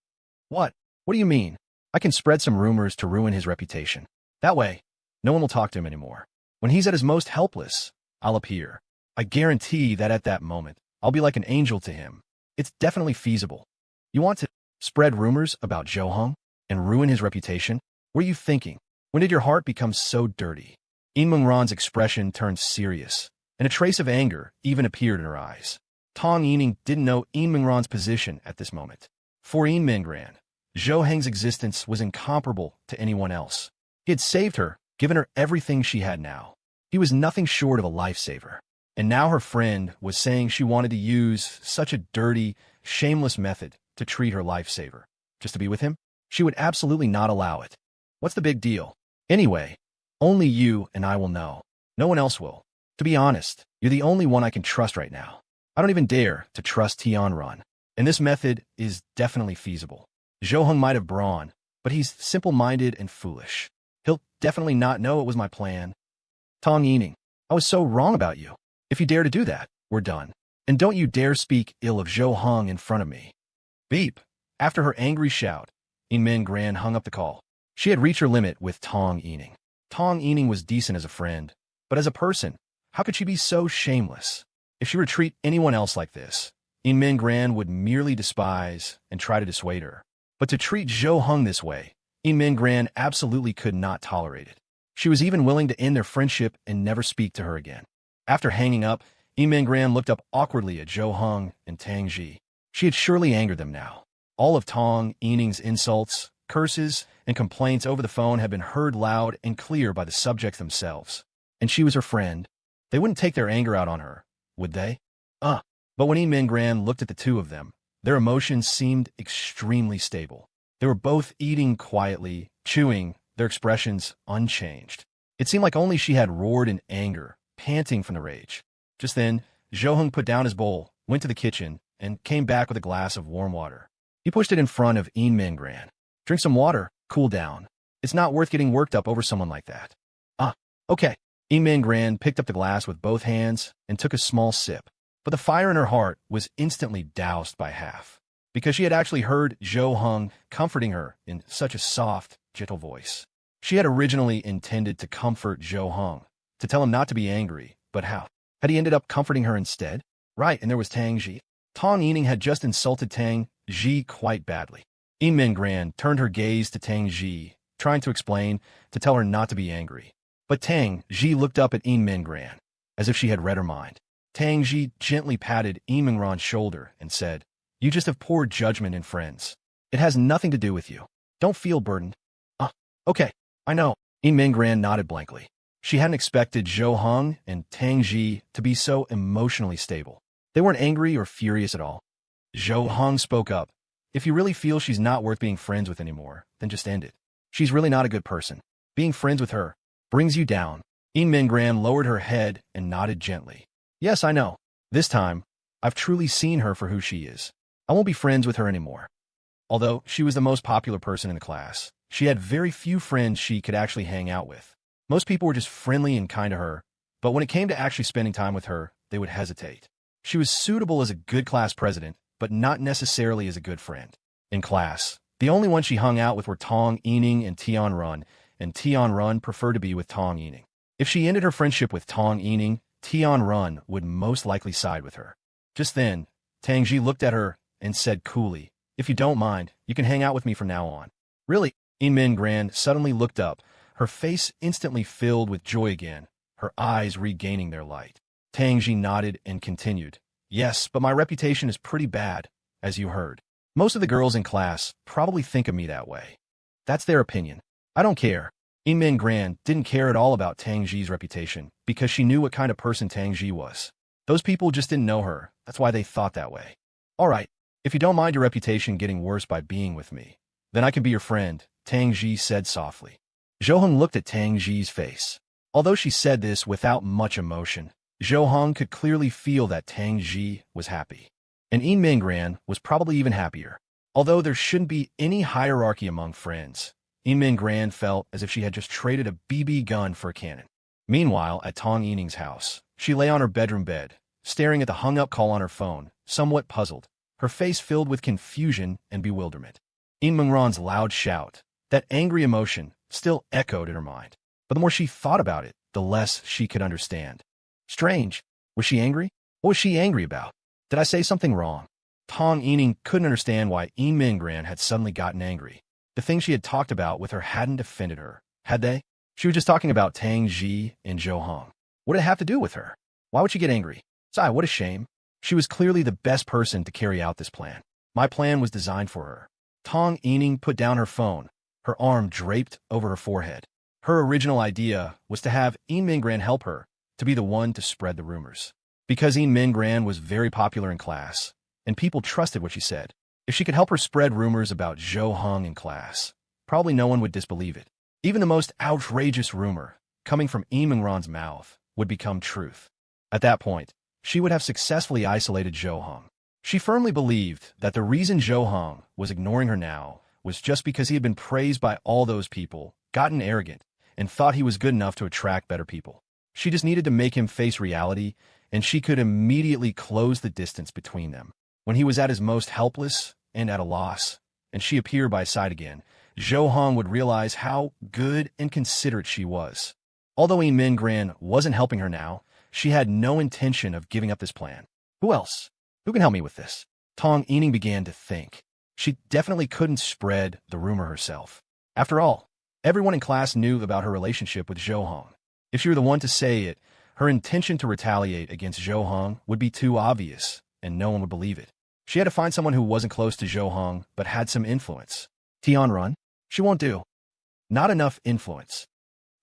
What? What do you mean? I can spread some rumors to ruin his reputation. That way, no one will talk to him anymore. When he's at his most helpless, I'll appear. I guarantee that at that moment, I'll be like an angel to him. It's definitely feasible. You want to spread rumors about Zhou Hong and ruin his reputation? What are you thinking? When did your heart become so dirty? Yin Mingran's expression turned serious, and a trace of anger even appeared in her eyes. Tong Yining didn't know Yin Mingran's position at this moment. For Yin Mingran, Zhou Heng's existence was incomparable to anyone else. He had saved her, given her everything she had now. He was nothing short of a lifesaver. And now her friend was saying she wanted to use such a dirty, shameless method to treat her lifesaver. Just to be with him? She would absolutely not allow it. What's the big deal? Anyway, only you and I will know. No one else will. To be honest, you're the only one I can trust right now. I don't even dare to trust Tianran. And this method is definitely feasible. Zhou Hong might have brawn, but he's simple-minded and foolish. He'll definitely not know it was my plan. Tong Yining, I was so wrong about you. If you dare to do that, we're done. And don't you dare speak ill of Zhou Hong in front of me. Beep. After her angry shout, Yin Mingran hung up the call. She had reached her limit with Tong Yining. Tong Yining was decent as a friend, but as a person, how could she be so shameless? If she were to treat anyone else like this, Yin Mingran would merely despise and try to dissuade her. But to treat Zhou Hong this way, Yin Mingran absolutely could not tolerate it. She was even willing to end their friendship and never speak to her again. After hanging up, Yin Mingran looked up awkwardly at Zhou Hong and Tang Ji. She had surely angered them now. All of Tong Yining's insults, curses, and complaints over the phone had been heard loud and clear by the subjects themselves. And she was her friend. They wouldn't take their anger out on her, would they? But when Yin Mingran looked at the two of them, their emotions seemed extremely stable. They were both eating quietly, chewing, their expressions unchanged. It seemed like only she had roared in anger, panting from the rage. Just then, Zhou Hong put down his bowl, went to the kitchen, and came back with a glass of warm water. He pushed it in front of Yin Mingran. Drink some water, cool down. It's not worth getting worked up over someone like that. Okay. Yin Mingran picked up the glass with both hands and took a small sip. But the fire in her heart was instantly doused by half, because she had actually heard Zhou Hong comforting her in such a soft, gentle voice. She had originally intended to comfort Zhou Hong, to tell him not to be angry, but how? Had he ended up comforting her instead? Right, and there was Tang Ji. Tong Yining had just insulted Tang Ji quite badly. Yin Mingran turned her gaze to Tang Ji, trying to explain, to tell her not to be angry. But Tang Ji looked up at Yin Mingran, as if she had read her mind. Tang Ji gently patted Yin Mingran's shoulder and said, "You just have poor judgment in friends. It has nothing to do with you. Don't feel burdened." Okay, I know. Yin Mingran nodded blankly. She hadn't expected Zhou Hong and Tang Ji to be so emotionally stable. They weren't angry or furious at all. Zhou Hong spoke up. If you really feel she's not worth being friends with anymore, then just end it. She's really not a good person. Being friends with her brings you down. Yin Mingran lowered her head and nodded gently. Yes, I know. This time, I've truly seen her for who she is. I won't be friends with her anymore. Although she was the most popular person in the class, she had very few friends she could actually hang out with. Most people were just friendly and kind to her, but when it came to actually spending time with her, they would hesitate. She was suitable as a good class president, but not necessarily as a good friend. In class, the only ones she hung out with were Tong Yining and Tian Run, and Tian Run preferred to be with Tong Yining. If she ended her friendship with Tong Yining, Tian Run would most likely side with her. Just then, Tang Ji looked at her and said coolly, "If you don't mind, you can hang out with me from now on." Really? Yin Min Gran suddenly looked up, her face instantly filled with joy again, her eyes regaining their light. Tang Ji nodded and continued, "Yes, but my reputation is pretty bad, as you heard. Most of the girls in class probably think of me that way. That's their opinion. I don't care." Yin Min Gran didn't care at all about Tang Ji's reputation because she knew what kind of person Tang Ji was. Those people just didn't know her, that's why they thought that way. "All right, if you don't mind your reputation getting worse by being with me, then I can be your friend," Tang Ji said softly. Zhou Heng looked at Tang Ji's face. Although she said this without much emotion, Zhou Heng could clearly feel that Tang Ji was happy. And Yin Min Gran was probably even happier. Although there shouldn't be any hierarchy among friends, Yin Min Gran felt as if she had just traded a BB gun for a cannon. Meanwhile, at Tong Yining's house, she lay on her bedroom bed, staring at the hung-up call on her phone, somewhat puzzled, her face filled with confusion and bewilderment. Yin Min Gran's loud shout, that angry emotion, still echoed in her mind. But the more she thought about it, the less she could understand. Strange. Was she angry? What was she angry about? Did I say something wrong? Tong Yining couldn't understand why Yin Min Gran had suddenly gotten angry. The things she had talked about with her hadn't offended her, had they? She was just talking about Tang Ji and Zhou Heng. What did it have to do with her? Why would she get angry? Sigh, what a shame. She was clearly the best person to carry out this plan. My plan was designed for her. Tong Yining put down her phone, her arm draped over her forehead. Her original idea was to have Yin Min Gran help her, to be the one to spread the rumors. Because Yin Min Gran was very popular in class, and people trusted what she said, if she could help her spread rumors about Zhou Heng in class, probably no one would disbelieve it. Even the most outrageous rumor, coming from Yin Min Gran's mouth, would become truth. At that point, she would have successfully isolated Zhou Heng. She firmly believed that the reason Zhou Heng was ignoring her now was just because he had been praised by all those people, gotten arrogant, and thought he was good enough to attract better people. She just needed to make him face reality, and she could immediately close the distance between them. When he was at his most helpless and at a loss, and she appeared by his side again, Zhou Heng would realize how good and considerate she was. Although Yin Min Gran wasn't helping her now, she had no intention of giving up this plan. Who else? Who can help me with this? Tong Yining began to think. She definitely couldn't spread the rumor herself. After all, everyone in class knew about her relationship with Zhou Heng. If she were the one to say it, her intention to retaliate against Zhou Heng would be too obvious, and no one would believe it. She had to find someone who wasn't close to Zhou Heng, but had some influence. Tian Run? She won't do. Not enough influence.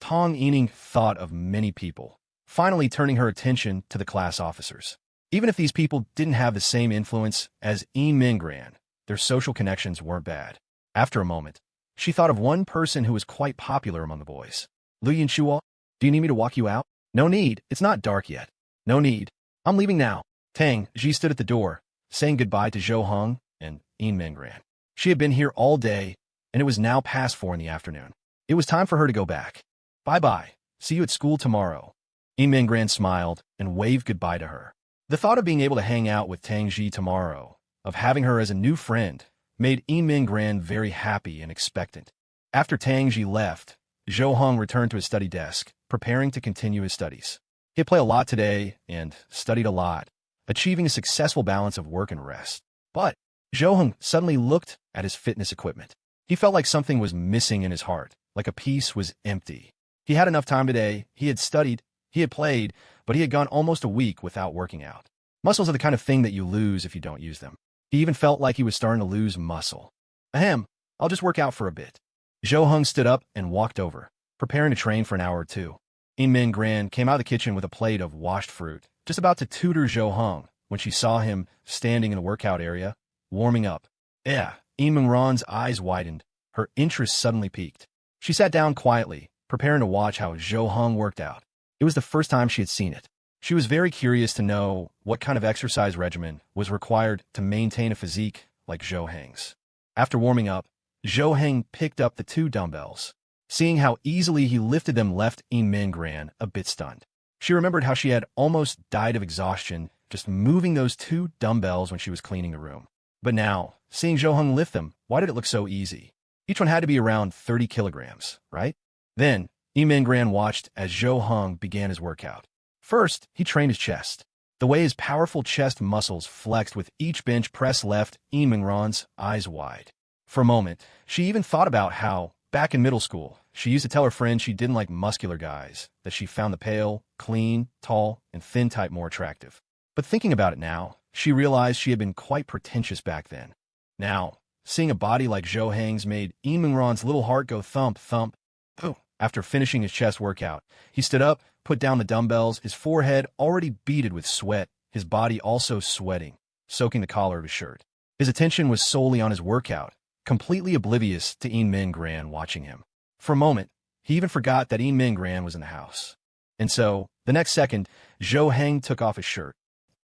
Tong Yining thought of many people, finally turning her attention to the class officers. Even if these people didn't have the same influence as Yin Min Gran, their social connections weren't bad. After a moment, she thought of one person who was quite popular among the boys. Lu Yinshuo, do you need me to walk you out? No need, it's not dark yet. No need. I'm leaving now. Tang Ji stood at the door, saying goodbye to Zhou Heng and Yin Min Gran. She had been here all day, and it was now past 4 in the afternoon. It was time for her to go back. Bye-bye. See you at school tomorrow. Yin Min Gran smiled and waved goodbye to her. The thought of being able to hang out with Tang Ji tomorrow, of having her as a new friend, made Yin Min Gran very happy and expectant. After Tang Ji left, Zhou Heng returned to his study desk, preparing to continue his studies. He had played a lot today and studied a lot, achieving a successful balance of work and rest. But Zhou Heng suddenly looked at his fitness equipment. He felt like something was missing in his heart, like a piece was empty. He had enough time today, he had studied, he had played, but he had gone almost a week without working out. Muscles are the kind of thing that you lose if you don't use them. He even felt like he was starting to lose muscle. Ahem, I'll just work out for a bit. Zhou Heng stood up and walked over, preparing to train for an hour or two. Yin Min Gran came out of the kitchen with a plate of washed fruit, just about to tutor Zhou Heng when she saw him standing in the workout area, warming up. Yeah, Yin Min Gran's eyes widened. Her interest suddenly piqued. She sat down quietly, preparing to watch how Zhou Heng worked out. It was the first time she had seen it. She was very curious to know what kind of exercise regimen was required to maintain a physique like Zhou Heng's. After warming up, Zhou Heng picked up the 2 dumbbells. Seeing how easily he lifted them left Min Gran a bit stunned. She remembered how she had almost died of exhaustion just moving those 2 dumbbells when she was cleaning the room. But now, seeing Zhou Heng lift them, why did it look so easy? Each one had to be around 30 kilograms, right? Then, Min Gran watched as Zhou Heng began his workout. First, he trained his chest. The way his powerful chest muscles flexed with each bench press left Min Gran's eyes wide. For a moment, she even thought about how, back in middle school, she used to tell her friends she didn't like muscular guys, that she found the pale, clean, tall, and thin type more attractive. But thinking about it now, she realized she had been quite pretentious back then. Now, seeing a body like Zhou Heng's made Min Gran's little heart go thump, thump. Boom. After finishing his chest workout, he stood up, put down the dumbbells, his forehead already beaded with sweat, his body also sweating, soaking the collar of his shirt. His attention was solely on his workout, completely oblivious to Min Gran watching him. For a moment, he even forgot that Min Gran was in the house. And so, the next second, Zhou Heng took off his shirt.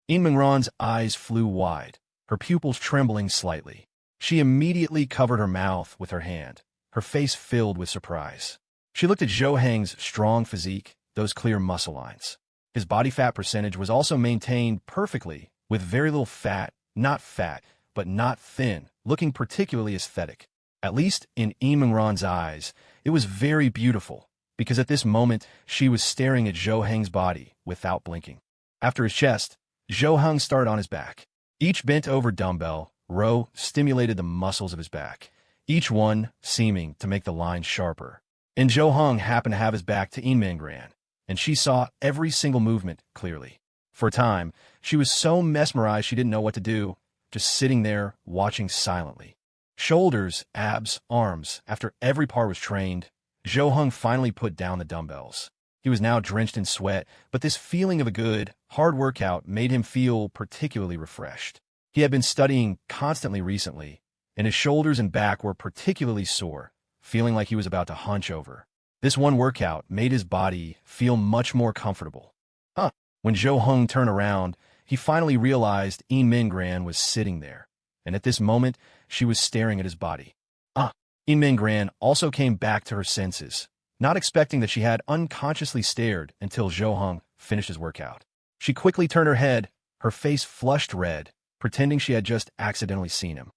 Min Gran's eyes flew wide, her pupils trembling slightly. She immediately covered her mouth with her hand, her face filled with surprise. She looked at Zhou Heng's strong physique, those clear muscle lines. His body fat percentage was also maintained perfectly, with very little fat, but not thin, looking particularly aesthetic. At least in Min Gran's eyes, it was very beautiful, because at this moment she was staring at Zhou Heng's body without blinking. After his chest, Zhou Heng started on his back. Each bent-over dumbbell row stimulated the muscles of his back, each one seeming to make the line sharper. And Zhou Heng happened to have his back to Min Gran, and she saw every single movement clearly. For a time, she was so mesmerized she didn't know what to do, just sitting there watching silently. Shoulders, abs, arms, after every part was trained, Zhou Heng finally put down the dumbbells. He was now drenched in sweat, but this feeling of a good, hard workout made him feel particularly refreshed. He had been studying constantly recently, and his shoulders and back were particularly sore, feeling like he was about to hunch over. This one workout made his body feel much more comfortable. When Zhou Heng turned around, he finally realized Min Gran was sitting there, and at this moment, she was staring at his body. Min Gran also came back to her senses, not expecting that she had unconsciously stared until Zhou Heng finished his workout. She quickly turned her head, her face flushed red, pretending she had just accidentally seen him.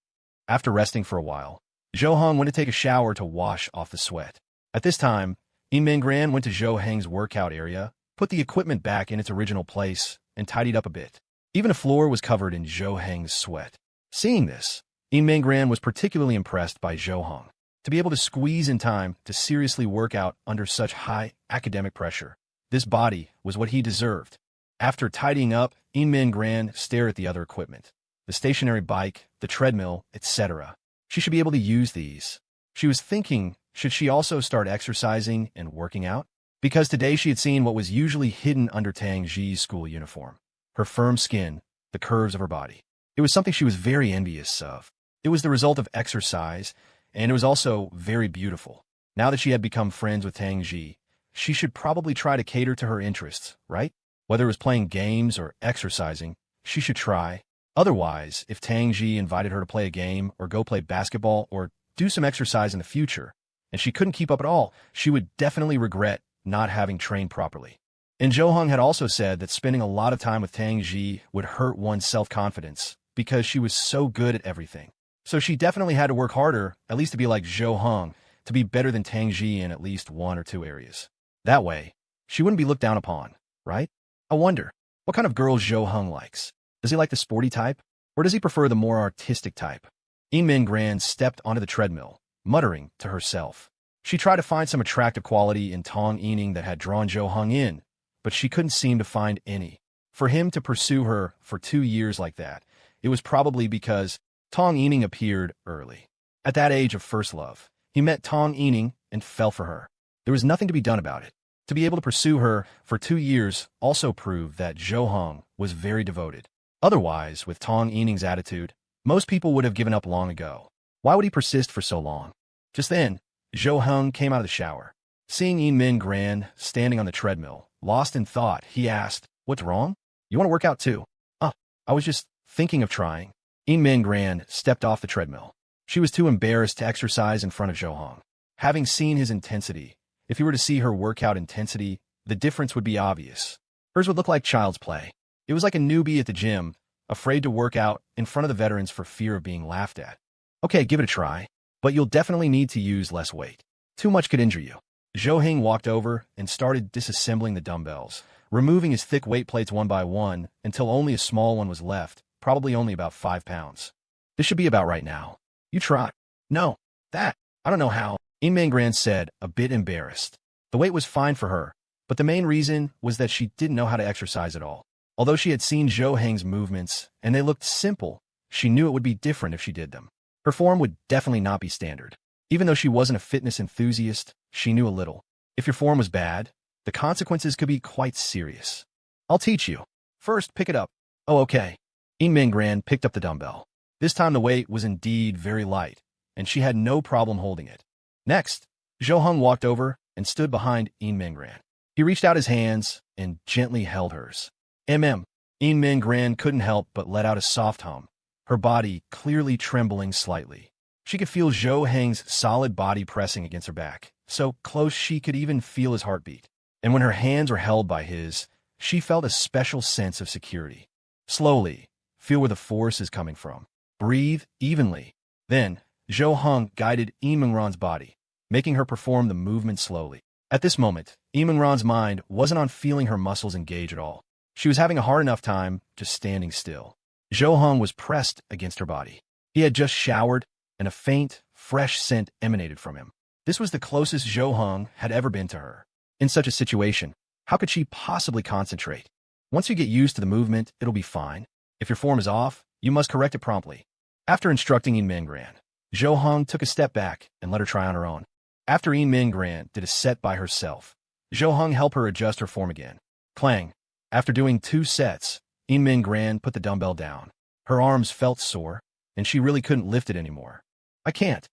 After resting for a while, Zhou Heng went to take a shower to wash off the sweat. At this time, Min Gran went to Zhou Heng's workout area, put the equipment back in its original place, and tidied up a bit. Even the floor was covered in Zhou Heng's sweat. Seeing this, Min Gran was particularly impressed by Zhou Heng. To be able to squeeze in time to seriously work out under such high academic pressure, this body was what he deserved. After tidying up, Min Gran stared at the other equipment, the stationary bike, the treadmill, etc. She should be able to use these. She was thinking, should she also start exercising and working out? Because today she had seen what was usually hidden under Tang Ji's school uniform. Her firm skin, the curves of her body. It was something she was very envious of. It was the result of exercise, and it was also very beautiful. Now that she had become friends with Tang Ji, she should probably try to cater to her interests, right? Whether it was playing games or exercising, she should try. Otherwise, if Tang Ji invited her to play a game or go play basketball or do some exercise in the future, and she couldn't keep up at all, she would definitely regret not having trained properly. And Zhou Heng had also said that spending a lot of time with Tang Ji would hurt one's self-confidence because she was so good at everything. So she definitely had to work harder, at least to be like Zhou Heng, to be better than Tang Ji in at least 1 or 2 areas. That way, she wouldn't be looked down upon, right? I wonder, what kind of girl Zhou Heng likes? Does he like the sporty type, or does he prefer the more artistic type? Min Gran stepped onto the treadmill, muttering to herself. She tried to find some attractive quality in Tang Yining that had drawn Zhou Heng in, but she couldn't seem to find any. For him to pursue her for 2 years like that, it was probably because Tang Yining appeared early. At that age of first love, he met Tang Yining and fell for her. There was nothing to be done about it. To be able to pursue her for 2 years also proved that Zhou Heng was very devoted. Otherwise, with Tang Yining's attitude, most people would have given up long ago. Why would he persist for so long? Just then, Zhou Heng came out of the shower. Seeing Min Gran standing on the treadmill, lost in thought, he asked, What's wrong? You want to work out too? I was just thinking of trying. Min Gran stepped off the treadmill. She was too embarrassed to exercise in front of Zhou Hong. Having seen his intensity, if you were to see her workout intensity, the difference would be obvious. Hers would look like child's play. It was like a newbie at the gym, afraid to work out in front of the veterans for fear of being laughed at. Okay, give it a try, but you'll definitely need to use less weight. Too much could injure you. Zhou Heng walked over and started disassembling the dumbbells, removing his thick weight plates one by one until only a small one was left, probably only about 5 pounds. This should be about right now. You try. No, I don't know how, Min Gran said, a bit embarrassed. The weight was fine for her, but the main reason was that she didn't know how to exercise at all. Although she had seen Zhou Heng's movements, and they looked simple, she knew it would be different if she did them. Her form would definitely not be standard. Even though she wasn't a fitness enthusiast, she knew a little. If your form was bad, the consequences could be quite serious. I'll teach you. First, pick it up. Oh, okay. Min Gran picked up the dumbbell. This time the weight was indeed very light, and she had no problem holding it. Next, Zhou Heng walked over and stood behind Min Gran. He reached out his hands and gently held hers. Min Gran couldn't help but let out a soft hum, her body clearly trembling slightly. She could feel Zhou Heng's solid body pressing against her back, so close she could even feel his heartbeat. And when her hands were held by his, she felt a special sense of security. Slowly, feel where the force is coming from. Breathe evenly. Then, Zhou Heng guided Min Gran's body, making her perform the movement slowly. At this moment, Min Gran's mind wasn't on feeling her muscles engage at all. She was having a hard enough time just standing still. Zhou Heng was pressed against her body. He had just showered, and a faint, fresh scent emanated from him. This was the closest Zhou Heng had ever been to her. In such a situation, how could she possibly concentrate? Once you get used to the movement, it'll be fine. If your form is off, you must correct it promptly. After instructing Min Gran, Zhou Heng took a step back and let her try on her own. After Min Gran did a set by herself, Zhou Heng helped her adjust her form again. Clang. After doing 2 sets, Min Gran put the dumbbell down. Her arms felt sore, and she really couldn't lift it anymore. I can't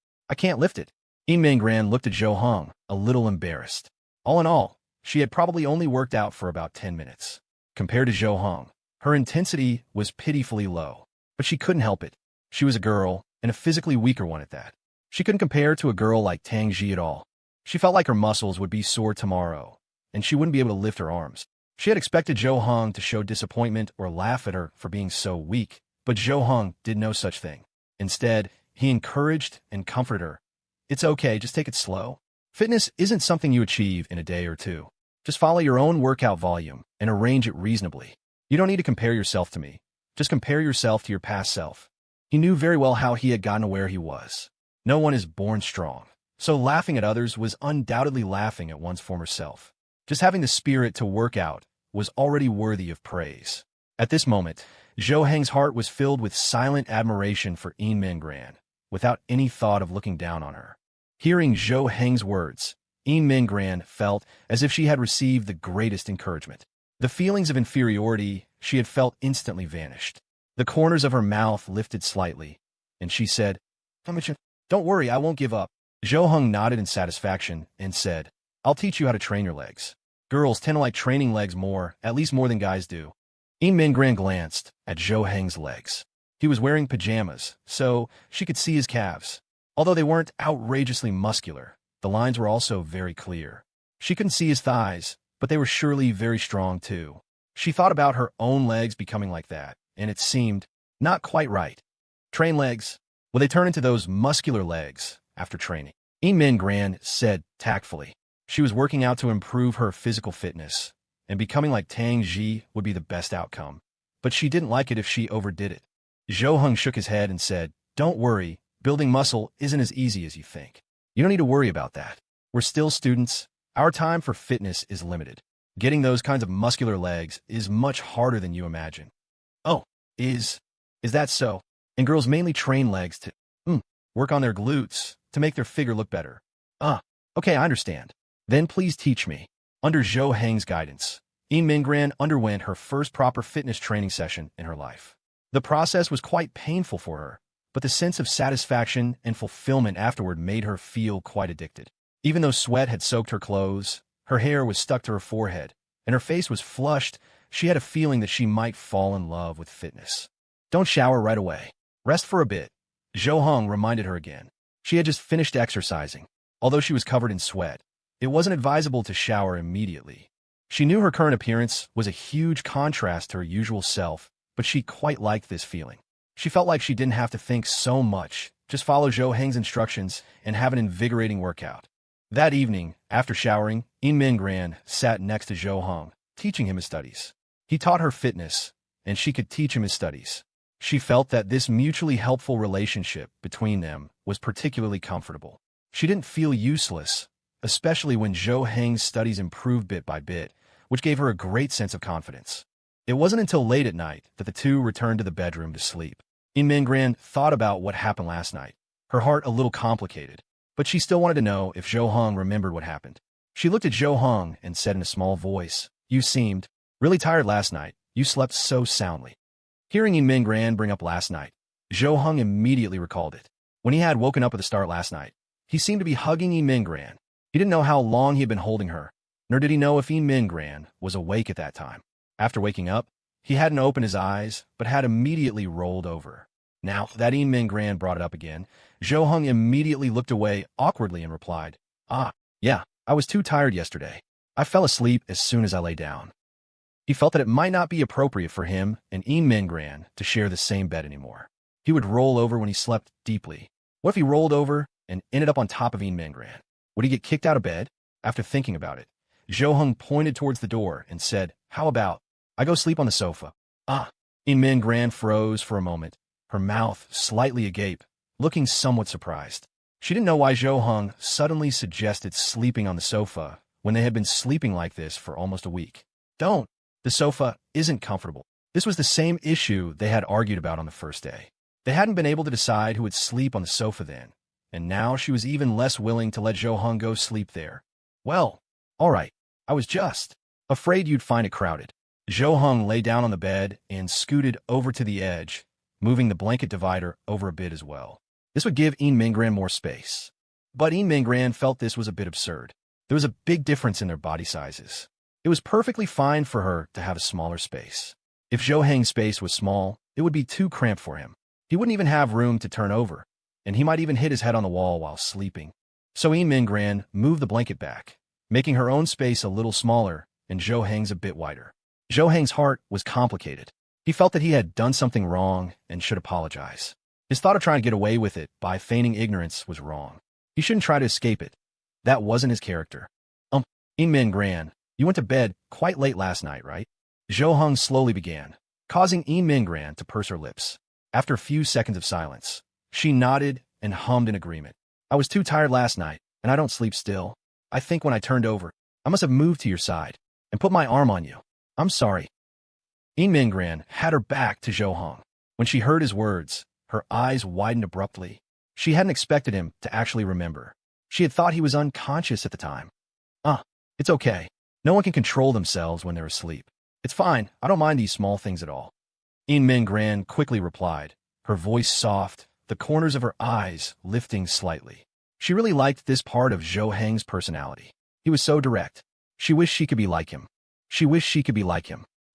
lift it. Min Gran looked at Zhou Heng, a little embarrassed. All in all, she had probably only worked out for about 10 minutes. Compared to Zhou Heng, her intensity was pitifully low. But she couldn't help it. She was a girl, and a physically weaker one at that. She couldn't compare to a girl like Tang Ji at all. She felt like her muscles would be sore tomorrow, and she wouldn't be able to lift her arms. She had expected Zhou Heng to show disappointment or laugh at her for being so weak, but Zhou Heng did no such thing. Instead, he encouraged and comforted her. It's okay, just take it slow. Fitness isn't something you achieve in a day or two. Just follow your own workout volume and arrange it reasonably. You don't need to compare yourself to me. Just compare yourself to your past self. He knew very well how he had gotten to where he was. No one is born strong, so laughing at others was undoubtedly laughing at one's former self. Just having the spirit to work out was already worthy of praise. At this moment, Zhou Heng's heart was filled with silent admiration for Min Gran, without any thought of looking down on her. Hearing Zhou Heng's words, Min Gran felt as if she had received the greatest encouragement. The feelings of inferiority she had felt instantly vanished. The corners of her mouth lifted slightly, and she said, "Don't worry, I won't give up." Zhou Heng nodded in satisfaction and said, "I'll teach you how to train your legs. Girls tend to like training legs more, at least more than guys do." Min Gran glanced at Zhou Heng's legs. He was wearing pajamas, so she could see his calves. Although they weren't outrageously muscular, the lines were also very clear. She couldn't see his thighs, but they were surely very strong too. She thought about her own legs becoming like that, and it seemed not quite right. Train legs? Will they turn into those muscular legs after training? Min Gran said tactfully. She was working out to improve her physical fitness, and becoming like Tang Ji would be the best outcome. But she didn't like it if she overdid it. Zhou Heng shook his head and said, "Don't worry, building muscle isn't as easy as you think. You don't need to worry about that. We're still students. Our time for fitness is limited. Getting those kinds of muscular legs is much harder than you imagine." "Oh, is that so?" And girls mainly train legs to work on their glutes to make their figure look better. Okay, I understand. Then please teach me. Under Zhou Heng's guidance, Min Gran underwent her first proper fitness training session in her life. The process was quite painful for her, but the sense of satisfaction and fulfillment afterward made her feel quite addicted. Even though sweat had soaked her clothes, her hair was stuck to her forehead, and her face was flushed She had a feeling that she might fall in love with fitness. Don't shower right away. Rest for a bit, Zhou Heng reminded her again. She had just finished exercising. Although she was covered in sweat, it wasn't advisable to shower immediately. She knew her current appearance was a huge contrast to her usual self, but she quite liked this feeling. She felt like she didn't have to think so much, just follow Zhou Heng's instructions and have an invigorating workout. That evening, after showering, Yin Mingran sat next to Zhou Heng, teaching him his studies. He taught her fitness, and she could teach him his studies. She felt that this mutually helpful relationship between them was particularly comfortable. She didn't feel useless, especially when Zhou Heng's studies improved bit by bit, which gave her a great sense of confidence. It wasn't until late at night that the two returned to the bedroom to sleep. Yin Mingran thought about what happened last night, her heart a little complicated, but she still wanted to know if Zhou Heng remembered what happened. She looked at Zhou Heng and said in a small voice, "You seemed really tired last night. You slept so soundly." Hearing Yin Mingran bring up last night, Zhou Heng immediately recalled it. When he had woken up at the start last night, he seemed to be hugging Yin Mingran. He didn't know how long he had been holding her, nor did he know if Yin Mingran was awake at that time. After waking up, he hadn't opened his eyes, but had immediately rolled over. Now that Yin Mingran brought it up again, Zhou Heng immediately looked away awkwardly and replied, Yeah, I was too tired yesterday. I fell asleep as soon as I lay down." He felt that it might not be appropriate for him and Yin Mingran to share the same bed anymore. He would roll over when he slept deeply. What if he rolled over and ended up on top of Yin Mingran? Would he get kicked out of bed? After thinking about it, Zhou Heng pointed towards the door and said, "How about I go sleep on the sofa?" Yin Mingran froze for a moment, her mouth slightly agape, looking somewhat surprised. She didn't know why Zhou Heng suddenly suggested sleeping on the sofa when they had been sleeping like this for almost a week. Don't. The sofa isn't comfortable. This was the same issue they had argued about on the first day. They hadn't been able to decide who would sleep on the sofa then, and now she was even less willing to let Zhou Heng go sleep there. "Well, all right, I was just afraid you'd find it crowded." Zhou Heng lay down on the bed and scooted over to the edge, moving the blanket divider over a bit as well. This would give Yin Mingran more space. But Yin Mingran felt this was a bit absurd. There was a big difference in their body sizes. It was perfectly fine for her to have a smaller space. If Zhou Heng's space was small, it would be too cramped for him. He wouldn't even have room to turn over, and he might even hit his head on the wall while sleeping. So Yin Mingran moved the blanket back, making her own space a little smaller and Zhou Heng's a bit wider. Zhou Heng's heart was complicated. He felt that he had done something wrong and should apologize. His thought of trying to get away with it by feigning ignorance was wrong. He shouldn't try to escape it. That wasn't his character. Yin Mingran, you went to bed quite late last night, right?" Zhou Heng slowly began, causing Yin Mingran to purse her lips. After a few seconds of silence, she nodded and hummed in agreement. "I was too tired last night, and I don't sleep still. I think when I turned over, I must have moved to your side and put my arm on you. I'm sorry." Yin Mingran had her back to Zhou Heng. When she heard his words, her eyes widened abruptly. She hadn't expected him to actually remember. She had thought he was unconscious at the time. It's okay. No one can control themselves when they're asleep. It's fine. I don't mind these small things at all." Yin Mingran quickly replied, her voice soft, the corners of her eyes lifting slightly. She really liked this part of Zhou Heng's personality. He was so direct. She wished she could be like him.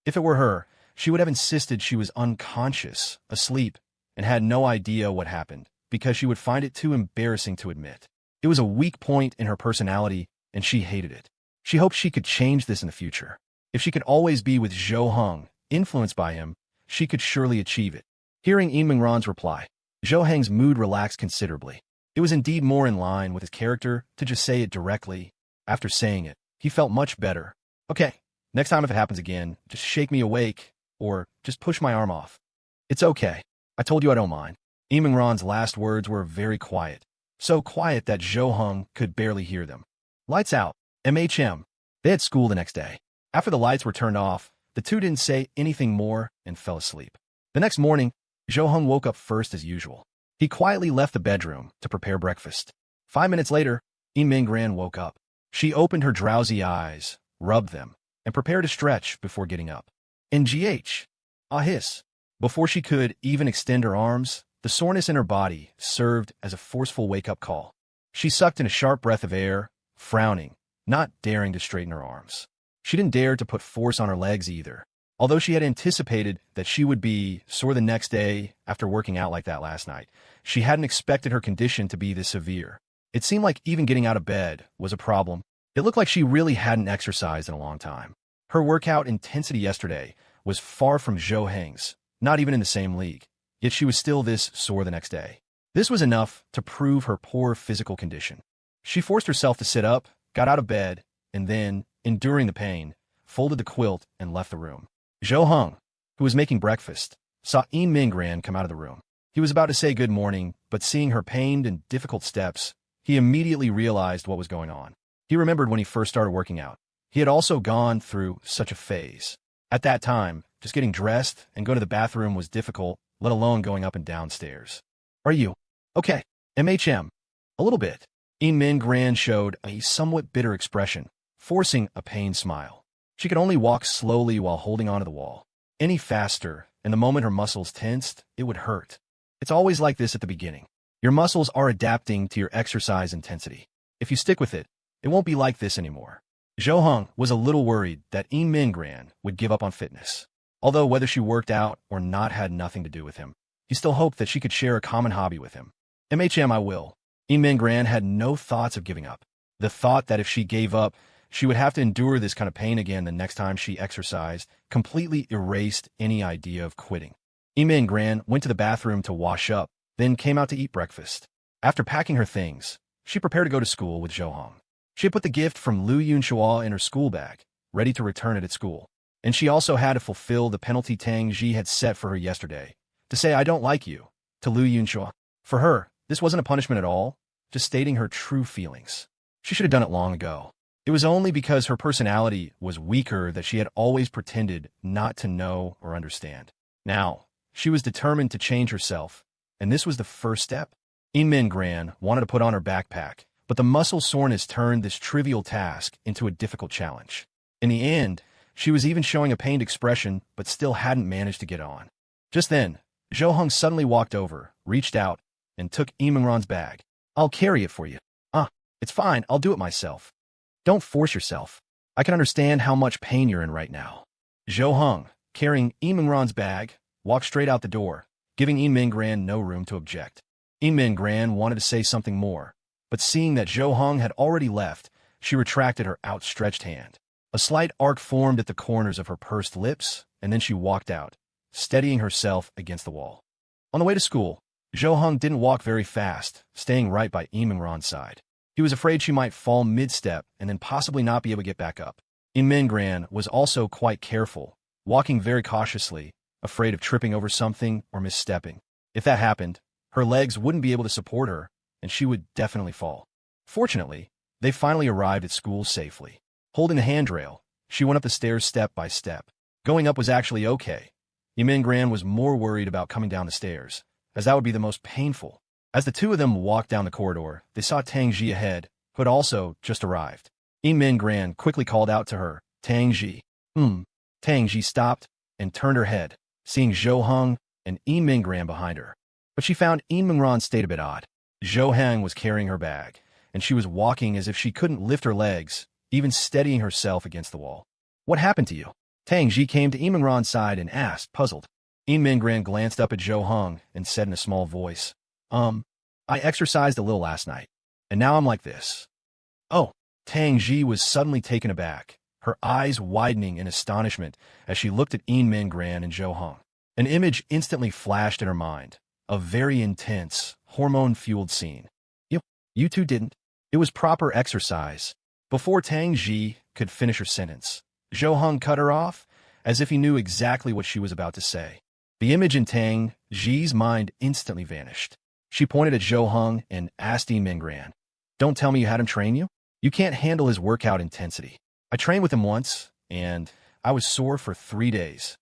If it were her, she would have insisted she was unconscious, asleep, and had no idea what happened, because she would find it too embarrassing to admit. It was a weak point in her personality, and she hated it. She hoped she could change this in the future. If she could always be with Zhou Heng, influenced by him, she could surely achieve it. Hearing Yin Mingran's reply, Zhou Heng's mood relaxed considerably. It was indeed more in line with his character to just say it directly. After saying it, he felt much better. "Okay, next time if it happens again, just shake me awake, or just push my arm off." "It's okay. I told you I don't mind." Yin Mingran's last words were very quiet, so quiet that Zhou Heng could barely hear them. Lights out. MHM. They had school the next day. After the lights were turned off, the two didn't say anything more and fell asleep. The next morning, Zhou Heng woke up first as usual. He quietly left the bedroom to prepare breakfast. 5 minutes later, Yin Mingran woke up. She opened her drowsy eyes, rubbed them, and prepared to stretch before getting up. "NGH. Hiss." Before she could even extend her arms, the soreness in her body served as a forceful wake-up call. She sucked in a sharp breath of air, frowning, not daring to straighten her arms. She didn't dare to put force on her legs either. Although she had anticipated that she would be sore the next day after working out like that last night, she hadn't expected her condition to be this severe. It seemed like even getting out of bed was a problem. It looked like she really hadn't exercised in a long time. Her workout intensity yesterday was far from Zhou Heng's, not even in the same league, yet she was still this sore the next day. This was enough to prove her poor physical condition. She forced herself to sit up, got out of bed, and then, enduring the pain, folded the quilt and left the room. Zhou Heng, who was making breakfast, saw Yin Mingran come out of the room. He was about to say good morning, but seeing her pained and difficult steps, he immediately realized what was going on. He remembered when he first started working out. He had also gone through such a phase. At that time, just getting dressed and going to the bathroom was difficult, let alone going up and down stairs. Are you okay? MHM. A little bit. Yin Mingran showed a somewhat bitter expression, forcing a pained smile. She could only walk slowly while holding onto the wall. Any faster, and the moment her muscles tensed, it would hurt. It's always like this at the beginning. Your muscles are adapting to your exercise intensity. If you stick with it, it won't be like this anymore. Zhou Heng was a little worried that Yin Mingran would give up on fitness. Although whether she worked out or not had nothing to do with him, he still hoped that she could share a common hobby with him. MHM, I will. Yin Mingran had no thoughts of giving up. The thought that if she gave up, she would have to endure this kind of pain again the next time she exercised completely erased any idea of quitting. Yin Mingran went to the bathroom to wash up, then came out to eat breakfast. After packing her things, she prepared to go to school with Zhou Heng. She had put the gift from Lu Yunshua in her school bag, ready to return it at school. And she also had to fulfill the penalty Tang Ji had set for her yesterday, to say I don't like you, to Lu Yunshua. For her, this wasn't a punishment at all, just stating her true feelings. She should have done it long ago. It was only because her personality was weaker that she had always pretended not to know or understand. Now, she was determined to change herself, and this was the first step. Yin Mingran wanted to put on her backpack, but the muscle soreness turned this trivial task into a difficult challenge. In the end, she was even showing a pained expression, but still hadn't managed to get on. Just then, Zhou Heng suddenly walked over, reached out, and took Yin Mingran's bag. I'll carry it for you. It's fine, I'll do it myself. Don't force yourself. I can understand how much pain you're in right now. Zhou Heng, carrying Yin Mingran's bag, walked straight out the door, giving Yin Mingran no room to object. Yin Mingran wanted to say something more, but seeing that Zhou Heng had already left, she retracted her outstretched hand. A slight arc formed at the corners of her pursed lips, and then she walked out, steadying herself against the wall. On the way to school, Zhou Heng didn't walk very fast, staying right by Yin Mingran's side. He was afraid she might fall mid-step and then possibly not be able to get back up. Yin Mingran was also quite careful, walking very cautiously, afraid of tripping over something or misstepping. If that happened, her legs wouldn't be able to support her, and she would definitely fall. Fortunately, they finally arrived at school safely. Holding the handrail, she went up the stairs step by step. Going up was actually okay. Yin Mingran was more worried about coming down the stairs, as that would be the most painful. As the two of them walked down the corridor, they saw Tang Ji ahead, who had also just arrived. Yin Mingran quickly called out to her, Tang Ji. Tang Ji stopped and turned her head, seeing Zhou Heng and Yin Mingran behind her. But she found Yin Mingran's state a bit odd. Zhou Heng was carrying her bag, and she was walking as if she couldn't lift her legs, even steadying herself against the wall. What happened to you? Tang Ji came to Yin Mingran's side and asked, puzzled. Yin Mingran glanced up at Zhou Heng and said in a small voice, I exercised a little last night, and now I'm like this. Oh, Tang Ji was suddenly taken aback, her eyes widening in astonishment as she looked at Yin Mingran and Zhou Heng. An image instantly flashed in her mind, a very intense, hormone-fueled scene. You two didn't. It was proper exercise. Before Tang Ji could finish her sentence, Zhou Heng cut her off, as if he knew exactly what she was about to say. The image in Tang Ji's mind instantly vanished. She pointed at Zhou Heng and asked Yin Mingran, Don't tell me you had him train you? You can't handle his workout intensity. I trained with him once, and I was sore for 3 days.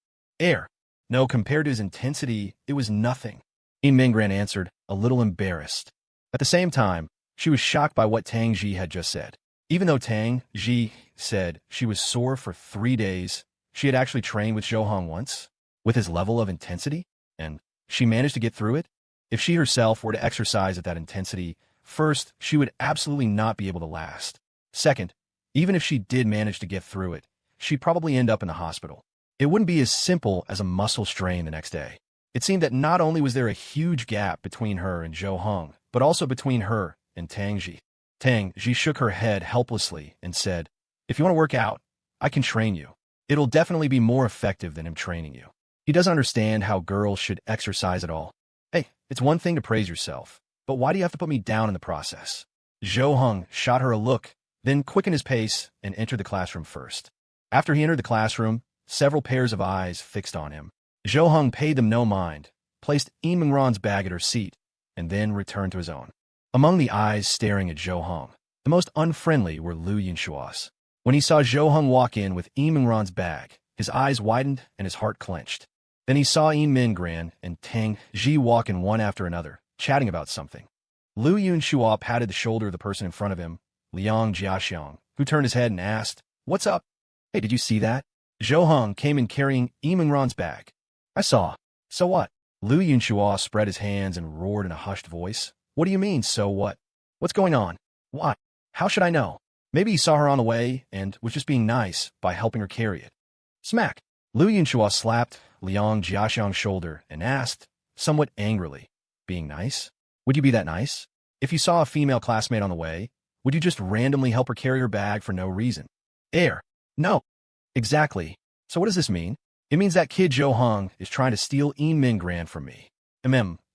No, compared to his intensity, it was nothing. Yin Mingran answered, a little embarrassed. At the same time, she was shocked by what Tang Ji had just said. Even though Tang Ji said she was sore for 3 days, she had actually trained with Zhou Heng once, with his level of intensity, and she managed to get through it. If she herself were to exercise at that intensity, first, she would absolutely not be able to last. Second, even if she did manage to get through it, she'd probably end up in the hospital. It wouldn't be as simple as a muscle strain the next day. It seemed that not only was there a huge gap between her and Zhou Heng, but also between her and Tang Ji. Tang Ji shook her head helplessly and said, "If you want to work out, I can train you. It'll definitely be more effective than him training you. He doesn't understand how girls should exercise at all. Hey, it's one thing to praise yourself, but why do you have to put me down in the process?" Zhou Heng shot her a look, then quickened his pace and entered the classroom first. After he entered the classroom, several pairs of eyes fixed on him. Zhou Heng paid them no mind, placed Yin Mingran's bag at her seat, and then returned to his own. Among the eyes staring at Zhou Heng, the most unfriendly were Lu Yunshua's. When he saw Zhou Heng walk in with Yin Mingran's bag, his eyes widened and his heart clenched. Then he saw Yin Mingran and Tang Ji walk in one after another, chatting about something. Lu Yunshua patted the shoulder of the person in front of him, Liang Jiaxiang, who turned his head and asked, "What's up? Hey, did you see that?" Zhou Heng came in carrying Yin Mingran's bag. "I saw. So what?" Lu Yunshua spread his hands and roared in a hushed voice. "What do you mean, so what? What's going on? Why? How should I know? Maybe he saw her on the way and was just being nice by helping her carry it." Smack! Lu Yunshua slapped Liang Jiaxiang's shoulder and asked, somewhat angrily, "Being nice? Would you be that nice? If you saw a female classmate on the way, would you just randomly help her carry her bag for no reason?" No. Exactly. So what does this mean? It means that kid Zhou Heng is trying to steal Yin Mingran from me.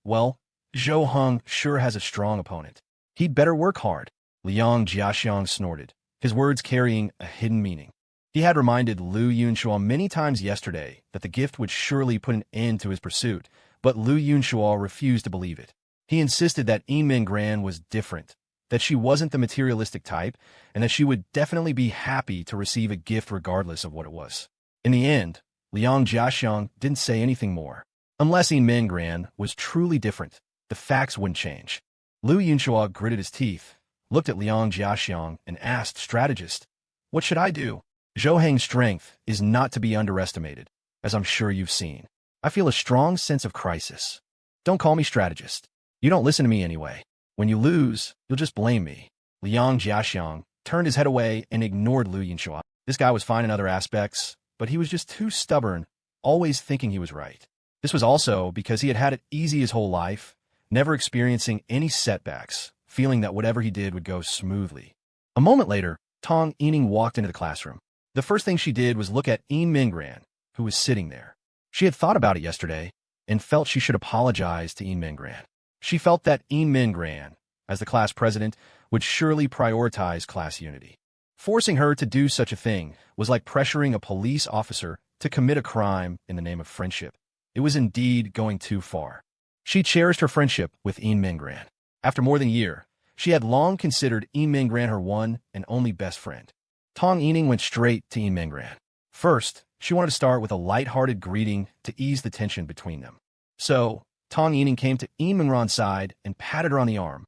Well, Zhou Heng sure has a strong opponent. He'd better work hard. Liang Jiaxiang snorted, his words carrying a hidden meaning. He had reminded Lu Yunshua many times yesterday that the gift would surely put an end to his pursuit, but Lu Yunshua refused to believe it. He insisted that Yin Mingran was different, that she wasn't the materialistic type, and that she would definitely be happy to receive a gift regardless of what it was. In the end, Liang Jiaxiang didn't say anything more. Unless Yin Mingran was truly different, the facts wouldn't change. Lu Yunshua gritted his teeth, looked at Liang Jiaxiang, and asked, "Strategist, what should I do?" Zhou Heng's strength is not to be underestimated, as I'm sure you've seen. I feel a strong sense of crisis. Don't call me strategist. You don't listen to me anyway. When you lose, you'll just blame me. Liang Jiaxiang turned his head away and ignored Lu Yunshua. This guy was fine in other aspects, but he was just too stubborn, always thinking he was right. This was also because he had had it easy his whole life, never experiencing any setbacks, feeling that whatever he did would go smoothly. A moment later, Tang Yining walked into the classroom. The first thing she did was look at Yin Mingran, who was sitting there. She had thought about it yesterday and felt she should apologize to Yin Mingran. She felt that Yin Mingran, as the class president, would surely prioritize class unity. Forcing her to do such a thing was like pressuring a police officer to commit a crime in the name of friendship. It was indeed going too far. She cherished her friendship with Yin Mingran. After more than a year, she had long considered Yin Mingran her one and only best friend. Tang Yining went straight to Yin Mingran. First, she wanted to start with a light-hearted greeting to ease the tension between them. So, Tang Yining came to Yin Mingran's side and patted her on the arm.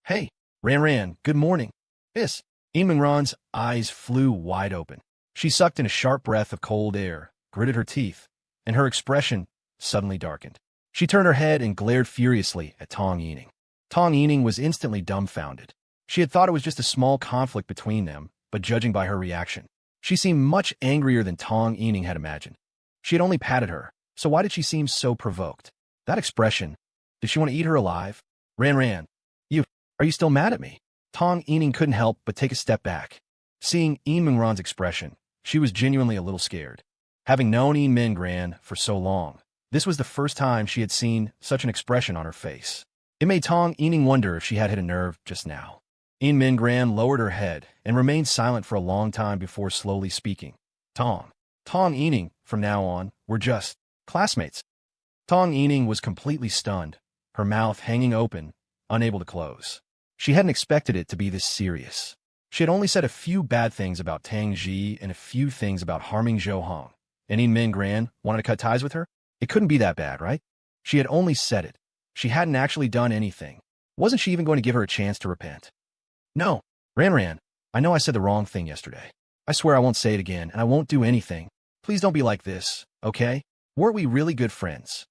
"Hey, Ran, good morning." "Yes." Yin Mingran's eyes flew wide open. She sucked in a sharp breath of cold air, gritted her teeth, and her expression suddenly darkened. She turned her head and glared furiously at Tang Yining. Tang Yining was instantly dumbfounded. She had thought it was just a small conflict between them, but judging by her reaction, she seemed much angrier than Tang Yining had imagined. She had only patted her, so why did she seem so provoked? That expression, did she want to eat her alive? Ran, are you still mad at me?" Tang Yining couldn't help but take a step back. Seeing Yin Mingran's expression, she was genuinely a little scared. Having known Yin Mingran for so long, this was the first time she had seen such an expression on her face. It made Tang Yining wonder if she had hit a nerve just now. Yin Mingran lowered her head and remained silent for a long time before slowly speaking. Tang Yining, from now on, we're just classmates." Tang Yining was completely stunned, her mouth hanging open, unable to close. She hadn't expected it to be this serious. She had only said a few bad things about Tang Ji and a few things about harming Zhou Heng. And Yin Mingran wanted to cut ties with her? It couldn't be that bad, right? She had only said it. She hadn't actually done anything. Wasn't she even going to give her a chance to repent? "No, Ran, I know I said the wrong thing yesterday. I swear I won't say it again, and I won't do anything. Please don't be like this, okay? Weren't we really good friends?"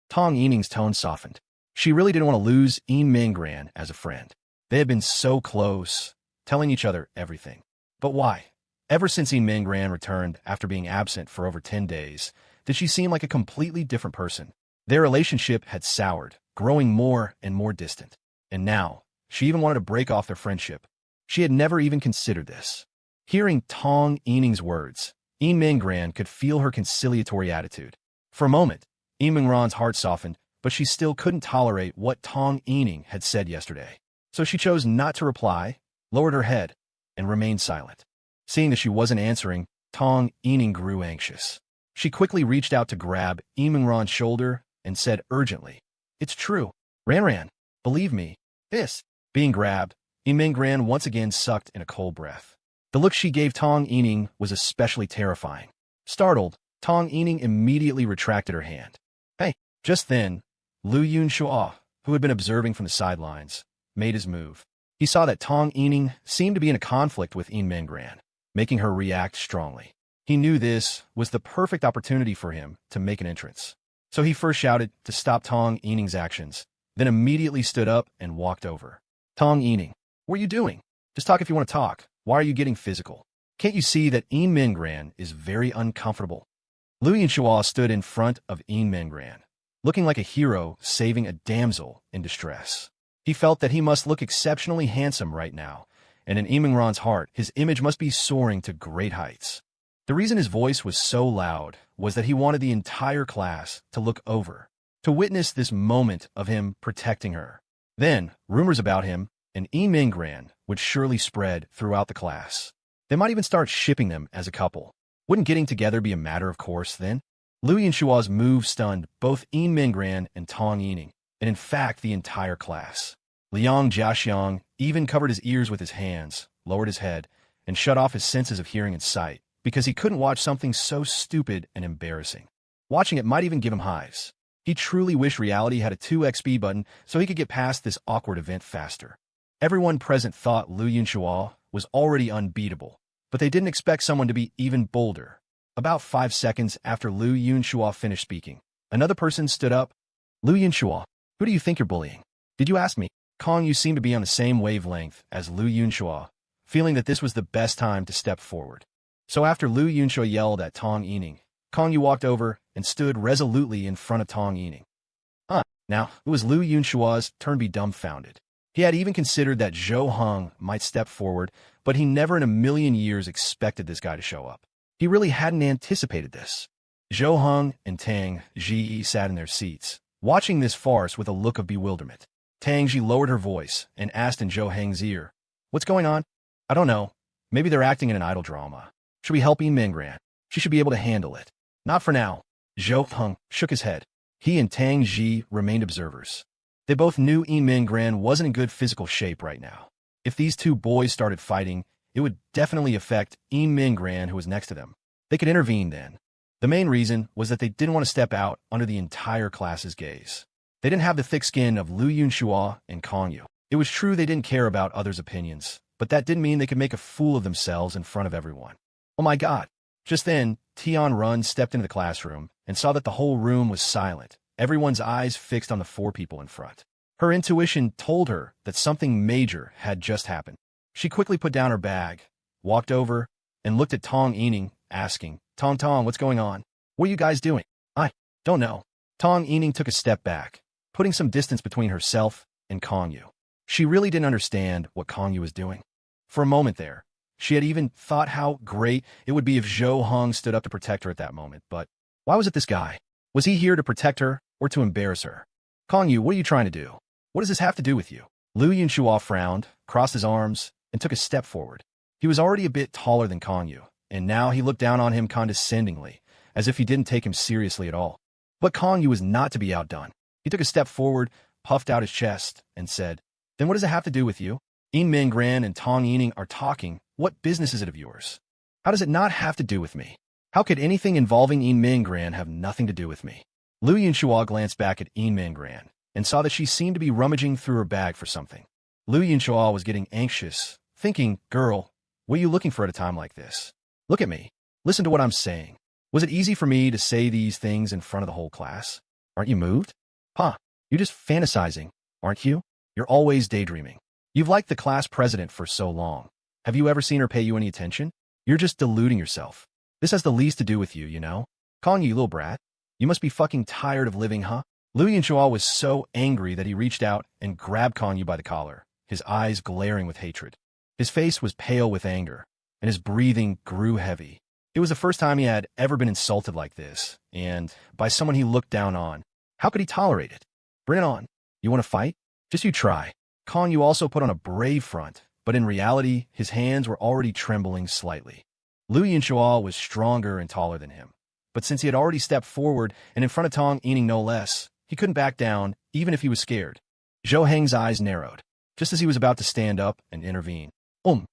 Tang Yining's tone softened. She really didn't want to lose Yin Mingran as a friend. They had been so close, telling each other everything. But why? Ever since Min Gran returned after being absent for over 10 days, did she seem like a completely different person. Their relationship had soured, growing more and more distant. And now, she even wanted to break off their friendship. She had never even considered this. Hearing Tong Yining's words, Min Gran could feel her conciliatory attitude. For a moment, Min Gran's heart softened, but she still couldn't tolerate what Tong Yining had said yesterday. So she chose not to reply, lowered her head, and remained silent. Seeing that she wasn't answering, Tong Yining grew anxious. She quickly reached out to grab Min Gran's shoulder and said urgently, "It's true. Ran, believe me, this." Being grabbed, Min Gran once again sucked in a cold breath. The look she gave Tong Yining was especially terrifying. Startled, Tong Yining immediately retracted her hand. Hey! Just then, Lu Yunxua, who had been observing from the sidelines, made his move. He saw that Tong Yining seemed to be in a conflict with Min Gran, making her react strongly. He knew this was the perfect opportunity for him to make an entrance. So he first shouted to stop Tong Yining's actions, then immediately stood up and walked over. Tong Yining, what are you doing? Just talk if you want to talk. Why are you getting physical? Can't you see that Min Gran is very uncomfortable? Lu Yunxua stood in front of Min Gran, looking like a hero saving a damsel in distress. He felt that he must look exceptionally handsome right now, and in Min Gran's heart, his image must be soaring to great heights. The reason his voice was so loud was that he wanted the entire class to look over, to witness this moment of him protecting her. Then, rumors about him and Min Gran would surely spread throughout the class. They might even start shipping them as a couple. Wouldn't getting together be a matter of course then? Lu Yunshua's move stunned both Min Gran and Tong Yining, and in fact the entire class. Liang Jiaxiang even covered his ears with his hands, lowered his head, and shut off his senses of hearing and sight, because he couldn't watch something so stupid and embarrassing. Watching it might even give him hives. He truly wished reality had a 2x speed button so he could get past this awkward event faster. Everyone present thought Lu Yunxua was already unbeatable, but they didn't expect someone to be even bolder. About 5 seconds after Lu Yunxua finished speaking, another person stood up. Lu Yunxua, who do you think you're bullying? Did you ask me? Kong Yu seemed to be on the same wavelength as Lu Yunxua, feeling that this was the best time to step forward. So after Lu Yunxua yelled at Tong Yining, Kong Yu walked over and stood resolutely in front of Tong Yining. Now, it was Lu Yunshua's turn to be dumbfounded. He had even considered that Zhou Heng might step forward, but he never in a million years expected this guy to show up. He really hadn't anticipated this. Zhou Heng and Tang Ji sat in their seats, watching this farce with a look of bewilderment. Tang Ji lowered her voice and asked in Zhou Heng's ear, "What's going on?" "I don't know. Maybe they're acting in an idol drama. Should we help Min Gran? She should be able to handle it." "Not for now." Zhou Heng shook his head. He and Tang Ji remained observers. They both knew Min Gran wasn't in good physical shape right now. If these two boys started fighting, it would definitely affect Min Gran, who was next to them. They could intervene then. The main reason was that they didn't want to step out under the entire class's gaze. They didn't have the thick skin of Lu Yunxua and Kong Yu. It was true they didn't care about others' opinions, but that didn't mean they could make a fool of themselves in front of everyone. Oh my God! Just then, Tian Run stepped into the classroom and saw that the whole room was silent, everyone's eyes fixed on the 4 people in front. Her intuition told her that something major had just happened. She quickly put down her bag, walked over, and looked at Tong Yining, asking, Tong, what's going on? What are you guys doing?" "I don't know." Tong Yining took a step back, putting some distance between herself and Kong Yu. She really didn't understand what Kong Yu was doing. For a moment there, she had even thought how great it would be if Zhou Heng stood up to protect her at that moment, but why was it this guy? Was he here to protect her or to embarrass her? "Kong Yu, what are you trying to do? What does this have to do with you?" Lu Yunxua frowned, crossed his arms, and took a step forward. He was already a bit taller than Kong Yu, and now he looked down on him condescendingly, as if he didn't take him seriously at all. But Kong Yu was not to be outdone. He took a step forward, puffed out his chest, and said, "Then what does it have to do with you? Min Gran and Tong Yining are talking. What business is it of yours? How does it not have to do with me? How could anything involving Min Gran have nothing to do with me?" Lu Yunxua glanced back at Min Gran and saw that she seemed to be rummaging through her bag for something. Lu Yunxua was getting anxious, thinking, "Girl, what are you looking for at a time like this? Look at me. Listen to what I'm saying. Was it easy for me to say these things in front of the whole class? Aren't you moved? You're just fantasizing, aren't you? You're always daydreaming. You've liked the class president for so long. Have you ever seen her pay you any attention? You're just deluding yourself. This has the least to do with you, you know? Calling you little brat? You must be fucking tired of living, huh? Liu Yinchua was so angry that he reached out and grabbed Kong Yu by the collar, his eyes glaring with hatred. His face was pale with anger, and his breathing grew heavy. It was the first time he had ever been insulted like this, and by someone he looked down on. How could he tolerate it? Bring it on. You want to fight? Just you try. Kong Yu also put on a brave front, but in reality, his hands were already trembling slightly. Liu Yinchua was stronger and taller than him, but since he had already stepped forward and in front of Tong Yining no less, he couldn't back down, even if he was scared. Zhou Heng's eyes narrowed, just as he was about to stand up and intervene. Liu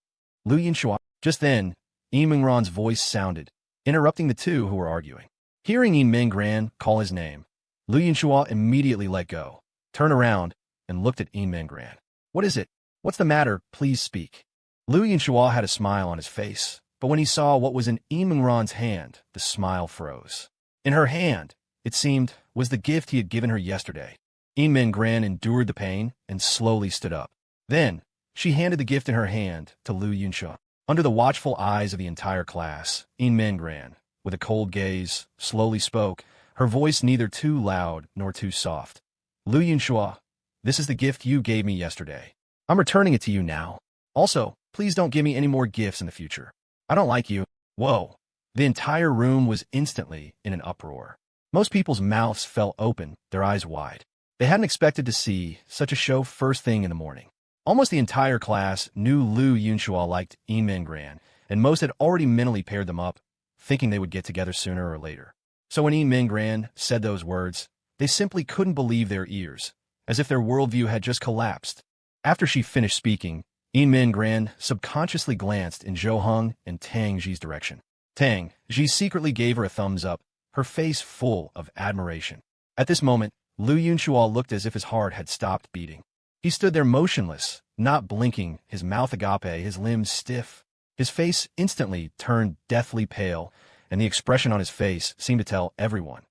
Yinchua. Just then, Yi Mingran's voice sounded, interrupting the two who were arguing. Hearing Yi Mingran call his name, Liu Yinchua immediately let go, turned around, and looked at Yi Mingran. What is it? What's the matter? Please speak. Liu Yinchua had a smile on his face, but when he saw what was in Yi Mingran's hand, the smile froze. In her hand, it seemed, was the gift he had given her yesterday. Yi Mingran endured the pain and slowly stood up. Then, she handed the gift in her hand to Liu Yinchua. Under the watchful eyes of the entire class, Yi Mingran, with a cold gaze, slowly spoke, her voice neither too loud nor too soft. Liu Yinchua, this is the gift you gave me yesterday. I'm returning it to you now. Also, please don't give me any more gifts in the future. I don't like you. Whoa. The entire room was instantly in an uproar. Most people's mouths fell open, their eyes wide. They hadn't expected to see such a show first thing in the morning. Almost the entire class knew Liu Yinchua liked Yi Mingran, and most had already mentally paired them up, thinking they would get together sooner or later. So when Yi Mingran said those words, they simply couldn't believe their ears, as if their worldview had just collapsed. After she finished speaking, Yi Mingran subconsciously glanced in Zhou Heng and Tang Ji's direction. Tang Ji secretly gave her a thumbs up, her face full of admiration. At this moment, Liu Yinchua looked as if his heart had stopped beating. He stood there motionless, not blinking, his mouth agape, his limbs stiff. His face instantly turned deathly pale, and the expression on his face seemed to tell everyone,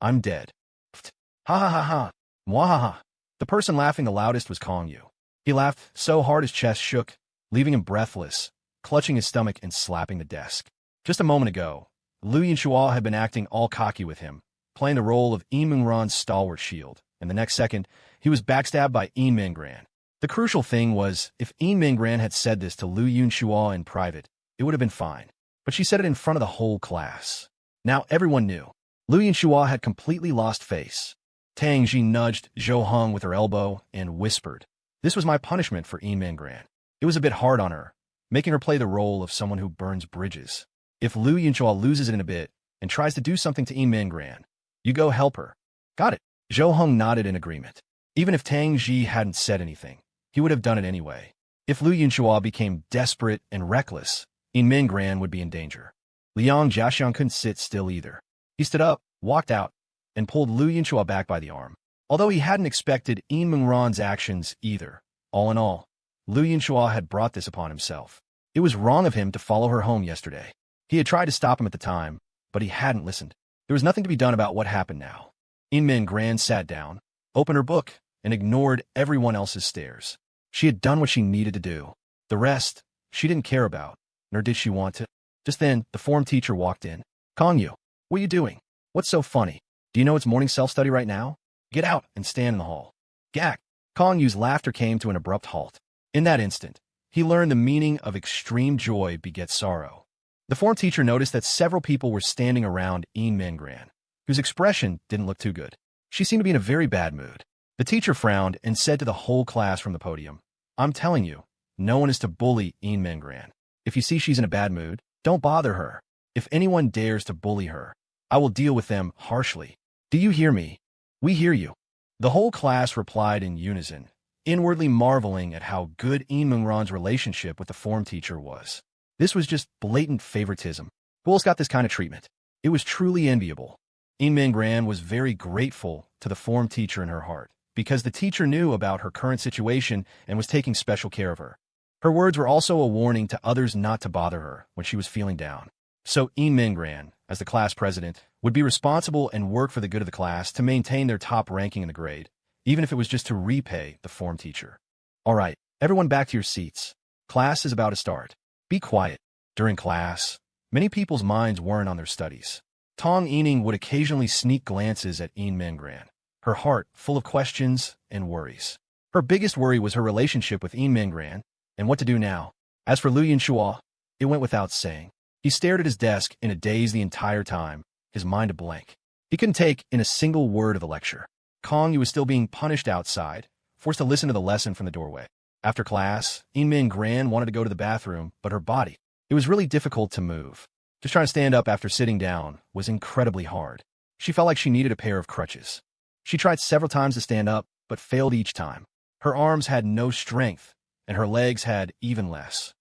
I'm dead. Pft. Ha ha ha ha. Mwahaha. The person laughing the loudest was Kong Yu. He laughed so hard his chest shook, leaving him breathless, clutching his stomach and slapping the desk. Just a moment ago, Liu Yinchua had been acting all cocky with him, playing the role of Yi Mingran's stalwart shield, and the next second, he was backstabbed by Yi Mingran. The crucial thing was, if Yi Mingran had said this to Liu Yinchua in private, it would have been fine. But she said it in front of the whole class. Now everyone knew. Liu Yinchua had completely lost face. Tang Ji nudged Zhou Heng with her elbow and whispered, This was my punishment for Yi Mingran. It was a bit hard on her, making her play the role of someone who burns bridges. If Liu Yinchua loses it in a bit and tries to do something to Yi Mingran, you go help her. Got it. Zhou Heng nodded in agreement. Even if Tang Ji hadn't said anything, he would have done it anyway. If Liu Yinchua became desperate and reckless, Yi Mingran would be in danger. Liang Jiaxiang couldn't sit still either. He stood up, walked out, and pulled Liu Yinchua back by the arm. Although he hadn't expected Yi Mingran's actions either, all in all, Liu Yinchua had brought this upon himself. It was wrong of him to follow her home yesterday. He had tried to stop him at the time, but he hadn't listened. There was nothing to be done about what happened now. Yi Mingran sat down, opened her book, and ignored everyone else's stares. She had done what she needed to do. The rest, she didn't care about, nor did she want to. Just then, the form teacher walked in. Kong Yu, what are you doing? What's so funny? Do you know it's morning self-study right now? Get out and stand in the hall. Gak. Kong Yu's laughter came to an abrupt halt. In that instant, he learned the meaning of extreme joy begets sorrow. The form teacher noticed that several people were standing around Yi Mingran, whose expression didn't look too good. She seemed to be in a very bad mood. The teacher frowned and said to the whole class from the podium, I'm telling you, no one is to bully Yi Mingran. If you see she's in a bad mood, don't bother her. If anyone dares to bully her, I will deal with them harshly. Do you hear me? We hear you. The whole class replied in unison, inwardly marveling at how good Yi Mingran's relationship with the form teacher was. This was just blatant favoritism. Who else got this kind of treatment? It was truly enviable. Yi Mingran was very grateful to the form teacher in her heart, because the teacher knew about her current situation and was taking special care of her. Her words were also a warning to others not to bother her when she was feeling down. So Yi Mingran, as the class president, would be responsible and work for the good of the class to maintain their top ranking in the grade, even if it was just to repay the form teacher. All right, everyone back to your seats. Class is about to start. Be quiet. During class, many people's minds weren't on their studies. Tong Yining would occasionally sneak glances at Yin Mingran, her heart full of questions and worries. Her biggest worry was her relationship with Yin Mingran and what to do now. As for Lu Yinshua, it went without saying. He stared at his desk in a daze the entire time, his mind a blank. He couldn't take in a single word of the lecture. Kong Yu was still being punished outside, forced to listen to the lesson from the doorway. After class, Yin Mingran wanted to go to the bathroom, but her body, it was really difficult to move. Just trying to stand up after sitting down was incredibly hard. She felt like she needed a pair of crutches. She tried several times to stand up, but failed each time. Her arms had no strength, and her legs had even less.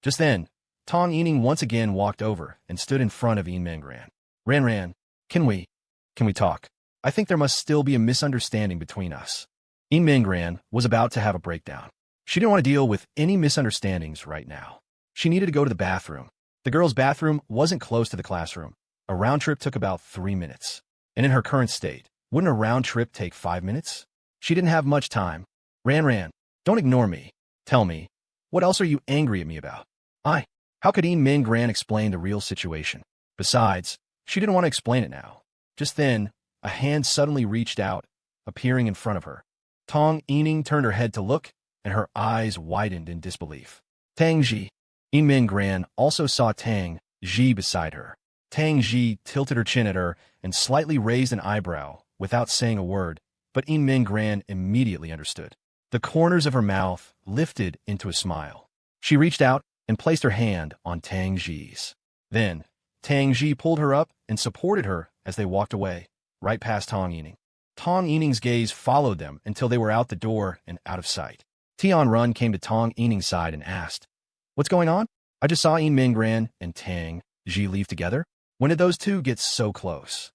Just then, Tong Yining once again walked over and stood in front of Yin Mingran. Ran, can we talk? I think there must still be a misunderstanding between us. Yin Mingran was about to have a breakdown. She didn't want to deal with any misunderstandings right now. She needed to go to the bathroom. The girls' bathroom wasn't close to the classroom. A round trip took about 3 minutes. And in her current state, wouldn't a round trip take 5 minutes? She didn't have much time. Ran, don't ignore me. Tell me, what else are you angry at me about? How could Yin Mingran explain the real situation? Besides, she didn't want to explain it now. Just then, a hand suddenly reached out, appearing in front of her. Tong Yining turned her head to look, and her eyes widened in disbelief. Tang Ji. Yin Mingran also saw Tang Ji beside her. Tang Ji tilted her chin at her and slightly raised an eyebrow without saying a word, but Yin Mingran immediately understood. The corners of her mouth lifted into a smile. She reached out and placed her hand on Tang Ji's. Then, Tang Ji pulled her up and supported her as they walked away, right past Tong Yining. Tong Yining's gaze followed them until they were out the door and out of sight. Tian Run came to Tong Yining's side and asked, "What's going on? I just saw Yin Mingran and Tang Ji leave together. When did those two get so close?"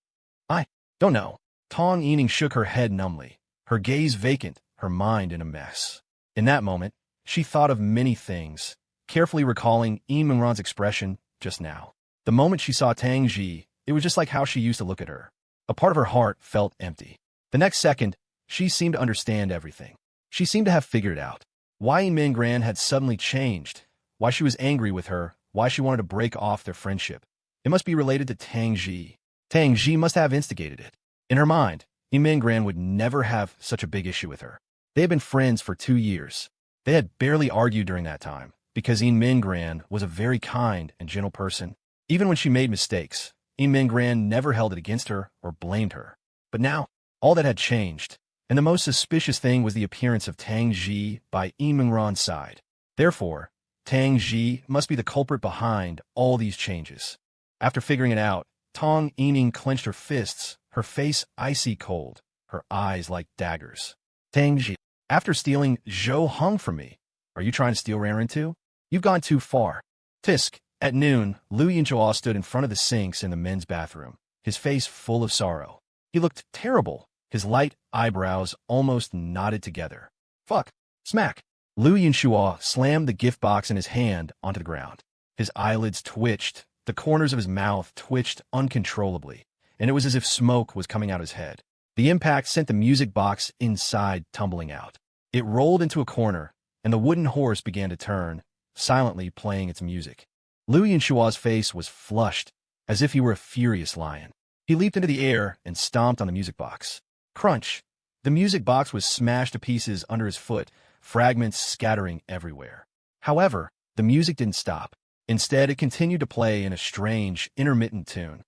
"I don't know." Tong Yining shook her head numbly, her gaze vacant, her mind in a mess. In that moment, she thought of many things, carefully recalling Yin Mingran's expression just now. The moment she saw Tang Ji, it was just like how she used to look at her. A part of her heart felt empty. The next second, she seemed to understand everything. She seemed to have figured it out. Why Yin Mingran had suddenly changed, why she was angry with her, why she wanted to break off their friendship. It must be related to Tang Ji. Tang Ji must have instigated it. In her mind, Yin Mingran would never have such a big issue with her. They had been friends for 2 years. They had barely argued during that time, because Yin Mingran was a very kind and gentle person. Even when she made mistakes, Yin Mingran never held it against her or blamed her. But now, all that had changed, and the most suspicious thing was the appearance of Tang Ji by Yin Mingran's side. Therefore, Tang Ji must be the culprit behind all these changes. After figuring it out, Tong Yining clenched her fists, her face icy cold, her eyes like daggers. "Tang Ji, after stealing Zhou Hung from me, are you trying to steal Ranran too? You've gone too far." Tisk. At noon, Lu Yinchua stood in front of the sinks in the men's bathroom, his face full of sorrow. He looked terrible, his light eyebrows almost knotted together. "Fuck. Smack." Lu Yinchua slammed the gift box in his hand onto the ground. His eyelids twitched, the corners of his mouth twitched uncontrollably, and it was as if smoke was coming out of his head. The impact sent the music box inside tumbling out. It rolled into a corner, and the wooden horse began to turn, silently playing its music. Lu Yinshua's face was flushed, as if he were a furious lion. He leaped into the air and stomped on the music box. Crunch! The music box was smashed to pieces under his foot, fragments scattering everywhere. However, the music didn't stop. Instead, it continued to play in a strange, intermittent tune.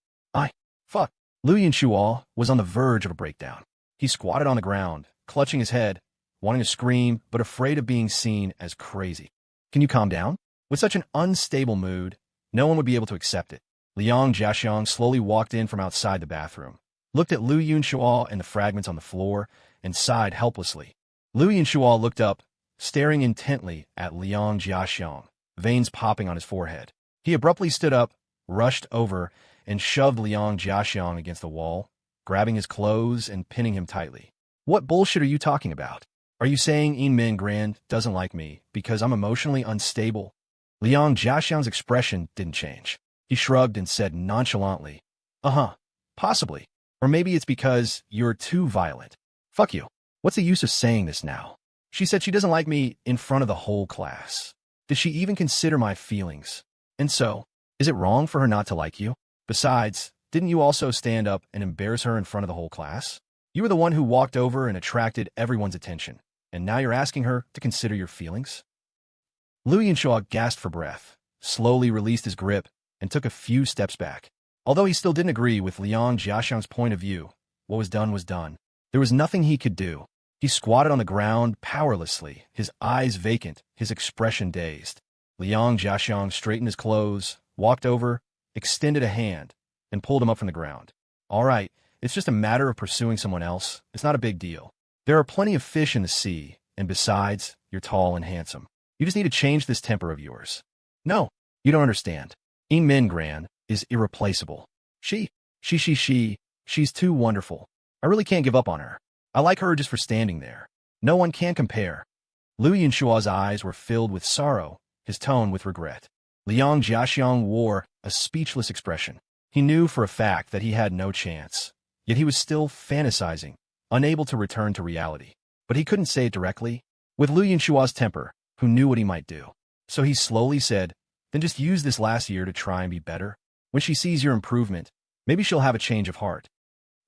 Fuck! Lu Yinshua was on the verge of a breakdown. He squatted on the ground, clutching his head, wanting to scream, but afraid of being seen as crazy. "Can you calm down?" With such an unstable mood, no one would be able to accept it. Liang Jiaxiang slowly walked in from outside the bathroom, looked at Lu Yunshua and the fragments on the floor, and sighed helplessly. Lu Yunshua looked up, staring intently at Liang Jiaxiang, veins popping on his forehead. He abruptly stood up, rushed over, and shoved Liang Jiaxiang against the wall, grabbing his clothes and pinning him tightly. "What bullshit are you talking about? Are you saying Yin Mingran doesn't like me because I'm emotionally unstable?" Liang Jiaxiang's expression didn't change. He shrugged and said nonchalantly, possibly. Or maybe it's because you're too violent. Fuck you. What's the use of saying this now? She said she doesn't like me in front of the whole class. Did she even consider my feelings? And so, is it wrong for her not to like you? Besides, didn't you also stand up and embarrass her in front of the whole class? You were the one who walked over and attracted everyone's attention, and now you're asking her to consider your feelings? Liu Yinshua gasped for breath, slowly released his grip, and took a few steps back. Although he still didn't agree with Liang Jiaxiang's point of view, what was done was done. There was nothing he could do. He squatted on the ground powerlessly, his eyes vacant, his expression dazed. Liang Jiaxiang straightened his clothes, walked over, extended a hand, and pulled him up from the ground. All right, it's just a matter of pursuing someone else. It's not a big deal. There are plenty of fish in the sea, and besides, you're tall and handsome. You just need to change this temper of yours. No, you don't understand. Yin Min Gran is irreplaceable. She's too wonderful. I really can't give up on her. I like her just for standing there. No one can compare. Liu Yinshua's eyes were filled with sorrow, his tone with regret. Liang Jiaxiang wore a speechless expression. He knew for a fact that he had no chance, yet he was still fantasizing, unable to return to reality. But he couldn't say it directly. With Liu Yinshua's temper, who knew what he might do. So he slowly said, then just use this last year to try and be better. When she sees your improvement, maybe she'll have a change of heart.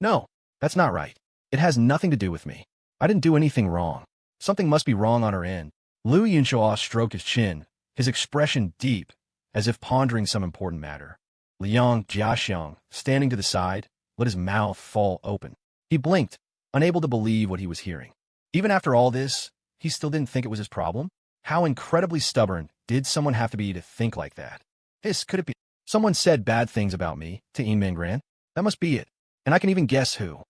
No, that's not right. It has nothing to do with me. I didn't do anything wrong. Something must be wrong on her end. Liu Yinshua stroked his chin, his expression deep, as if pondering some important matter. Liang Jiaxiang, standing to the side, let his mouth fall open. He blinked, unable to believe what he was hearing. Even after all this, he still didn't think it was his problem? How incredibly stubborn did someone have to be to think like that? Could it be? Someone said bad things about me to Yin Min Gran. That must be it. And I can even guess who.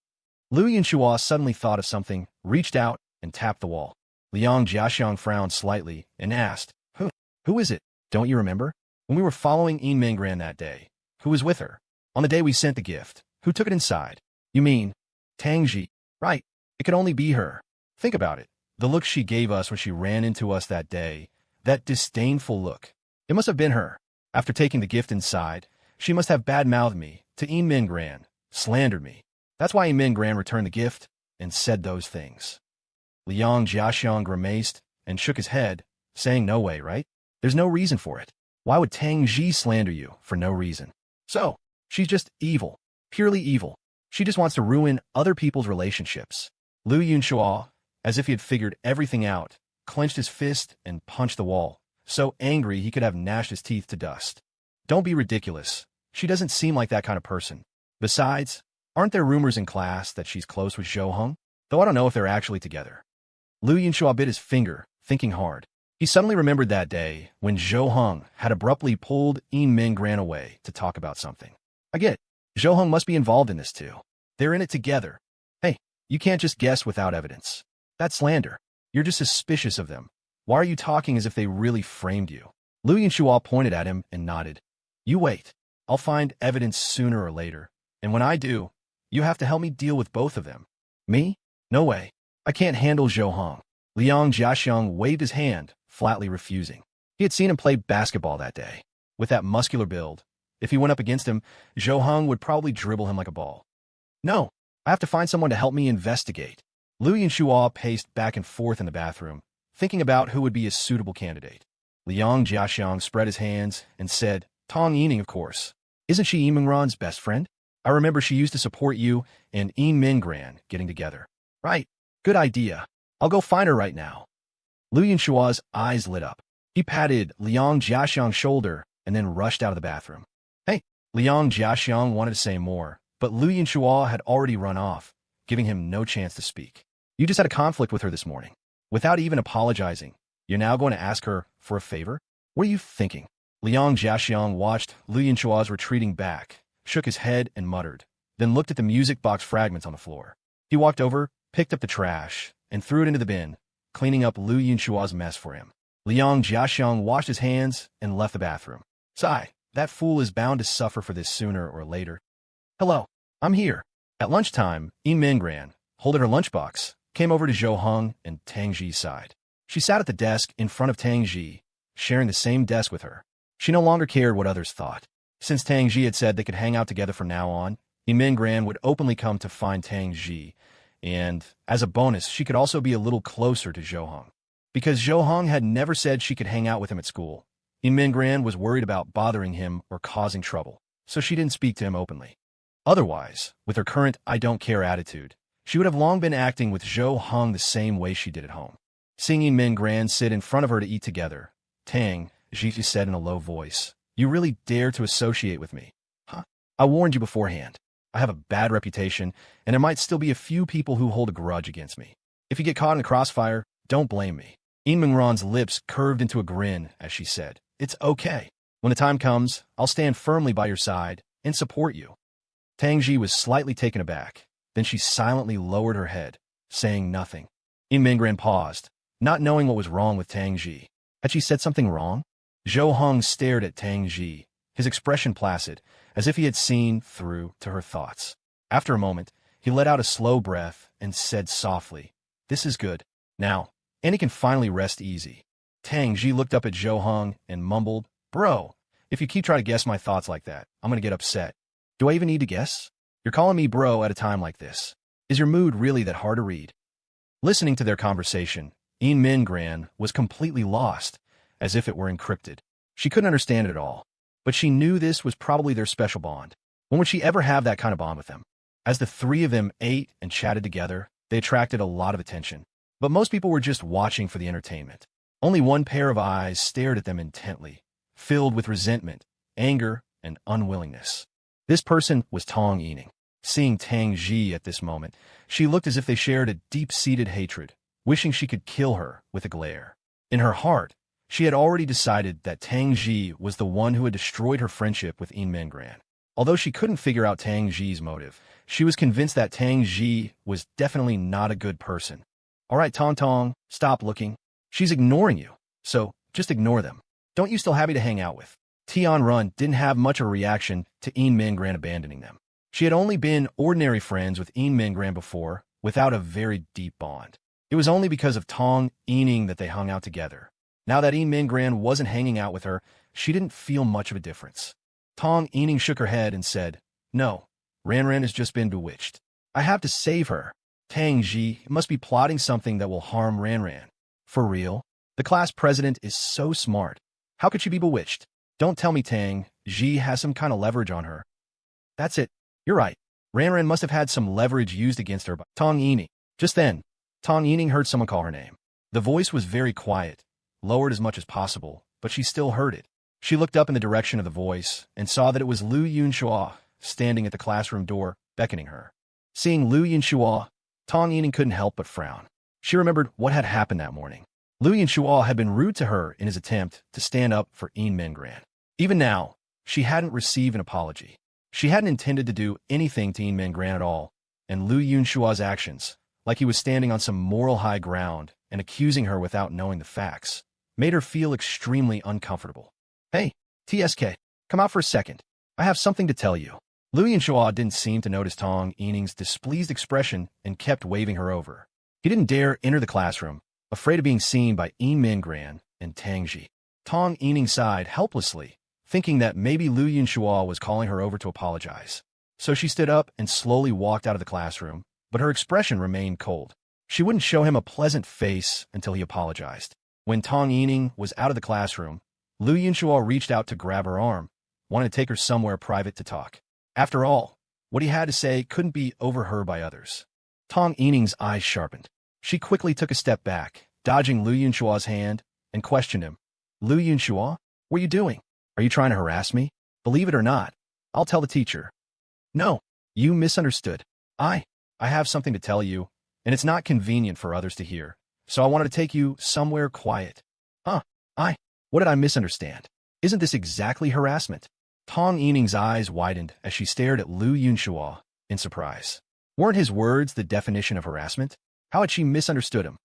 Liu Yinshua suddenly thought of something, reached out, and tapped the wall. Liang Jiaxiang frowned slightly and asked, Who is it? Don't you remember? When we were following Yin Min Gran that day. Who was with her? On the day we sent the gift. Who took it inside? You mean Tangji? Right. It could only be her. Think about it. The look she gave us when she ran into us that day. That disdainful look. It must have been her. After taking the gift inside, she must have bad-mouthed me to Yin Min Gran, slandered me. That's why Yin Min Gran returned the gift and said those things. Liang Jiaxiang grimaced and shook his head, saying no way, right? There's no reason for it. Why would Tang Ji slander you for no reason? So, she's just evil, purely evil. She just wants to ruin other people's relationships. Liu Yunshua, as if he had figured everything out, clenched his fist and punched the wall, so angry he could have gnashed his teeth to dust. Don't be ridiculous. She doesn't seem like that kind of person. Besides, aren't there rumors in class that she's close with Zhou Heng? Though I don't know if they're actually together. Liu Yinshua bit his finger, thinking hard. He suddenly remembered that day when Zhou Heng had abruptly pulled Yin Min Gran away to talk about something. I get it. Zhou Heng must be involved in this too. They're in it together. Hey, you can't just guess without evidence. That's slander. You're just suspicious of them. Why are you talking as if they really framed you? Liu Yinshua pointed at him and nodded. You wait. I'll find evidence sooner or later. And when I do, you have to help me deal with both of them. Me? No way. I can't handle Zhou Heng. Liang Jiaxiang waved his hand, flatly refusing. He had seen him play basketball that day. With that muscular build, if he went up against him, Zhou Heng would probably dribble him like a ball. No, I have to find someone to help me investigate. Liu Yinshua paced back and forth in the bathroom, thinking about who would be a suitable candidate. Liang Jiaxiang spread his hands and said, Tong Yining, of course. Isn't she Yin Mingran's best friend? I remember she used to support you and Yin Min Gran getting together. Right. Good idea. I'll go find her right now. Liu Yinshua's eyes lit up. He patted Liang Jiaxiang's shoulder and then rushed out of the bathroom. Hey, Liang Jiaxiang wanted to say more, but Liu Yinshua had already run off, giving him no chance to speak. You just had a conflict with her this morning. Without even apologizing, you're now going to ask her for a favor? What are you thinking? Liang Jiaxiang watched Liu Yinshua's retreating back, shook his head and muttered, then looked at the music box fragments on the floor. He walked over, picked up the trash, and threw it into the bin, cleaning up Liu Yinshua's mess for him. Liang Jiaxiang washed his hands and left the bathroom. Sigh, that fool is bound to suffer for this sooner or later. Hello, I'm here. At lunchtime, Yin Min Gran, holding her lunchbox, came over to Zhou Heng and Tang Ji's side. She sat at the desk in front of Tang Ji, sharing the same desk with her. She no longer cared what others thought. Since Tang Ji had said they could hang out together from now on, Yin Min Gran would openly come to find Tang Ji, and, as a bonus, she could also be a little closer to Zhou Heng. Because Zhou Heng had never said she could hang out with him at school, In Min Gran was worried about bothering him or causing trouble, so she didn't speak to him openly. Otherwise, with her current I don't care attitude, she would have long been acting with Zhou Hong the same way she did at home. Seeing In Min Gran sit in front of her to eat together, Tang Ji said in a low voice, "You really dare to associate with me? Huh? I warned you beforehand. I have a bad reputation, and there might still be a few people who hold a grudge against me. If you get caught in the crossfire, don't blame me." In Min Gran's lips curved into a grin as she said, "It's okay. When the time comes, I'll stand firmly by your side and support you." Tang Ji was slightly taken aback. Then she silently lowered her head, saying nothing. In Min Gran paused, not knowing what was wrong with Tang Ji. Had she said something wrong? Zhou Hong stared at Tang Ji, his expression placid, as if he had seen through to her thoughts. After a moment, he let out a slow breath and said softly, "This is good. Now, Annie can finally rest easy." Tang Ji looked up at Zhou Hong and mumbled, "Bro, if you keep trying to guess my thoughts like that, I'm going to get upset. Do I even need to guess? You're calling me bro at a time like this. Is your mood really that hard to read?" Listening to their conversation, In Min Gran was completely lost, as if it were encrypted. She couldn't understand it at all, but she knew this was probably their special bond. When would she ever have that kind of bond with them? As the three of them ate and chatted together, they attracted a lot of attention. But most people were just watching for the entertainment. Only one pair of eyes stared at them intently, filled with resentment, anger, and unwillingness. This person was Tong Yining. Seeing Tang Ji at this moment, she looked as if they shared a deep-seated hatred, wishing she could kill her with a glare. In her heart, she had already decided that Tang Ji was the one who had destroyed her friendship with In Min Gran. Although she couldn't figure out Tang Ji's motive, she was convinced that Tang Ji was definitely not a good person. "All right, Tong Tong, stop looking. She's ignoring you, so just ignore them. Don't you still happy to hang out with?" Tian Run didn't have much of a reaction to In Min Gran abandoning them. She had only been ordinary friends with In Min Gran before, without a very deep bond. It was only because of Tong Yining that they hung out together. Now that In Min Gran wasn't hanging out with her, she didn't feel much of a difference. Tong Yining shook her head and said, "No, Ran Ran has just been bewitched. I have to save her. Tang Ji must be plotting something that will harm Ran Ran. For real? The class president is so smart. How could she be bewitched? Don't tell me Tang Ji has some kind of leverage on her." "That's it. You're right. Ran Ran must have had some leverage used against her by Tong Yining." Just then, Tong Yining heard someone call her name. The voice was very quiet, lowered as much as possible, but she still heard it. She looked up in the direction of the voice and saw that it was Lu Yunshua standing at the classroom door, beckoning her. Seeing Lu Yunshua, Tong Yining couldn't help but frown. She remembered what had happened that morning. Lu Yunshua had been rude to her in his attempt to stand up for In Min Gran. Even now, she hadn't received an apology. She hadn't intended to do anything to In Min Gran at all, and Lu Yunshua's actions, like he was standing on some moral high ground and accusing her without knowing the facts, made her feel extremely uncomfortable. "Hey, TSK, come out for a second. I have something to tell you." Lu Yunshua didn't seem to notice Tong Yining's displeased expression and kept waving her over. He didn't dare enter the classroom, afraid of being seen by In Min Gran and Tang Ji. Tong Yining sighed helplessly, thinking that maybe Lu Yunshua was calling her over to apologize. So she stood up and slowly walked out of the classroom, but her expression remained cold. She wouldn't show him a pleasant face until he apologized. When Tong Yining was out of the classroom, Lu Yunshua reached out to grab her arm, wanted to take her somewhere private to talk. After all, what he had to say couldn't be overheard by others. Tong Yining's eyes sharpened. She quickly took a step back, dodging Lu Yunshua's hand, and questioned him. "Lu Yunshua, what are you doing? Are you trying to harass me? Believe it or not, I'll tell the teacher." "No, you misunderstood. I have something to tell you, and it's not convenient for others to hear, so I wanted to take you somewhere quiet." What did I misunderstand? Isn't this exactly harassment?" Tong Yining's eyes widened as she stared at Lu Yunshua in surprise. Weren't his words the definition of harassment? How had she misunderstood him?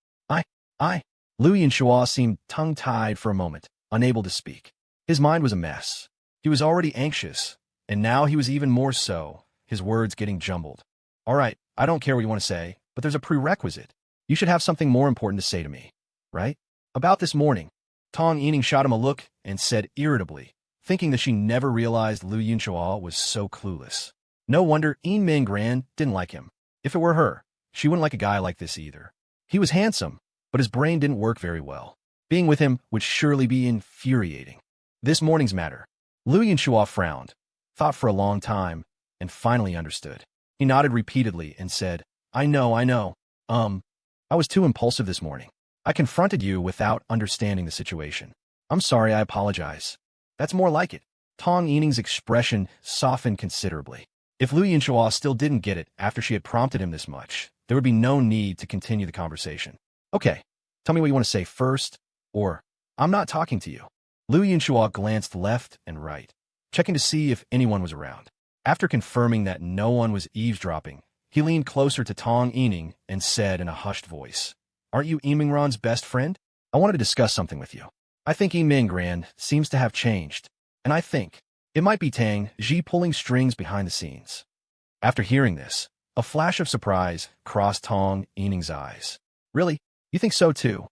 Lu Yunshua seemed tongue-tied for a moment, unable to speak. His mind was a mess. He was already anxious, and now he was even more so, his words getting jumbled. "All right, I don't care what you want to say, but there's a prerequisite. You should have something more important to say to me, right? About this morning." Tong Yining shot him a look and said irritably, thinking that she never realized Lu Yunshua was so clueless. No wonder In Min Gran didn't like him. If it were her, she wouldn't like a guy like this either. He was handsome, but his brain didn't work very well. Being with him would surely be infuriating. This morning's matter. Liu Yinshua frowned, thought for a long time, and finally understood. He nodded repeatedly and said, I know. I was too impulsive this morning. I confronted you without understanding the situation. I'm sorry, I apologize. That's more like it. Tong Yining's expression softened considerably. If Liu Yinshua still didn't get it after she had prompted him this much, there would be no need to continue the conversation. Okay, tell me what you want to say first, or I'm not talking to you. Liu Yinshua glanced left and right, checking to see if anyone was around. After confirming that no one was eavesdropping, he leaned closer to Tong Yining and said in a hushed voice, Aren't you Yimingran's best friend? I wanted to discuss something with you. I think Yimingran seems to have changed, and I think it might be Tang Ji pulling strings behind the scenes. After hearing this, a flash of surprise crossed Tong Yining's eyes. Really? You think so too?